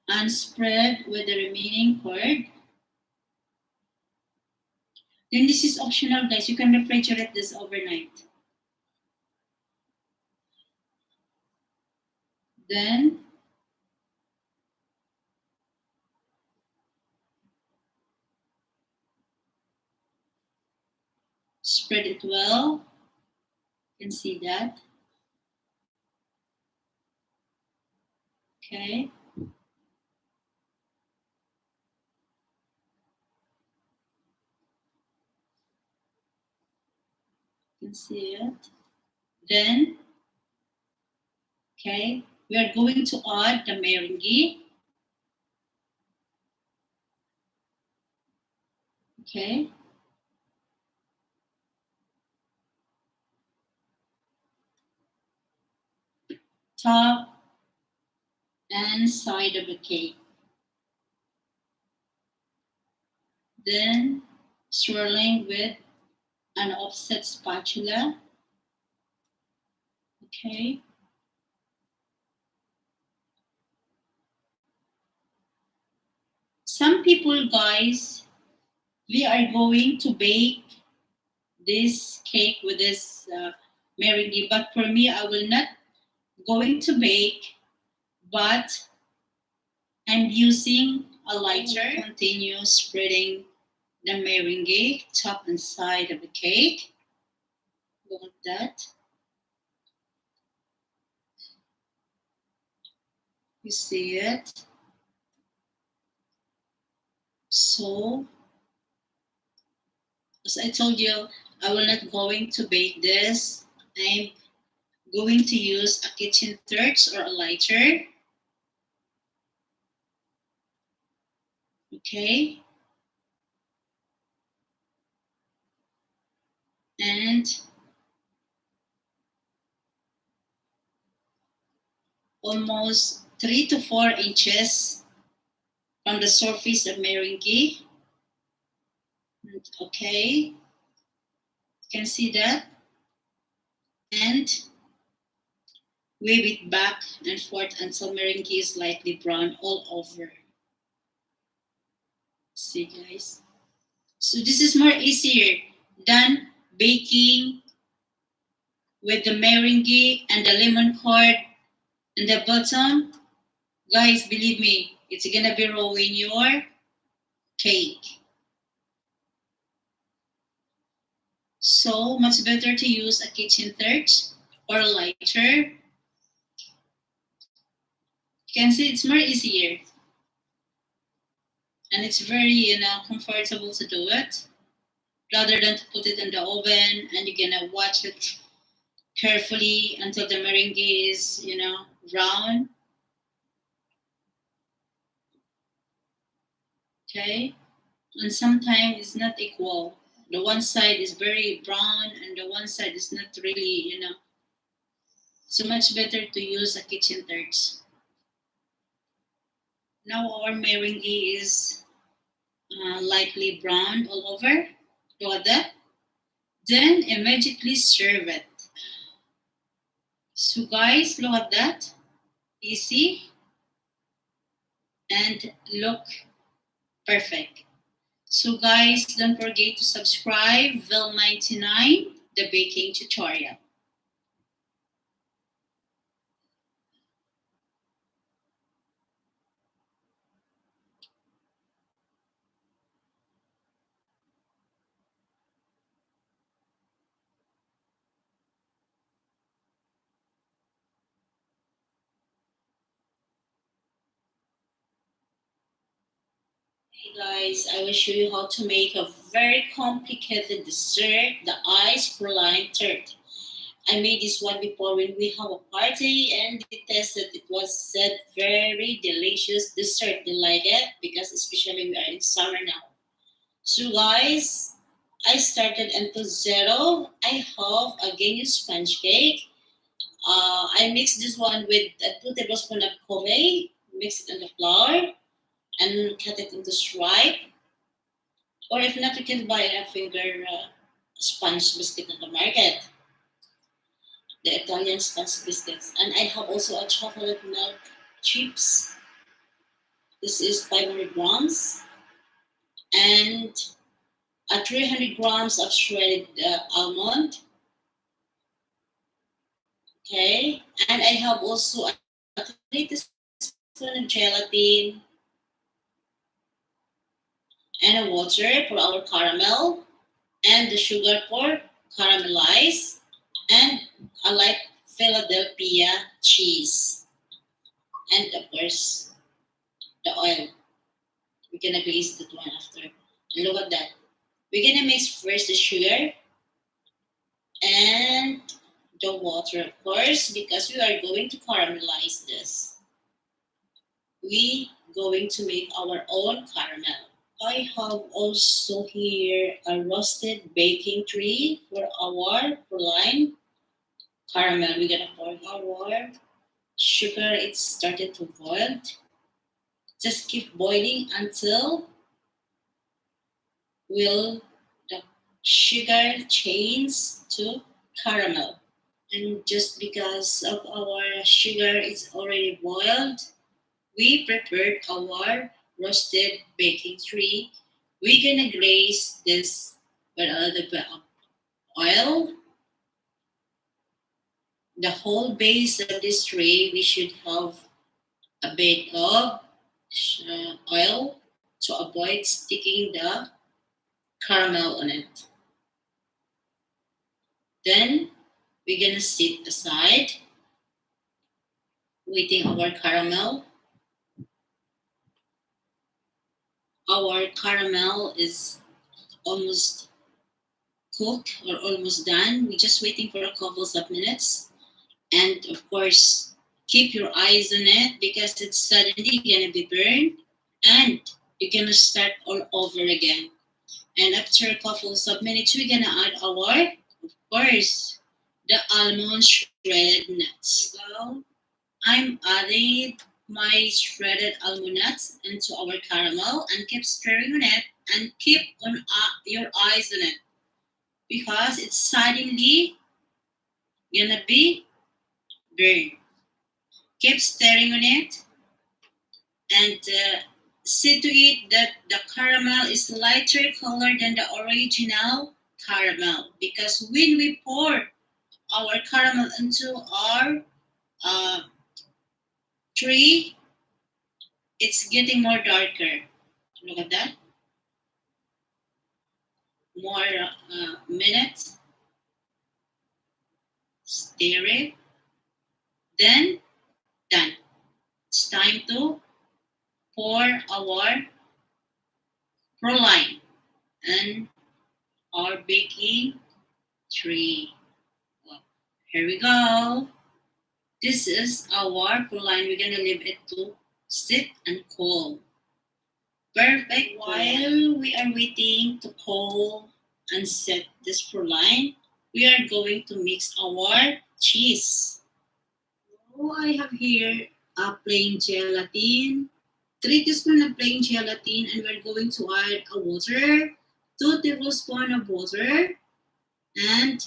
Speaker 1: And spread with the remaining part. Then this is optional, guys. You can refrigerate this overnight. Then spread it well. You can see that. Okay. You can see it. Then, okay, we are going to add the meringue. Okay. Top and side of the cake. Then swirling with an offset spatula. Okay. Some people, guys, we are going to bake this cake with this meringue, but for me, I will not going to bake, but I'm using a lighter. Continue spreading the meringue top and side of the cake. Look at that. You see it? So, as I told you, I will not going to bake this. I'm going to use a kitchen torch or a lighter. Okay. And almost 3 to 4 inches from the surface of meringue. Okay, you can see that. And wave it back and forth until meringue is lightly brown all over. See, guys? So this is more easier than baking with the meringue and the lemon curd in the bottom. Guys, believe me, it's gonna be raw in your cake. So much better to use a kitchen torch or a lighter. You can see it's more easier. And it's very, comfortable to do it. Rather than to put it in the oven and you're gonna watch it carefully until the meringue is, brown. Okay? And sometimes it's not equal. The one side is very brown and the one side is not really, so much better to use a kitchen torch. Now our meringue is lightly brown all over. Look at that. Then immediately serve it. So guys, look at that. Easy and look perfect. So guys, don't forget to subscribe Vil99, the baking tutorial. Hey guys, I will show you how to make a very complicated dessert, the ice praline tart. I made this one before when we have a party and they tested. It was said very delicious dessert. They like it because especially we are in summer now. So guys, I started until zero. I have a Guinness sponge cake. I mixed this one with 2 tablespoons of kobe, mix it in the flour, and cut it into stripe. Or if not, you can buy a finger sponge biscuit in the market, the Italian sponge biscuits. And I have also a chocolate milk chips. This is 500 grams. And a 300 grams of shredded almond. Okay. And I have also a 3 teaspoon of gelatin and a water for our caramel and the sugar for caramelize and a light Philadelphia cheese. And of course, the oil. We're gonna glaze that one after. And look at that. We're gonna mix first the sugar and the water, of course, because we are going to caramelize this. We going to make our own caramel. I have also here a roasted baking tray for our Praline caramel. We're gonna pour our sugar. It started to boil. Just keep boiling until will the sugar change to caramel. And just because of our sugar is already boiled, we prepared our roasted baking tray. We're gonna glaze this with a little bit of oil. The whole base of this tray, we should have a bit of oil to avoid sticking the caramel on it. Then we're gonna sit aside, waiting our caramel. Our caramel is almost cooked or almost done. We're just waiting for a couple of minutes. And of course, keep your eyes on it because it's suddenly gonna be burned and you're gonna start all over again. And after a couple of minutes, we're gonna add our, of course, the almond shredded nuts. So I'm adding my shredded almond nuts into our caramel and keep stirring on it and keep on your eyes on it because it's suddenly gonna be burned. Keep stirring on it and see to it that the caramel is lighter color than the original caramel because when we pour our caramel into our uh, tree, it's getting more darker. Look at that. More minutes. Stir it. Then done. It's time to pour our Praline and our baking tray. Well, here we go. This is our Praline. We're gonna leave it to sit and cool. Perfect. While we are waiting to cool and set this Praline, we are going to mix our cheese. So I have here a plain gelatin, 3 teaspoons of plain gelatin, and we're going to add a water, 2 tablespoons of water, and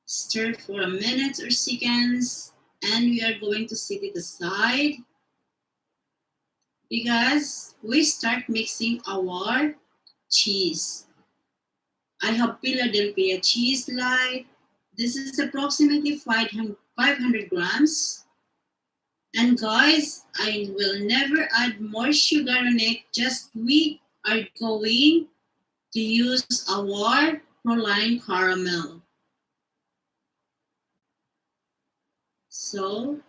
Speaker 1: stir for a minute or seconds. And we are going to set it aside because we start mixing our cheese. I have Philadelphia cheese light. This is approximately 500 grams. And guys, I will never add more sugar on it. Just we are going to use our Praline caramel. So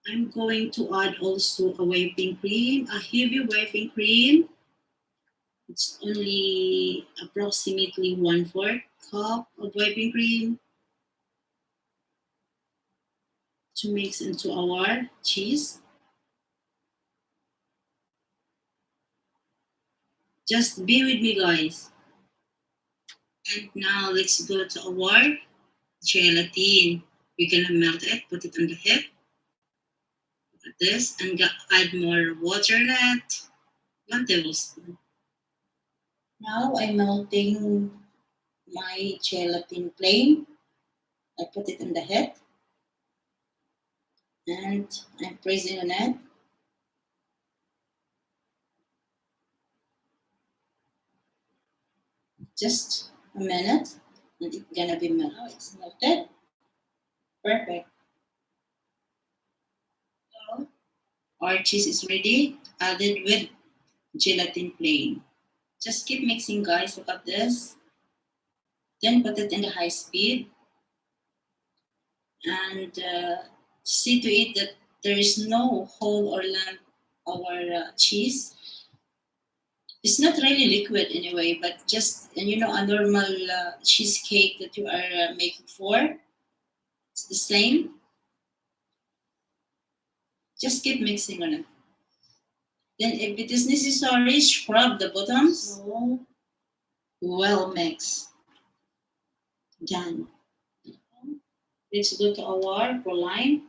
Speaker 1: I'm going to add also a whipping cream, a heavy whipping cream. It's only approximately 1/4 cup of whipping cream to mix into our cheese. Just be with me, guys. And now let's go to our gelatin. We're gonna melt it, put it on the head, like this, and add more water in it. 1 tablespoon. Now I'm melting my gelatin plain. I put it in the head and I'm pressing on it. Just a minute and it's gonna be melted. Now it's melted. Perfect. So our cheese is ready, added with gelatin plain. Just keep mixing, guys. Look at this. Then put it in the high speed and see to it that there is no hole or lump our cheese. It's not really liquid anyway, but just a normal cheesecake that you are making for. It's the same. Just keep mixing on it. Then, if it is necessary, scrub the bottoms. So well mix. Done. Let's go to our proline.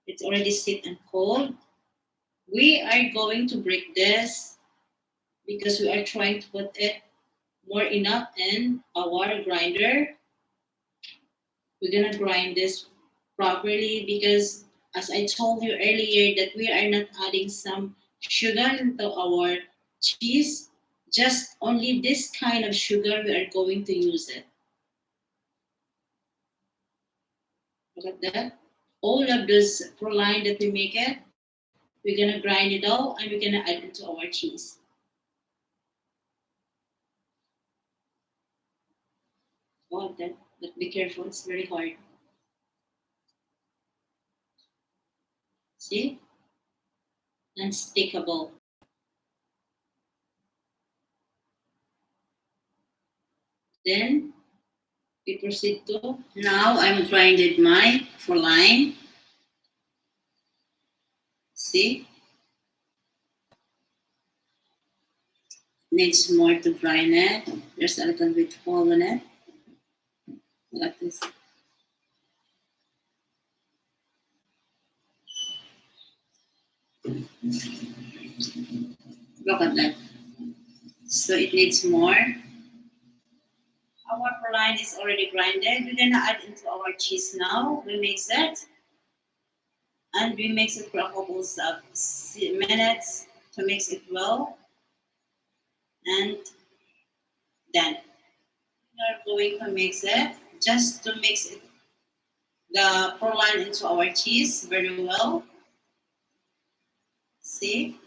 Speaker 1: It's already set and cold. We are going to break this because we are trying to put it more enough in our grinder. We're gonna grind this properly because, as I told you earlier, that we are not adding some sugar into our cheese. Just only this kind of sugar we are going to use it. Look at that. All of this proline that we make it, we're gonna grind it all and we're gonna add it to our cheese. Oh, that be careful, it's very hard. See? Unstickable. Then we proceed to, now I'm grinded my proline. See? Needs more to grind it. There's a little bit hole in it. Like this. Look at that. So it needs more. Our proline is already grinded. We're gonna add into our cheese now. We mix it. And we mix it for a couple of minutes to mix it well. And then we are going to mix it just to mix it, the proline into our cheese very well. See?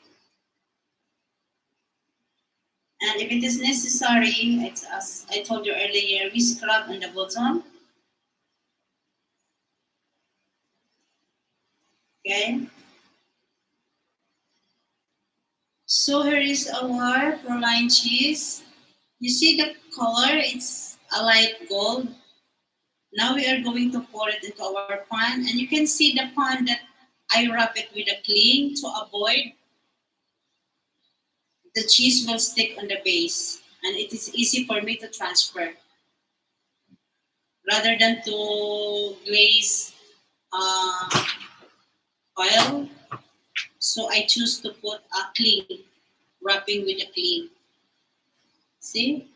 Speaker 1: And if it is necessary, it's as I told you earlier, we scrub on the bottom. Okay. So here is our proline cheese. You see the color, it's a light gold. Now we are going to pour it into our pan, and you can see the pan that I wrap it with a cling to avoid the cheese will stick on the base, and it is easy for me to transfer rather than to glaze oil. So I choose to put a cling, wrapping with a cling. See?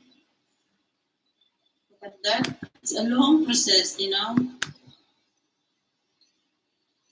Speaker 1: Look at that. It's a long process,